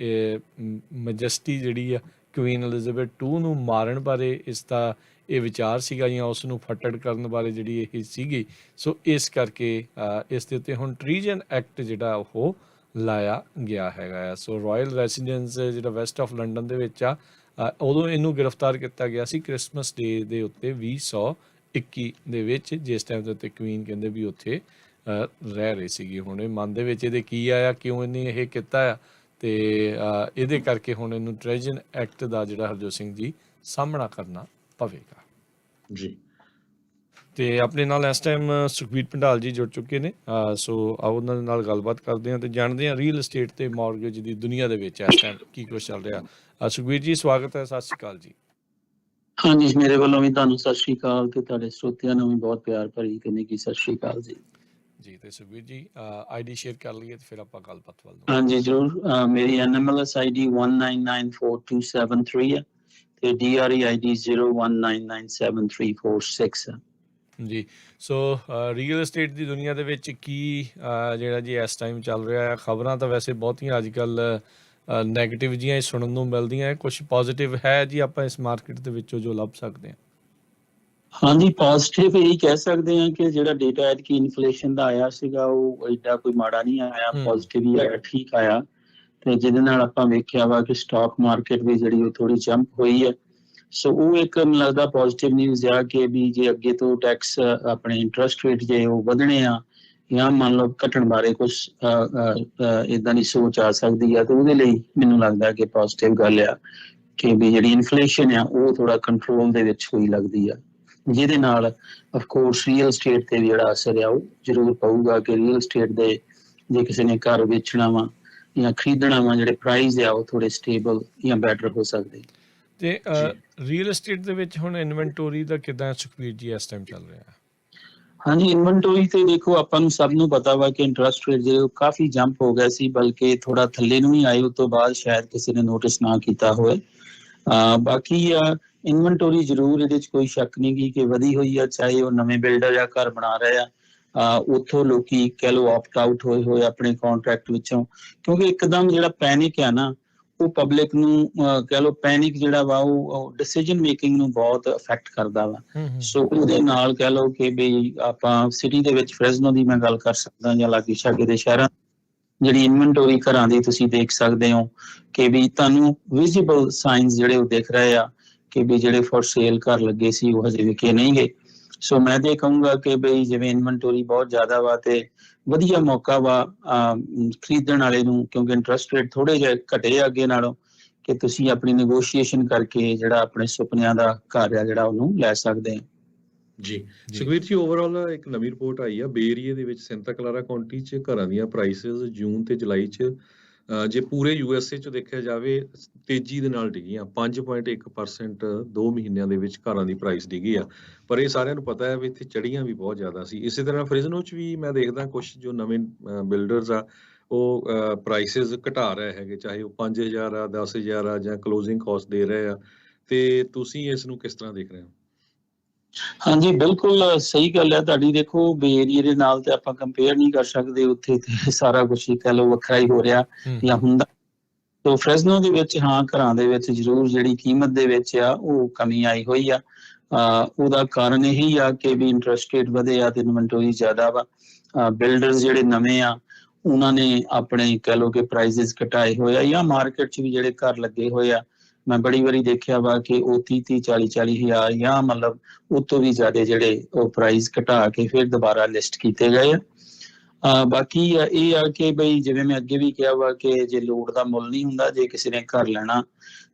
ਮੈਜੈਸਟੀ ਜਿਹੜੀ ਆ ਕੁਈਨ ਐਲਿਜ਼ਾਬੈਥ 2 ਨੂੰ ਮਾਰਨ ਬਾਰੇ ਇਸ ਦਾ ਇਹ ਵਿਚਾਰ ਸੀਗਾ ਜਾਂ ਉਸ ਨੂੰ ਫੱਟੜ ਕਰਨ ਬਾਰੇ ਜਿਹੜੀ ਇਹ ਸੀਗੀ। ਸੋ ਇਸ ਕਰਕੇ ਇਸ ਦੇ ਉੱਤੇ ਹੁਣ ਟ੍ਰੀਜਨ ਐਕਟ ਜਿਹੜਾ ਉਹ ਲਾਇਆ ਗਿਆ ਹੈਗਾ ਆ। ਸੋ ਰਾਇਲ ਰੈਸੀਡੈਂਸ ਜਿਹੜਾ ਵੈਸਟ ਆਫ ਲੰਡਨ ਦੇ ਵਿੱਚ ਆ ਉਦੋਂ ਇਹਨੂੰ ਗ੍ਰਿਫਤਾਰ ਕੀਤਾ ਗਿਆ ਸੀ ਕ੍ਰਿਸਮਸ ਡੇ ਦੇ ਉੱਤੇ 2021 ਦੇ ਵਿੱਚ, ਜਿਸ ਟਾਈਮ ਦੇ ਉੱਤੇ ਕੁਈਨ ਕਹਿੰਦੇ ਵੀ ਉੱਥੇ ਰਹਿ ਰਹੀ ਸੀਗੀ। ਹੁਣ ਇਹ ਮਨ ਦੇ ਵਿੱਚ ਇਹਦੇ ਕੀ ਆਇਆ, ਕਿਉਂ ਇਹਨੇ ਇਹ ਕੀਤਾ ਆ, ਤੇ ਇਹਦੇ ਕਰਕੇ ਹੁਣ ਇਹਨੂੰ ਟ੍ਰੀਜਨ ਐਕਟ ਦਾ ਜਿਹੜਾ ਹਰਜੋਤ ਸਿੰਘ ਜੀ ਸਾਹਮਣਾ ਕਰਨਾ ਪਵੇਗਾ ਜੀ। ਤੇ ਆਪਣੇ ਨਾਲ ਇਸ ਟਾਈਮ ਸੁਖਬੀਰ ਭੰਡਾਲ ਜੀ ਜੁੜ ਚੁੱਕੇ ਨੇ। ਸੋ ਆਓ ਉਹਨਾਂ ਦੇ ਨਾਲ ਗੱਲਬਾਤ ਕਰਦੇ ਹਾਂ ਤੇ ਜਾਣਦੇ ਹਾਂ ਰੀਅਲ estate ਤੇ ਮਾਰਗੇਜ ਦੀ ਦੁਨੀਆ ਦੇ ਵਿੱਚ ਇਸ ਟਾਈਮ ਕੀ ਕੁਛ ਚੱਲ ਰਿਹਾ। ਸੁਖਬੀਰ ਜੀ ਸਵਾਗਤ ਹੈ, ਸਤਿ ਸ਼੍ਰੀ ਅਕਾਲ ਜੀ। ਹਾਂਜੀ, ਮੇਰੇ ਵੱਲੋਂ ਵੀ ਤੁਹਾਨੂੰ ਸਤਿ ਸ਼੍ਰੀ ਅਕਾਲ ਤੇ ਤੁਹਾਡੇ ਸਰੋਤਿਆਂ ਨੂੰ ਵੀ ਬਹੁਤ ਪਿਆਰ ਭਰੀ ਕਹਿੰਦੇ ਕਿ ਸਤਿ ਸ਼੍ਰੀ ਅਕਾਲ ਜੀ। ਜੀ ਤੇ ਸੁਖਬੀਰ ਜੀ ਆਈਡੀ ਸ਼ੇਅਰ ਕਰ ਲਈਏ ਤੇ ਫਿਰ ਆਪਾਂ ਗੱਲਬਾਤ ਵੱਲ ਨੂੰ। ਹਾਂਜੀ ਜ਼ਰੂਰ। ਮੇਰੀ NMLS ID 199427 ਹੈ ਤੇ DRE ID 01997346 ਹੈ ਜੀ। ਸੋ ਰੀਅਲ estate ਦੀ ਦੁਨੀਆ ਦੇ ਵਿੱਚ ਕੀ ਜਿਹੜਾ ਜੀ ਇਸ ਟਾਈਮ ਚੱਲ ਰਿਹਾ ਹੈ? ਖਬਰਾਂ ਤਾਂ ਵੈਸੇ ਬਹੁਤੀਆਂ ਅੱਜ ਕੱਲ੍ਹ ਨੈਗੇਟਿਵ ਜੀਆਂ ਹੀ ਸੁਣਨ ਨੂੰ ਮਿਲਦੀਆਂ, ਕੁਛ ਪੋਜ਼ਿਟਿਵ ਹੈ ਜੀ ਆਪਾਂ ਇਸ ਮਾਰਕੀਟ ਦੇ ਵਿੱਚੋਂ ਜੋ ਲੱਭ ਸਕਦੇ ਹਾਂ? ਹਾਂਜੀ, ਪੋਜ਼ਿਟਿਵ ਇਹੀ ਕਹਿ ਸਕਦੇ ਹਾਂ ਕਿ ਜਿਹੜਾ ਡੇਟਾ ਐਤਕੀ ਇਨਫਲੇਸ਼ਨ ਦਾ ਆਇਆ ਸੀਗਾ ਉਹ ਏਡਾ ਕੋਈ ਮਾੜਾ ਨਹੀਂ ਆਇਆ, ਪੋਜ਼ਿਟਿਵ ਹੀ ਆਇਆ, ਠੀਕ ਆਇਆ। ਤੇ ਜਿਹਦੇ ਨਾਲ ਆਪਾਂ ਵੇਖਿਆ ਵਾ ਕਿ ਸਟਾਕ ਮਾਰਕੀਟ ਵੀ ਜਿਹੜੀ ਉਹ ਥੋੜੀ ਜੰਪ ਹੋਈ ਹੈ। ਸੋ ਉਹ ਇੱਕ ਮੈਨੂੰ ਲੱਗਦਾ ਪੋਜ਼ਿਟਿਵ ਨਿਊਜ਼ ਆ ਕਿ ਵੀ ਜੇ ਅੱਗੇ ਤੋਂ ਟੈਕਸ ਆਪਣੇ ਇੰਟਰਸਟ ਰੇਟ ਜੇ ਉਹ ਵਧਣੇ ਆ ਜਾਂ ਮੰਨ ਲਓ ਘਟਣ ਬਾਰੇ ਕੁਝ ਇਦਾਂ ਦੀ ਸੋਚ ਆ ਸਕਦੀ ਆ, ਤੇ ਉਹਦੇ ਲਈ ਮੈਨੂੰ ਲੱਗਦਾ ਕਿ ਪੋਜ਼ਿਟਿਵ ਗੱਲ ਆ ਕਿ ਵੀ ਜਿਹੜੀ ਇਨਫਲੇਸ਼ਨ ਆ ਉਹ ਥੋੜਾ ਕੰਟਰੋਲ ਦੇ ਵਿੱਚ ਹੋਈ ਲੱਗਦੀ ਆ, ਜਿਹਦੇ ਨਾਲ ਆਫ ਕੋਰਸ ਰੀਅਲ estate ਤੇ ਵੀ ਜਿਹੜਾ ਅਸਰ ਆ ਉਹ ਜ਼ਰੂਰ ਪਊਗਾ ਕਿ ਰੀਅਲ estate ਦੇ ਜੇ ਕਿਸੇ ਨੇ ਘਰ ਵੇਚਣਾ ਵਾ ਜਾਂ ਖਰੀਦਣਾ ਵਾ, ਜਿਹੜੇ ਪ੍ਰਾਈਸ ਆ ਉਹ ਥੋੜੇ ਸਟੇਬਲ ਜਾਂ ਬੈਟਰ ਹੋ ਸਕਦੇ। ਤੇ ਰੀਅਲ estate ਦੇ ਵਿੱਚ ਹੁਣ ਇਨਵੈਂਟੋਰੀ ਦਾ ਕਿੱਦਾਂ ਸੁਖਬੀਰ ਜੀ ਇਸ ਟਾਈਮ ਚੱਲ ਰਿਹਾ? ਹਾਂਜੀ, ਇਨਵੈਂਟੋਰੀ ਤੇ ਦੇਖੋ ਆਪਾਂ ਨੂੰ ਸਭ ਨੂੰ ਪਤਾ ਵਾ ਕਿ ਇੰਟਰਸਟ ਰੇਟ ਜਿਹੜੇ ਉਹ ਕਾਫੀ ਜੰਪ ਹੋ ਗਿਆ ਸੀ, ਬਲਕਿ ਥੋੜਾ ਥੱਲੇ ਨੂੰ ਹੀ ਆਏ, ਉਸ ਤੋਂ ਬਾਅਦ ਸ਼ਾਇਦ ਕਿਸੇ ਨੇ ਨੋਟਿਸ ਨਾ ਕੀਤਾ ਹੋਵੇ। ਬਾਕੀ ਇਨਵੈਂਟੋਰੀ ਜ਼ਰੂਰ ਇਹਦੇ 'ਚ ਕੋਈ ਸ਼ੱਕ ਨਹੀਂ ਗੀ ਕਿ ਵਧੀ ਹੋਈ ਆ, ਚਾਹੇ ਉਹ ਨਵੇਂ ਬਿਲਡਰ ਜਾਂ ਘਰ ਬਣਾ ਰਹੇ ਆ ਉੱਥੋਂ ਲੋਕੀ ਕਹਿ ਲਓ ਆਪਟ ਆਊਟ ਹੋਏ ਆਪਣੇ ਕੰਟਰੈਕਟ ਵਿੱਚੋਂ, ਕਿਉਂਕਿ ਇੱਕਦਮ ਜਿਹੜਾ ਪੈਨਿਕ ਆ ਨਾ ਉਹ ਪਬਲਿਕ ਨੂੰ ਕਹਿ ਲਓ ਪੈਨਿਕ ਜਿਹੜਾ ਵਾ ਉਹ ਡਿਸੀਜਨ ਮੇਕਿੰਗ ਨੂੰ ਬਹੁਤ ਅਫੈਕਟ ਕਰਦਾ ਵਾ। ਸੋ ਉਹਦੇ ਨਾਲ ਕਹਿ ਲਓ ਕਿ ਵੀ ਆਪਾਂ ਸਿਟੀ ਦੇ ਵਿੱਚ ਫ੍ਰੈਜ਼ਨੋ ਦੀ ਮੈਂ ਗੱਲ ਕਰ ਸਕਦਾ ਜਾਂ ਲਾਗੇ ਛਾਗੇ ਦੇ ਸ਼ਹਿਰਾਂ ਜਿਹੜੀ ਇਨਵੈਂਟੋਰੀ ਘਰਾਂ ਦੀ ਤੁਸੀਂ ਦੇਖ ਸਕਦੇ ਹੋ ਕਿ ਵੀ ਤੁਹਾਨੂੰ ਵਿਜ਼ੀਬਲ ਸਾਈਨਸ ਜਿਹੜੇ ਉਹ ਦਿਖ ਰਹੇ ਆ ਕਿ ਵੀ ਜਿਹੜੇ ਫॉर ਸੇਲ ਘਰ ਲੱਗੇ ਸੀ ਉਹ ਹਜੇ ਵਿਕੇ ਨਹੀਂ ਗਏ। ਸੋ ਮੈਂ ਤੇ ਕਹੂੰਗਾ ਕਿ ਬਈ ਜਿਵੇਂ ਇਨਵੈਂਟੋਰੀ ਬਹੁਤ ਜ਼ਿਆਦਾ ਵਾ ਤੇ ਵਧੀਆ ਮੌਕਾ ਵਾ ਖਰੀਦਣ ਵਾਲੇ ਨੂੰ, ਕਿਉਂਕਿ ਇੰਟਰਸਟ ਰੇਟ ਥੋੜੇ ਜਿਹੇ ਘਟੇ ਅੱਗੇ ਨਾਲੋਂ, ਕਿ ਤੁਸੀਂ ਆਪਣੀ ਨੈਗੋਸ਼ੀਏਸ਼ਨ ਕਰਕੇ ਜਿਹੜਾ ਆਪਣੇ ਸੁਪਨਿਆਂ ਦਾ ਘਰ ਆ ਜਿਹੜਾ ਉਹਨੂੰ ਲੈ ਸਕਦੇ ਆ। ਜੀ ਸੁਖਵੀਰ ਜੀ, ਓਵਰਆਲ ਇੱਕ ਨਵੀਂ ਰਿਪੋਰਟ ਆਈ ਆ ਬੇ ਏਰੀਏ ਦੇ ਵਿੱਚ ਸੈਂਟਾ ਕਲਾਰਾ ਕਾਉਂਟੀ 'ਚ ਘਰਾਂ ਦੀਆਂ ਪ੍ਰਾਈਸਿਸ ਜੂਨ ਤੇ ਜੁਲਾਈ 'ਚ ਜੇ ਪੂਰੇ USA 'ਚ ਦੇਖਿਆ ਜਾਵੇ ਤੇਜ਼ੀ ਦੇ ਨਾਲ ਡਿੱਗੀਆਂ 5.1% 2 ਮਹੀਨਿਆਂ ਦੇ ਵਿੱਚ ਘਰਾਂ ਦੀ ਪ੍ਰਾਈਸ ਡਿੱਗੀ ਆ। ਪਰ ਇਹ ਸਾਰਿਆਂ ਨੂੰ ਪਤਾ ਹੈ ਵੀ ਇੱਥੇ ਚੜੀਆਂ ਵੀ ਬਹੁਤ ਜ਼ਿਆਦਾ ਸੀ। ਇਸੇ ਤਰ੍ਹਾਂ ਫ੍ਰਿਜ਼ਨੋ 'ਚ ਵੀ ਮੈਂ ਦੇਖਦਾ ਕੁਝ ਜੋ ਨਵੇਂ ਬਿਲਡਰਸ ਆ ਉਹ ਪ੍ਰਾਈਸਿਸ ਘਟਾ ਰਹੇ ਹੈਗੇ, ਚਾਹੇ ਉਹ 5,000 ਆ 10,000 ਆ ਜਾਂ ਕਲੋਜ਼ਿੰਗ ਕਾਸਟ ਦੇ ਰਹੇ ਆ। ਤੇ ਤੁਸੀਂ ਇਸ ਨੂੰ ਕਿਸ ਤਰ੍ਹਾਂ ਦੇਖ ਰਹੇ ਹੋ? ਹਾਂਜੀ, ਬਿਲਕੁਲ ਸਹੀ ਗੱਲ ਹੈ ਤੁਹਾਡੀ। ਦੇਖੋ ਬੇ ਏਰੀਏ ਦੇ ਨਾਲ ਤੇ ਆਪਾਂ ਕੰਪੇਅਰ ਨਹੀਂ ਕਰ ਸਕਦੇ, ਉੱਥੇ ਤੇ ਸਾਰਾ ਕੁਝ ਹੀ ਕਹਿ ਲਓ ਵੱਖਰਾ ਹੀ ਹੋ ਰਿਹਾ ਜਾਂ ਹੁੰਦਾ। ਤੋ ਫ੍ਰੈਜ਼ਨੋ ਦੇ ਵਿੱਚ ਹਾਂ ਘਰਾਂ ਦੇ ਵਿੱਚ ਜ਼ਰੂਰ ਜਿਹੜੀ ਕੀਮਤ ਦੇ ਵਿੱਚ ਆ ਉਹ ਕਮੀ ਆਈ ਹੋਈ ਆ। ਉਹਦਾ ਕਾਰਨ ਇਹੀ ਆ ਕਿ ਵੀ ਇੰਟਰਸਟ ਰੇਟ ਵਧੇ ਆ ਤੇ ਇਨਵੈਂਟੋਰੀ ਜ਼ਿਆਦਾ ਵਾ। ਬਿਲਡਰਸ ਜਿਹੜੇ ਨਵੇਂ ਆ ਉਹਨਾਂ ਨੇ ਆਪਣੇ ਕਹਿ ਲਓ ਕਿ ਪ੍ਰਾਈਸਿਸ ਘਟਾਏ ਹੋਏ ਆ, ਜਾਂ ਮਾਰਕੀਟ 'ਚ ਵੀ ਜਿਹੜੇ ਘਰ ਲੱਗੇ ਹੋਏ ਆ ਮੈਂ ਬੜੀ ਵਾਰੀ ਦੇਖਿਆ ਵਾ ਕਿ ਉਹ 30-30, 40-40 ਹਜ਼ਾਰ ਜਾਂ ਮਤਲਬ ਉਹ ਤੋਂ ਵੀ ਜ਼ਿਆਦਾ ਜਿਹੜੇ ਉਹ ਪ੍ਰਾਈਸ ਘਟਾ ਕੇ ਫਿਰ ਦੁਬਾਰਾ ਲਿਸਟ ਕੀਤੇ ਗਏ ਆ। ਬਾਕੀ ਇਹ ਆ ਕਿ ਬਈ ਜਿਵੇਂ ਮੈਂ ਅੱਗੇ ਵੀ ਕਿਹਾ ਵਾ ਕਿ ਜੇ ਲੋੜ ਦਾ ਮੁੱਲ ਨਹੀਂ ਹੁੰਦਾ, ਜੇ ਕਿਸੇ ਨੇ ਘਰ ਲੈਣਾ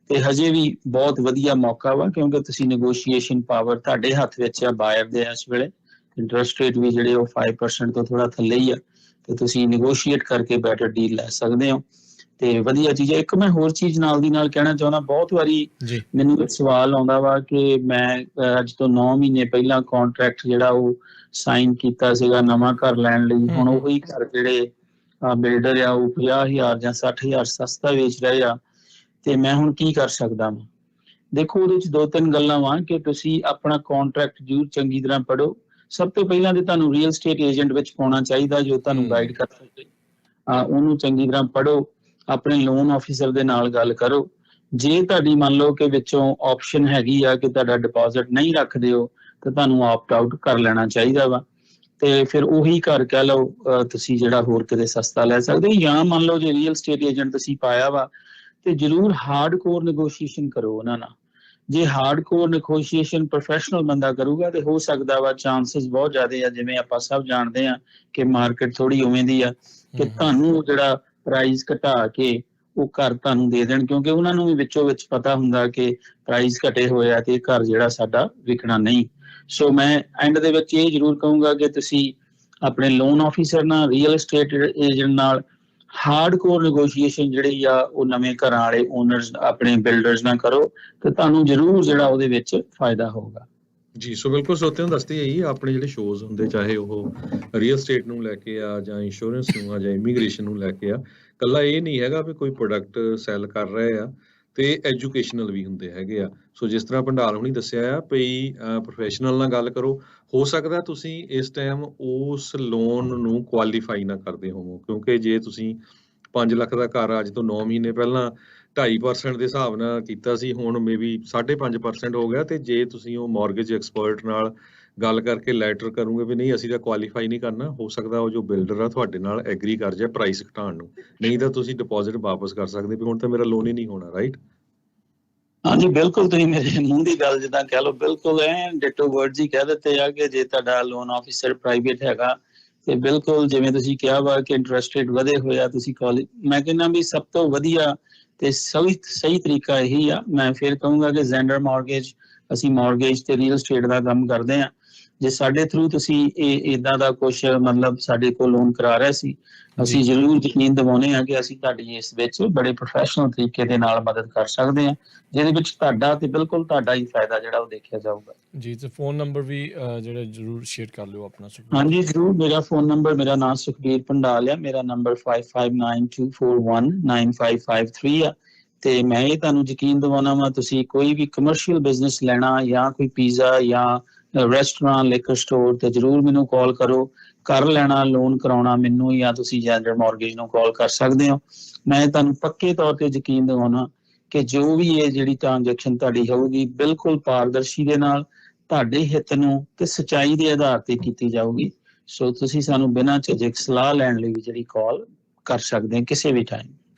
ਤੇ ਹਜੇ ਵੀ ਬਹੁਤ ਵਧੀਆ ਮੌਕਾ ਵਾ, ਕਿਉਂਕਿ ਤੁਸੀਂ ਨੈਗੋਸ਼ੀਏਸ਼ਨ ਪਾਵਰ ਤੁਹਾਡੇ ਹੱਥ ਵਿੱਚ ਆ ਬਾਇਰ ਦੇ ਇਸ ਵੇਲੇ। ਇੰਟਰਸਟ ਰੇਟ ਵੀ ਜਿਹੜੇ ਉਹ 5% ਤੋਂ ਥੋੜਾ ਥੱਲੇ ਹੀ ਆ ਤੇ ਤੁਸੀਂ ਨੈਗੋਸ਼ੀਏਟ ਕਰਕੇ ਬੈਟਰ ਡੀਲ ਲੈ ਸਕਦੇ ਹੋ। ਤੇ ਵਧੀਆ ਚੀਜ਼ ਹੈ। ਇੱਕ ਮੈਂ ਹੋਰ ਚੀਜ਼ ਨਾਲ ਦੀ ਨਾਲ ਕਹਿਣਾ ਚਾਹੁੰਦਾ, ਬਹੁਤ ਵਾਰੀ ਜੀ ਮੈਨੂੰ ਇੱਕ ਸਵਾਲ ਆਉਂਦਾ ਵਾ ਕਿ ਮੈਂ ਅੱਜ ਤੋਂ 9 ਮਹੀਨੇ ਪਹਿਲਾਂ ਕੰਟਰੈਕਟ ਜਿਹੜਾ ਉਹ ਸਾਈਨ ਕੀਤਾ ਸੀਗਾ ਨਵਾਂ ਘਰ ਲੈਣ ਲਈ, ਹੁਣ ਉਹੀ ਘਰ ਜਿਹੜੇ ਬਿਲਡਰ ਆ ਉਹ 50,000 ਜਾਂ 60,000 ਸਸਤਾ ਵੇਚ ਰਹੇ ਆ, ਤੇ ਮੈਂ ਹੁਣ ਕੀ ਕਰ ਸਕਦਾ ਵਾਂ। ਦੇਖੋ, ਉਹਦੇ ਚ 2-3 ਗੱਲਾਂ ਵਾਂ ਕਿ ਤੁਸੀਂ ਆਪਣਾ ਕੰਟਰੈਕਟ ਜ਼ਰੂਰ ਚੰਗੀ ਤਰ੍ਹਾਂ ਪੜ੍ਹੋ। ਸਭ ਤੋਂ ਪਹਿਲਾਂ ਤੇ ਤੁਹਾਨੂੰ ਰੀਅਲ ਸਟੇਟ ਏਜੰਟ ਵਿੱਚ ਪਾਉਣਾ ਚਾਹੀਦਾ ਜੋ ਤੁਹਾਨੂੰ ਗਾਈਡ ਕਰ ਸਕੇ। ਉਹਨੂੰ ਚੰਗੀ ਤਰ੍ਹਾਂ ਪੜ੍ਹੋ, ਆਪਣੇ ਲੋਨ ਆਫਿਸਰ ਦੇ ਨਾਲ ਗੱਲ ਕਰੋ। ਜੇ ਤੁਹਾਡੀ ਮੰਨ ਲਓ ਕਿ ਵਿੱਚੋਂ ਆਪਸ਼ਨ ਹੈਗੀ ਆ ਕਿ ਤੁਹਾਡਾ ਡਿਪੋਜ਼ਿਟ ਨਹੀਂ ਰੱਖਦੇ ਹੋ, ਤਾਂ ਤੁਹਾਨੂੰ ਆਪਟ ਆਊਟ ਕਰ ਲੈਣਾ ਚਾਹੀਦਾ ਵਾ, ਤੇ ਫਿਰ ਉਹੀ ਘਰ ਕਹਿ ਲਓ ਤੁਸੀਂ ਜਿਹੜਾ ਹੋਰ ਕਿਤੇ ਸਸਤਾ ਲੈ ਸਕਦੇ ਹੋ। ਜਾਂ ਮੰਨ ਲਓ ਜੇ ਰੀਅਲ ਸਟੇਟ ਏਜੰਟ ਤੁਸੀਂ ਪਾਇਆ ਵਾ, ਤੇ ਜ਼ਰੂਰ ਹਾਰਡਕੋਰ ਨੈਗੋਸ਼ੀਏਸ਼ਨ ਕਰੋ ਉਹਨਾਂ ਨਾਲ। ਜੇ ਹਾਰਡਕੋਰ ਨੈਗੋਸ਼ੀਏਸ਼ਨ ਪ੍ਰੋਫੈਸ਼ਨਲ ਬੰਦਾ ਕਰੂਗਾ ਤੇ ਹੋ ਸਕਦਾ ਵਾ, ਚਾਂਸਸ ਬਹੁਤ ਜ਼ਿਆਦਾ ਆ, ਜਿਵੇਂ ਆਪਾਂ ਸਭ ਜਾਣਦੇ ਆ ਕਿ ਮਾਰਕੀਟ ਥੋੜੀ ਉਵੇਂ ਦੀ ਆ ਕਿ ਤੁਹਾਨੂੰ ਜਿਹੜਾ ਪ੍ਰਾਈਸ ਘਟਾ ਕੇ ਉਹ ਘਰ ਤੁਹਾਨੂੰ ਦੇ ਦੇਣ, ਕਿਉਂਕਿ ਉਹਨਾਂ ਨੂੰ ਵੀ ਵਿੱਚੋਂ ਵਿੱਚ ਪਤਾ ਹੁੰਦਾ ਕਿ ਪ੍ਰਾਈਸ ਘਟੇ ਹੋਏ ਆ ਤੇ ਘਰ ਜਿਹੜਾ ਸਾਡਾ ਵਿਕਣਾ ਨਹੀਂ। ਸੋ ਮੈਂ ਐਂਡ ਦੇ ਵਿੱਚ ਇਹ ਜ਼ਰੂਰ ਕਹੂੰਗਾ ਕਿ ਤੁਸੀਂ ਆਪਣੇ ਲੋਨ ਆਫਿਸਰ ਨਾਲ, ਰੀਅਲ ਏਸਟੇਟ ਏਜੰਟ ਨਾਲ ਹਾਰਡਕੋਰ ਨੈਗੋਸ਼ੀਏਸ਼ਨ ਜਿਹੜੀ ਆ ਉਹ ਨਵੇਂ ਘਰਾਂ ਵਾਲੇ ਓਨਰਸ ਆਪਣੇ ਬਿਲਡਰਸ ਨਾਲ ਕਰੋ, ਤੇ ਤੁਹਾਨੂੰ ਜ਼ਰੂਰ ਜਿਹੜਾ ਉਹਦੇ ਵਿੱਚ ਫਾਇਦਾ ਹੋਊਗਾ। ਜੀ, ਸੋ ਬਿਲਕੁਲ ਸਰੋਤਿਆਂ ਨੂੰ ਦੱਸਦੇ ਆਈ ਆਪਣੇ ਜਿਹੜੇ ਸ਼ੋਜ਼ ਹੁੰਦੇ, ਚਾਹੇ ਉਹ ਰੀਅਲ ਸਟੇਟ ਨੂੰ ਲੈ ਕੇ ਆ ਜਾਂ ਇੰਸ਼ੋਰੈਂਸ ਨੂੰ ਆ ਜਾਂ ਇਮੀਗ੍ਰੇਸ਼ਨ ਨੂੰ ਲੈ ਕੇ ਆ, ਕੱਲਾ ਇਹ ਨਹੀਂ ਹੈਗਾ ਵੀ ਕੋਈ ਪ੍ਰੋਡਕਟ ਸੈਲ ਕਰ ਰਹੇ ਆ, ਤੇ ਐਜੂਕੇਸ਼ਨਲ ਵੀ ਹੁੰਦੇ ਹੈਗੇ ਆ। ਸੋ ਜਿਸ ਤਰ੍ਹਾਂ ਭੰਡਾਲ ਹੁਣੀ ਦੱਸਿਆ ਆ ਵੀ ਪ੍ਰੋਫੈਸ਼ਨਲ ਨਾਲ ਗੱਲ ਕਰੋ। ਹੋ ਸਕਦਾ ਤੁਸੀਂ ਇਸ ਟਾਈਮ ਉਸ ਲੋਨ ਨੂੰ ਕੁਆਲੀਫਾਈ ਨਾ ਕਰਦੇ ਹੋਵੋ, ਕਿਉਂਕਿ ਜੇ ਤੁਸੀਂ 5 ਲੱਖ ਦਾ ਘਰ ਅੱਜ ਤੋਂ 9 ਮਹੀਨੇ ਪਹਿਲਾਂ 2.5% ਦੇ ਹਿਸਾਬ ਨਾਲ ਕੀਤਾ ਸੀ, ਹੁਣ ਮੇਬੀ 5.5% ਹੋ ਗਿਆ। ਤੇ ਜੇ ਤੁਸੀਂ ਉਹ ਮੌਰਗੇਜ ਐਕਸਪਰਟ ਨਾਲ ਗੱਲ ਕਰਕੇ ਲੈਟਰ ਕਰੋਗੇ ਵੀ ਨਹੀਂ ਅਸੀਂ ਤਾਂ ਕੁਆਲੀਫਾਈ ਨਹੀਂ ਕਰਨਾ, ਹੋ ਸਕਦਾ ਉਹ ਜੋ ਬਿਲਡਰ ਆ ਤੁਹਾਡੇ ਨਾਲ ਐਗਰੀ ਕਰ ਜਾਏ ਪ੍ਰਾਈਸ ਘਟਾਉਣ ਨੂੰ, ਨਹੀਂ ਤਾਂ ਤੁਸੀਂ ਡਿਪੋਜ਼ਿਟ ਵਾਪਸ ਕਰ ਸਕਦੇ ਵੀ ਹੁਣ ਤਾਂ ਮੇਰਾ ਲੋਨ ਹੀ ਨਹੀਂ ਹੋਣਾ। ਰਾਈਟ? ਹਾਂਜੀ, ਬਿਲਕੁਲ ਤੁਸੀਂ ਮੇਰੇ ਮੂੰਹ ਦੀ ਗੱਲ ਜਿੱਦਾਂ ਕਹਿ ਲਓ, ਬਿਲਕੁਲ ਡਿਟੋ ਵਰਡਸ ਹੀ ਕਹਿ ਦਿੱਤੇ ਆ ਕਿ ਜੇ ਤੁਹਾਡਾ ਲੋਨ ਆਫਿਸਰ ਪ੍ਰਾਈਵੇਟ ਹੈਗਾ, ਤੇ ਬਿਲਕੁਲ ਜਿਵੇਂ ਤੁਸੀਂ ਕਿਹਾ ਵਾ ਕਿ ਇੰਟਰਸਟ ਰੇਟ ਵਧੇ ਹੋਏ ਆ, ਤੁਸੀਂ ਮੈਂ ਕਹਿੰਦਾ ਵੀ ਸਭ ਤੋਂ ਵਧੀਆ ਤੇ ਸਹੀ ਤਰੀਕਾ ਇਹੀ ਆ। ਮੈਂ ਫਿਰ ਕਹੂੰਗਾ ਕਿ ਜ਼ੈਂਡਰ ਮਾਰਗੇਜ, ਅਸੀਂ ਮਾਰਗੇਜ ਤੇ ਰੀਅਲ ਸਟੇਟ ਦਾ ਕੰਮ ਕਰਦੇ ਆ। ਜੇ ਸਾਡੇ ਥਰੂ ਤੁਸੀਂ ਇਹ ਇਦਾਂ ਦਾ ਕੁਝ ਮਤਲਬ ਸਾਡੇ ਕੋਲ ਲੋਨ ਕਰਾ ਰਹੇ ਸੀ, ਅਸੀਂ ਜ਼ਰੂਰ ਯਕੀਨ ਦਿਵਾਉਂਦੇ ਆ ਕਿ ਅਸੀਂ ਤੁਹਾਡੀ ਇਸ ਵਿੱਚ ਬੜੇ ਪ੍ਰੋਫੈਸ਼ਨਲ ਤਰੀਕੇ ਦੇ ਨਾਲ ਮਦਦ ਕਰ ਸਕਦੇ ਆ, ਜਿਹਦੇ ਵਿੱਚ ਤੁਹਾਡਾ ਤੇ ਬਿਲਕੁਲ ਤੁਹਾਡਾ ਹੀ ਫਾਇਦਾ ਜਿਹੜਾ ਉਹ ਦੇਖਿਆ ਜਾਊਗਾ। ਜੀ, ਤੇ ਫੋਨ ਨੰਬਰ ਵੀ ਜਿਹੜਾ ਜ਼ਰੂਰ ਸ਼ੇਅਰ ਕਰ ਲਿਓ ਆਪਣਾ। ਹਾਂਜੀ ਜ਼ਰੂਰ, ਮੇਰਾ ਫੋਨ ਨੰਬਰ, ਮੇਰਾ ਨਾਮ ਸੁਖਬੀਰ ਭੰਡਾਲ ਆ, ਮੇਰਾ ਨੰਬਰ 5592419553 ਆ। ਤੇ ਮੈਂ ਇਹ ਤੁਹਾਨੂੰ ਯਕੀਨ ਦਿਵਾਉਣਾ ਵਾ, ਤੁਸੀਂ ਕੋਈ ਵੀ ਕਮਰਸ਼ੀਅਲ ਬਿਜ਼ਨਸ ਲੈਣਾ ਜਾਂ ਕੋਈ ਪੀਜ਼ਾ ਜਾਂ ਰੈਸਟੋਰੈਂਟ, ਲਿਕਰ ਸਟੋਰ, ਤੇ ਜ਼ਰੂਰ ਮੈਨੂੰ ਕਾਲ ਕਰੋ। ਕਰ ਲੈਣਾ ਲੋਨ ਕਰਾਉਣਾ ਮੈਨੂੰ, ਜਾਂ ਤੁਸੀਂ ਜੈਂਡਰ ਮਾਰਗੇਜ ਨੂੰ ਕਾਲ ਕਰ ਸਕਦੇ ਹੋ। ਮੈਂ ਤੁਹਾਨੂੰ ਪੱਕੇ ਤੌਰ ਤੇ ਯਕੀਨ ਦਿਵਾਉਣਾ ਕਿ ਜੋ ਵੀ ਇਹ ਜਿਹੜੀ ਟ੍ਰਾਂਜੈਕਸ਼ਨ ਤੁਹਾਡੀ ਹੋਊਗੀ ਬਿਲਕੁਲ ਪਾਰਦਰਸ਼ੀ ਦੇ ਨਾਲ, ਤੁਹਾਡੇ ਹਿੱਤ ਨੂੰ ਤੇ ਸਚਾਈ ਦੇ ਆਧਾਰ ਤੇ ਕੀਤੀ ਜਾਊਗੀ। ਸੋ ਤੁਸੀਂ ਸਾਨੂੰ ਬਿਨਾਂ ਝਿਜਕ ਸਲਾਹ ਲੈਣ ਲਈ ਵੀ ਜਿਹੜੀ ਕਾਲ ਕਰ ਸਕਦੇ ਹੋ ਕਿਸੇ ਵੀ ਟਾਈਮ।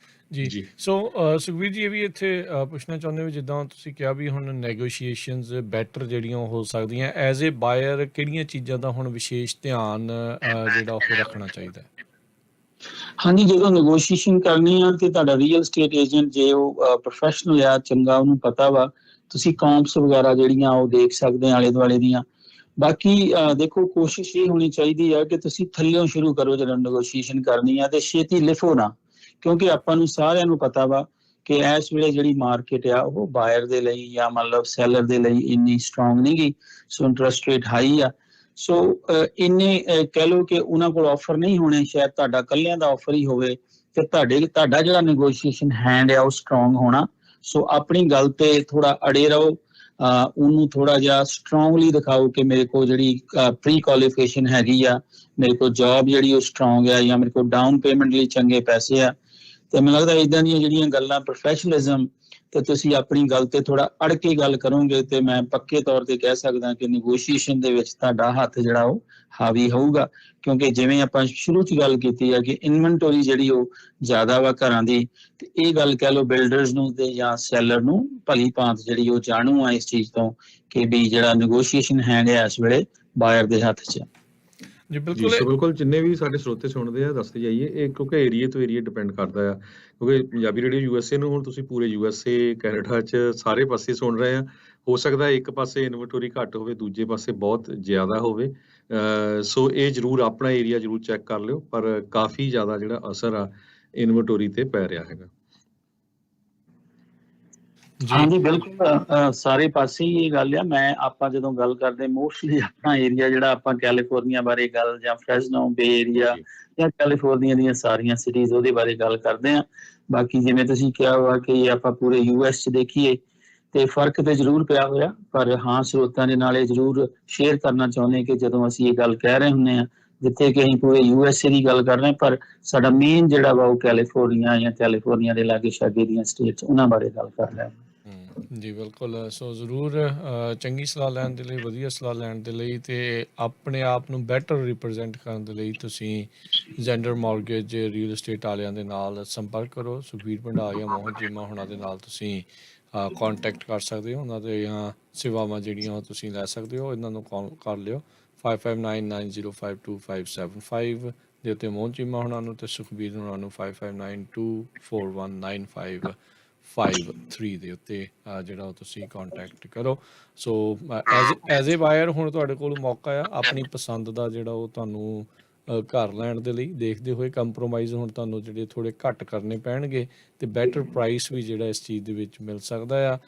ਜੀ, ਸੋ ਸੁਖਬੀਰ ਜੀ, ਇਹ ਵੀ ਇੱਥੇ ਪੁੱਛਣਾ ਚਾਹੁੰਦੇ ਹੋ, ਜਿੱਦਾਂ ਤੁਸੀਂ ਕਿਹਾ ਵੀ ਹੁਣ ਨੈਗੋਸ਼ੀਏਸ਼ਨਸ ਬੈਟਰ ਜਿਹੜੀਆਂ ਹੋ ਸਕਦੀਆਂ, ਐਜ਼ ਏ ਬਾਇਰ ਕਿਹੜੀਆਂ ਚੀਜ਼ਾਂ ਦਾ ਹੁਣ ਵਿਸ਼ੇਸ਼ ਧਿਆਨ ਜਿਹੜਾ ਉਹ ਰੱਖਣਾ ਚਾਹੀਦਾ? ਹਾਂਜੀ, ਜਦੋਂ ਨੈਗੋਸ਼ੀਏਸ਼ਨ ਕਰਨੀ ਆ ਤੇ ਤੁਹਾਡਾ ਰੀਅਲ ਸਟੇਟ ਏਜੰਟ ਜੇ ਉਹ ਪ੍ਰੋਫੈਸ਼ਨਲ ਆ, ਚੰਗਾ, ਉਹਨੂੰ ਪਤਾ ਵਾ, ਤੁਸੀਂ ਕੰਪਸ ਵਗੈਰਾ ਜਿਹੜੀਆਂ ਉਹ ਦੇਖ ਸਕਦੇ ਆਲੇ ਦੁਆਲੇ ਦੀਆਂ। ਬਾਕੀ ਦੇਖੋ, ਕੋਸ਼ਿਸ਼ ਇਹ ਹੋਣੀ ਚਾਹੀਦੀ ਆ ਕਿ ਤੁਸੀਂ ਥੱਲਿਓਂ ਸ਼ੁਰੂ ਕਰੋ ਜਦੋਂ ਨੈਗੋਸ਼ੀਏਸ਼ਨ ਕਰਨੀ ਆ, ਤੇ ਛੇਤੀ ਲਿਖੋ ਨਾ, ਕਿਉਂਕਿ ਆਪਾਂ ਨੂੰ ਸਾਰਿਆਂ ਨੂੰ ਪਤਾ ਵਾ ਕਿ ਇਸ ਵੇਲੇ ਜਿਹੜੀ ਮਾਰਕੀਟ ਆ ਉਹ ਬਾਇਰ ਦੇ ਲਈ ਜਾਂ ਮਤਲਬ ਸੈਲਰ ਦੇ ਲਈ ਇੰਨੀ ਸਟਰੋਂਗ ਨਹੀਂ ਗਈ। ਸੋ ਇੰਟਰਸਟ ਰੇਟ ਹਾਈ ਆ, ਸੋ ਇੰਨੇ ਕਹਿ ਲਓ ਕਿ ਉਹਨਾਂ ਕੋਲ ਆਫਰ ਨਹੀਂ ਹੋਣੇ, ਸ਼ਾਇਦ ਤੁਹਾਡਾ ਇਕੱਲਿਆਂ ਦਾ ਆਫਰ ਹੀ ਹੋਵੇ, ਤੇ ਤੁਹਾਡਾ ਜਿਹੜਾ ਨੈਗੋਸ਼ੀਏਸ਼ਨ ਹੈਂਡ ਆ ਉਹ ਸਟਰੋਂਗ ਹੋਣਾ। ਸੋ ਆਪਣੀ ਗੱਲ ਤੇ ਥੋੜਾ ਅੜੇ ਰਹੋ, ਉਹਨੂੰ ਥੋੜਾ ਜਿਹਾ ਸਟਰੋਂਗਲੀ ਦਿਖਾਓ ਕਿ ਮੇਰੇ ਕੋਲ ਜਿਹੜੀ ਪ੍ਰੀ ਕੁਆਲੀਫਿਕੇਸ਼ਨ ਹੈਗੀ ਆ, ਮੇਰੇ ਕੋਲ ਜੌਬ ਜਿਹੜੀ ਉਹ ਸਟਰੋਂਗ ਆ, ਜਾਂ ਮੇਰੇ ਕੋਲ ਡਾਊਨ ਪੇਮੈਂਟ ਲਈ ਚੰਗੇ ਪੈਸੇ ਆ। ਤੇ ਮੈਨੂੰ ਲੱਗਦਾ ਇਦਾਂ ਦੀਆਂ ਜਿਹੜੀਆਂ ਗੱਲਾਂ, ਪ੍ਰੋਫੈਸ਼ਨਲਿਜ਼ਮ, ਤੇ ਤੁਸੀਂ ਆਪਣੀ ਗੱਲ ਤੇ ਥੋੜਾ ਅੜ ਕੇ ਗੱਲ ਕਰੋਗੇ ਤੇ ਮੈਂ ਪੱਕੇ ਤੌਰ ਤੇ ਕਹਿ ਸਕਦਾ ਕਿ ਨੈਗੋਸ਼ੀਏਸ਼ਨ ਦੇ ਵਿੱਚ ਤੁਹਾਡਾ ਹੱਥ ਜਿਹੜਾ ਉਹ ਹਾਵੀ ਹੋਊਗਾ। ਕਿਉਂਕਿ ਜਿਵੇਂ ਆਪਾਂ ਸ਼ੁਰੂ 'ਚ ਗੱਲ ਕੀਤੀ ਹੈ ਕਿ ਇਨਵੈਂਟਰੀ ਜਿਹੜੀ ਉਹ ਜ਼ਿਆਦਾ ਵਾ ਘਰਾਂ ਦੀ, ਤੇ ਇਹ ਗੱਲ ਕਹਿ ਲਓ ਬਿਲਡਰਸ ਨੂੰ ਤੇ ਜਾਂ ਸੈਲਰ ਨੂੰ ਭਲੀ ਭਾਂਤ ਜਿਹੜੀ ਉਹ ਜਾਣੂ ਆ ਇਸ ਚੀਜ਼ ਤੋਂ ਕਿ ਵੀ ਜਿਹੜਾ ਨੈਗੋਸ਼ੀਏਸ਼ਨ ਹੈਂਡ ਹੈ ਇਸ ਵੇਲੇ ਬਾਇਰ ਦੇ ਹੱਥ 'ਚ। ਜੀ ਬਿਲਕੁਲ, ਜਿੰਨੇ ਵੀ ਸਾਡੇ ਸਰੋਤੇ ਸੁਣਦੇ ਆ ਦੱਸਦੇ ਜਾਈਏ, ਇਹ ਕਿਉਂਕਿ ਏਰੀਆ ਤੋਂ ਏਰੀਆ ਡਿਪੈਂਡ ਕਰਦਾ ਆ, ਕਿਉਂਕਿ ਪੰਜਾਬੀ ਰੇਡੀਓ USA ਨੂੰ ਹੁਣ ਤੁਸੀਂ ਪੂਰੇ USA, ਕੈਨੇਡਾ 'ਚ ਸਾਰੇ ਪਾਸੇ ਸੁਣ ਰਹੇ ਆ। ਹੋ ਸਕਦਾ ਇੱਕ ਪਾਸੇ ਇਨਵੈਂਟਰੀ ਘੱਟ ਹੋਵੇ, ਦੂਜੇ ਪਾਸੇ ਬਹੁਤ ਜ਼ਿਆਦਾ ਹੋਵੇ। ਸੋ ਇਹ ਜ਼ਰੂਰ ਆਪਣਾ ਏਰੀਆ ਜ਼ਰੂਰ ਚੈੱਕ ਕਰ ਲਿਓ, ਪਰ ਕਾਫੀ ਜ਼ਿਆਦਾ ਜਿਹੜਾ ਅਸਰ ਆ ਇਨਵੈਂਟੋਰੀ ਤੇ ਪੈ ਰਿਹਾ ਹੈਗਾ। ਹਾਂਜੀ ਬਿਲਕੁਲ, ਸਾਰੇ ਪਾਸੇ ਹੀ ਇਹ ਗੱਲ ਆ। ਆਪਾਂ ਜਦੋਂ ਗੱਲ ਕਰਦੇ ਮੋਸਟਲੀ ਆਪਣਾ ਏਰੀਆ ਜਿਹੜਾ, ਆਪਾਂ ਕੈਲੀਫੋਰਨੀਆ ਬਾਰੇ ਗੱਲ ਜਾਂ ਫ੍ਰੈਸਨੋ ਬੇ ਏਰੀਆ ਜਾਂ ਕੈਲੀਫੋਰਨੀਆ ਦੀਆਂ ਸਾਰੀਆਂ ਸਿਟੀਜ਼ ਉਹਦੇ ਬਾਰੇ ਗੱਲ ਕਰਦੇ ਹਾਂ। ਬਾਕੀ ਜਿਵੇਂ ਤੁਸੀਂ ਕਿਹਾ ਵਾ ਕਿ ਆਪਾਂ ਪੂਰੇ US 'ਚ ਦੇਖੀਏ ਤੇ ਫਰਕ ਤੇ ਜ਼ਰੂਰ ਪਿਆ ਹੋਇਆ, ਪਰ ਹਾਂ ਸਰੋਤਾਂ ਦੇ ਨਾਲ ਇਹ ਜ਼ਰੂਰ ਸ਼ੇਅਰ ਕਰਨਾ ਚਾਹੁੰਦੇ ਕਿ ਜਦੋਂ ਅਸੀਂ ਇਹ ਗੱਲ ਕਹਿ ਰਹੇ ਹੁੰਦੇ ਹਾਂ, ਜਿੱਥੇ ਕਿ ਅਸੀਂ ਪੂਰੇ USA ਦੀ ਗੱਲ ਕਰ ਰਹੇ ਹਾਂ, ਪਰ ਸਾਡਾ ਮੇਨ ਜਿਹੜਾ ਵਾ ਉਹ ਕੈਲੀਫੋਰਨੀਆ ਜਾਂ ਕੈਲੀਫੋਰਨੀਆ ਦੇ ਲਾਗੇ ਸ਼ਾਗੇ ਦੀਆਂ ਸਟੇਟਸ ਉਹਨਾਂ ਬਾਰੇ ਗੱਲ ਕਰ ਰਹੇ ਹਾਂ। ਜੀ ਬਿਲਕੁਲ। ਸੋ ਜ਼ਰੂਰ ਚੰਗੀ ਸਲਾਹ ਲੈਣ ਦੇ ਲਈ, ਵਧੀਆ ਸਲਾਹ ਲੈਣ ਦੇ ਲਈ ਤੇ ਆਪਣੇ ਆਪ ਨੂੰ ਬੈਟਰ ਰਿਪਰੈਜ਼ੈਂਟ ਕਰਨ ਦੇ ਲਈ ਤੁਸੀਂ ਜ਼ੈਂਡਰ ਮੌਰਗੇਜ ਰੀਅਲ estate ਵਾਲਿਆਂ ਦੇ ਨਾਲ ਸੰਪਰਕ ਕਰੋ। ਸੁਖਬੀਰ ਭੰਡਾਰ ਜਾਂ ਮੋਹਨ ਚੀਮਾ ਉਹਨਾਂ ਦੇ ਨਾਲ ਤੁਸੀਂ ਕੰਟੈਕਟ ਕਰ ਸਕਦੇ ਹੋ। ਉਹਨਾਂ ਦੀਆਂ ਸੇਵਾਵਾਂ ਜਿਹੜੀਆਂ ਉਹ ਤੁਸੀਂ ਲੈ ਸਕਦੇ ਹੋ। ਇਹਨਾਂ ਨੂੰ ਕਾਲ ਕਰ ਲਿਓ 5599052575 ਦੇ ਉੱਤੇ ਮੋਹਨ ਚੀਮਾ ਉਹਨਾਂ ਨੂੰ, ਤੇ ਸੁਖਬੀਰ ਉਹਨਾਂ ਨੂੰ 5592419553 ਦੇ ਉੱਤੇ ਜਿਹੜਾ ਉਹ ਤੁਸੀਂ ਕੰਟੈਕਟ ਕਰੋ। ਸੋ ਐਜ਼ ਏ ਬਾਇਰ ਹੁਣ ਤੁਹਾਡੇ ਕੋਲ ਮੌਕਾ ਆ ਆਪਣੀ ਪਸੰਦ ਦਾ ਜਿਹੜਾ ਉਹ ਤੁਹਾਨੂੰ ਘਰ ਲੈਣ ਦੇ ਲਈ ਦੇਖਦੇ ਹੋਏ ਕੰਪਰੋਮਾਈਜ਼ ਹੁਣ ਤੁਹਾਨੂੰ ਜਿਹੜੇ ਥੋੜ੍ਹੇ ਘੱਟ ਕਰਨੇ ਪੈਣਗੇ ਤੇ ਬੈਟਰ ਪ੍ਰਾਈਸ ਵੀ ਜਿਹੜਾ ਇਸ ਚੀਜ਼ ਦੇ ਵਿੱਚ ਮਿਲ ਸਕਦਾ ਆ।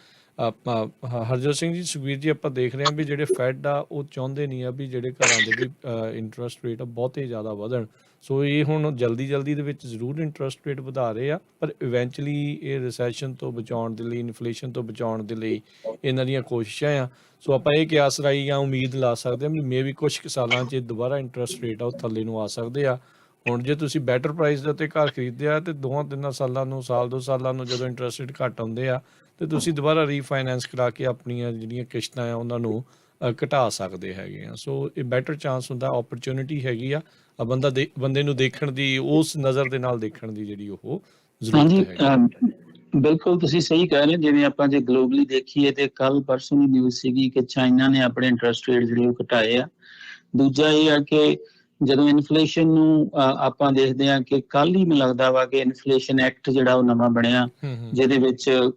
ਹਰਜੋਤ ਸਿੰਘ ਜੀ, ਸੁਖਬੀਰ ਜੀ, ਆਪਾਂ ਦੇਖ ਰਹੇ ਹਾਂ ਵੀ ਜਿਹੜੇ ਫੈਡ ਆ ਉਹ ਚਾਹੁੰਦੇ ਨਹੀਂ ਆ ਵੀ ਜਿਹੜੇ ਘਰਾਂ ਦੇ ਵੀ ਇੰਟਰਸਟ ਰੇਟ ਆ ਬਹੁਤੇ ਜ਼ਿਆਦਾ ਵਧਣ। ਸੋ ਇਹ ਹੁਣ ਜਲਦੀ ਦੇ ਵਿੱਚ ਜ਼ਰੂਰ ਇੰਟਰਸਟ ਰੇਟ ਵਧਾ ਰਹੇ ਆ, ਪਰ ਇਵੈਂਚੁਅਲੀ ਇਹ ਰਿਸੈਸ਼ਨ ਤੋਂ ਬਚਾਉਣ ਦੇ ਲਈ, ਇਨਫਲੇਸ਼ਨ ਤੋਂ ਬਚਾਉਣ ਦੇ ਲਈ ਇਹਨਾਂ ਦੀਆਂ ਕੋਸ਼ਿਸ਼ਾਂ ਆ। ਸੋ ਆਪਾਂ ਇਹ ਕਿਆਸ ਰਾਈ ਜਾਂ ਉਮੀਦ ਲਾ ਸਕਦੇ ਹਾਂ ਵੀ ਮੇ ਵੀ ਕੁਛ ਕੁ ਸਾਲਾਂ 'ਚ ਦੁਬਾਰਾ ਇੰਟਰਸਟ ਰੇਟ ਆ ਉਹ ਥੱਲੇ ਨੂੰ ਆ ਸਕਦੇ ਆ। ਹੁਣ ਜੇ ਤੁਸੀਂ ਬੈਟਰ ਪ੍ਰਾਈਸ ਦੇ ਉੱਤੇ ਘਰ ਖਰੀਦਿਆ ਤੇ 2-3 ਸਾਲਾਂ ਨੂੰ, ਸਾਲ 2 ਸਾਲਾਂ ਨੂੰ ਜਦੋਂ ਇੰਟਰਸਟ ਰੇਟ ਘੱਟ ਆਉਂਦੇ ਆ ਤੇ ਤੁਸੀਂ ਦੁਬਾਰਾ ਰੀਫਾਈਨੈਂਸ ਕਰਾ ਕੇ ਆਪਣੀਆਂ ਜਿਹੜੀਆਂ ਕਿਸ਼ਤਾਂ ਆ ਉਹਨਾਂ ਨੂੰ ਘਟਾ ਸਕਦੇ ਹੈਗੇ ਆ। ਸੋ ਇਹ ਬੈਟਰ ਚਾਂਸ ਹੁੰਦਾ, ਓਪਰਚੁਨਿਟੀ ਹੈਗੀ ਆ। ਬੰਦੇ ਨੂੰ ਦੇਖਣ ਦੀ, ਉਸ ਨਜ਼ਰ ਦੇ ਨਾਲ ਦੇਖਣ ਦੀ ਜਿਹੜੀ ਉਹ ਜ਼ਰੂਰਤ ਹੈ। ਬਿਲਕੁਲ ਤੁਸੀਂ ਸਹੀ ਕਹਿ ਰਹੇ। ਜਿਵੇਂ ਆਪਾਂ ਜੇ ਗਲੋਬਲੀ ਦੇਖੀਏ ਤੇ ਕੱਲ ਪਰਸੋਂ ਦੀ ਨਿਊਜ਼ ਸੀਗੀ ਕਿ ਚਾਈਨਾ ਨੇ ਆਪਣੇ ਇੰਟਰਸਟ ਰੇਟ ਜਿਹੜੇ ਉਹ ਘਟਾਏ ਆ। ਦੂਜਾ ਇਹ ਆ ਕਿ ਜਦੋਂ ਇਨਫਲੇਸ਼ਨ ਨੂੰ ਆਪਾਂ ਦੇਖਦੇ ਹਾਂ ਕਿ ਕੱਲ ਹੀ ਮੈਨੂੰ ਲੱਗਦਾ ਵਾ ਕਿ ਇਨਫਲੇਸ਼ਨ ਐਕਟ ਜਿਹੜਾ ਉਹ ਨਵਾਂ ਬਣਿਆ, ਜਿਹਦੇ ਵਿੱਚ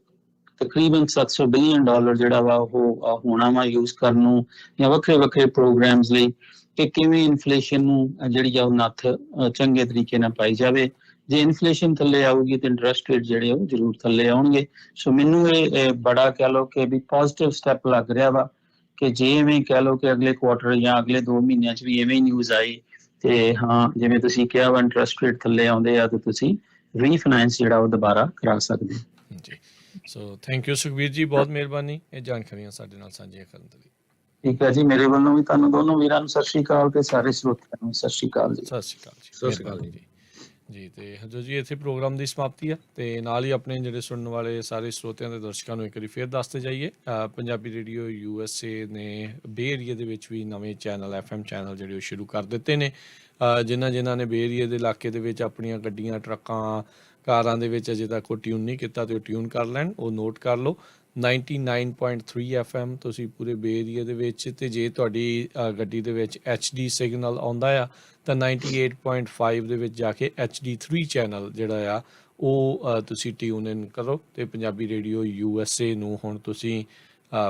ਤਕਰੀਬਨ $700 ਬਿਲੀਅਨ ਜਿਹੜਾ ਵਾ ਉਹ ਹੋਣਾ ਵਾ ਯੂਜ਼ ਕਰਨ ਨੂੰ ਜਾਂ ਵੱਖਰੇ ਪ੍ਰੋਗਰਾਮਸ ਲਈ, ਕਿ ਕਿਵੇਂ ਇਨਫਲੇਸ਼ਨ ਨੂੰ ਜਿਹੜੀ ਆ ਉਹ ਨੱਥ ਚੰਗੇ ਤਰੀਕੇ ਨਾਲ ਪਾਈ ਜਾਵੇ। ਜੇ ਇਨਫਲੇਸ਼ਨ ਥੱਲੇ ਆਊਗੀ ਤੇ ਇੰਟਰਸਟ ਰੇਟ ਜਿਹੜੇ ਉਹ ਜ਼ਰੂਰ ਥੱਲੇ ਆਉਣਗੇ। ਸੋ ਮੈਨੂੰ ਇਹ ਬੜਾ ਕਹਿ ਲਓ ਕਿ ਵੀ ਪੋਜ਼ਿਟਿਵ ਸਟੈਪ ਲੱਗ ਰਿਹਾ ਵਾ ਕਿ ਜੇ ਐਵੇਂ ਕਹਿ ਲਓ ਕਿ ਅਗਲੇ ਕੁਆਟਰ ਜਾਂ ਅਗਲੇ 2 ਮਹੀਨਿਆਂ 'ਚ ਵੀ ਐਵੇਂ ਹੀ ਨਿਊਜ਼ ਆਈ ਤੇ ਹਾਂ ਜਿਵੇਂ ਤੁਸੀਂ ਕਿਹਾ ਵਾ ਇੰਟਰਸਟ ਰੇਟ ਥੱਲੇ ਆਉਂਦੇ ਆ ਤੇ ਤੁਸੀਂ ਰੀਫਾਈਨੈਂਸ ਜਿਹੜਾ ਉਹ ਦੁਬਾਰਾ ਕਰਾ ਸਕਦੇ ਹੋ। ਜੀ, ਸੋ ਥੈਂਕ ਯੂ ਸੁਖਬੀਰ ਜੀ, ਬਹੁਤ ਮਿਹਰਬਾਨੀ ਇਹ ਜਾਣਕਾਰੀਆਂ ਸਾਡੇ ਨਾਲ ਸਾਂਝੀਆਂ ਕਰਨ ਦੇ ਲਈ। ਠੀਕ ਹੈ ਜੀ, ਮੇਰੇ ਵੱਲੋਂ ਵੀ ਤੁਹਾਨੂੰ ਦੋਨੋਂ ਵੀਰਾਂ ਨੂੰ ਸਤਿ ਸ਼੍ਰੀ ਅਕਾਲ ਤੇ ਸਾਰੇ ਸਰੋਤਿਆਂ ਨੂੰ ਸਤਿ ਸ਼੍ਰੀ ਅਕਾਲ ਜੀ। ਸਤਿ ਸ਼੍ਰੀ ਅਕਾਲ ਜੀ। ਜੀ ਤੇ ਹਰਜੋਤ ਜੀ, ਇੱਥੇ ਪ੍ਰੋਗਰਾਮ ਦੀ ਸਮਾਪਤੀ ਆ ਤੇ ਨਾਲ ਹੀ ਆਪਣੇ ਜਿਹੜੇ ਸੁਣਨ ਵਾਲੇ ਸਾਰੇ ਸਰੋਤਿਆਂ ਦੇ ਦਰਸ਼ਕਾਂ ਨੂੰ ਇੱਕ ਵਾਰੀ ਫੇਰ ਦੱਸਦੇ ਜਾਈਏ, ਪੰਜਾਬੀ ਰੇਡੀਓ USA ਨੇ ਬੇ ਏਰੀਆ ਦੇ ਵਿੱਚ ਵੀ ਨਵੇਂ ਚੈਨਲ, FM ਚੈਨਲ ਜਿਹੜੇ ਉਹ ਸ਼ੁਰੂ ਕਰ ਦਿੱਤੇ ਨੇ। ਜਿਨ੍ਹਾਂ ਨੇ ਬੇ ਏਰੀਆ ਦੇ ਇਲਾਕੇ ਦੇ ਵਿੱਚ ਆਪਣੀਆਂ ਗੱਡੀਆਂ, ਟਰੱਕਾਂ, ਕਾਰਾਂ ਦੇ ਵਿੱਚ ਅਜੇ ਤੱਕ ਉਹ ਟਿਊਨ ਨਹੀਂ ਕੀਤਾ ਤੇ ਉਹ ਟਿਊਨ ਕਰ ਲੈਣ, ਉਹ ਨੋਟ ਕਰ ਲਓ 99.3 FM ਤੁਸੀਂ ਪੂਰੇ ਬੇ ਏਰੀਆ ਦੇ ਵਿੱਚ। ਤੇ ਜੇ ਤੁਹਾਡੀ ਗੱਡੀ ਦੇ ਵਿੱਚ HD ਸਿਗਨਲ ਆਉਂਦਾ ਆ ਤਾਂ 98.5 ਦੇ ਵਿੱਚ ਜਾ ਕੇ HD3 ਚੈਨਲ ਜਿਹੜਾ ਆ ਉਹ ਤੁਸੀਂ ਟਿਊਨ ਇਨ ਕਰੋ ਤੇ ਪੰਜਾਬੀ ਰੇਡੀਓ USA ਨੂੰ ਹੁਣ ਤੁਸੀਂ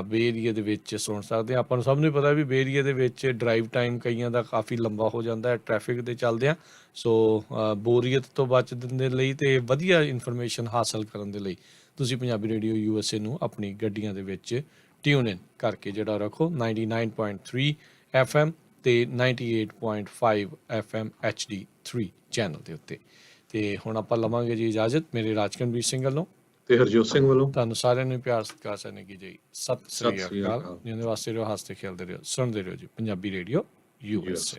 ਬੇ ਏਰੀਆ ਦੇ ਵਿੱਚ ਸੁਣ ਸਕਦੇ ਆ। ਆਪਾਂ ਨੂੰ ਸਭ ਨੂੰ ਪਤਾ ਵੀ ਬੇ ਏਰੀਆ ਦੇ ਵਿੱਚ ਡਰਾਈਵ ਟਾਈਮ ਕਈਆਂ ਦਾ ਕਾਫੀ ਲੰਬਾ ਹੋ ਜਾਂਦਾ ਹੈ ਟ੍ਰੈਫਿਕ ਦੇ ਚੱਲਦਿਆਂ। ਸੋ ਬੋਰੀਅਤ ਤੋਂ ਬਚਣ ਦੇ ਲਈ ਤੇ ਵਧੀਆ ਇਨਫੋਰਮੇਸ਼ਨ ਹਾਸਲ ਕਰਨ ਦੇ ਲਈ ਤੁਸੀਂ ਪੰਜਾਬੀ ਰੇਡੀਓ USA ਨੂੰ ਆਪਣੀ ਗੱਡੀਆਂ ਦੇ ਵਿੱਚ ਟਿਊਨ ਇਨ ਕਰਕੇ ਜਿਹੜਾ ਰੱਖੋ 99.3 FM ਤੇ 98.5 FM HD3 ਚੈਨਲ ਦੇ ਉੱਤੇ। ਤੇ ਹੁਣ ਆਪਾਂ ਲਵਾਂਗੇ ਜੀ ਇਜਾਜ਼ਤ, ਮੇਰੇ ਰਾਜਕਨਵੀਰ ਸਿੰਘ ਵੱਲੋਂ ਤੇ ਹਰਜੋਤ ਸਿੰਘ ਵੱਲੋਂ ਤੁਹਾਨੂੰ ਸਾਰਿਆਂ ਨੂੰ ਪਿਆਰ ਸਤਿਕਾਰ ਸਨ ਕੀ ਜੀ। ਸਤਿ ਸ੍ਰੀ ਅਕਾਲ। ਜਿਉਂਦੇ ਵਾਸਤੇ ਰਹੋ, ਹੱਸਦੇ ਖੇਡਦੇ ਰਹੋ, ਸੁਣਦੇ ਰਹੋ ਜੀ ਪੰਜਾਬੀ ਰੇਡੀਓ USA।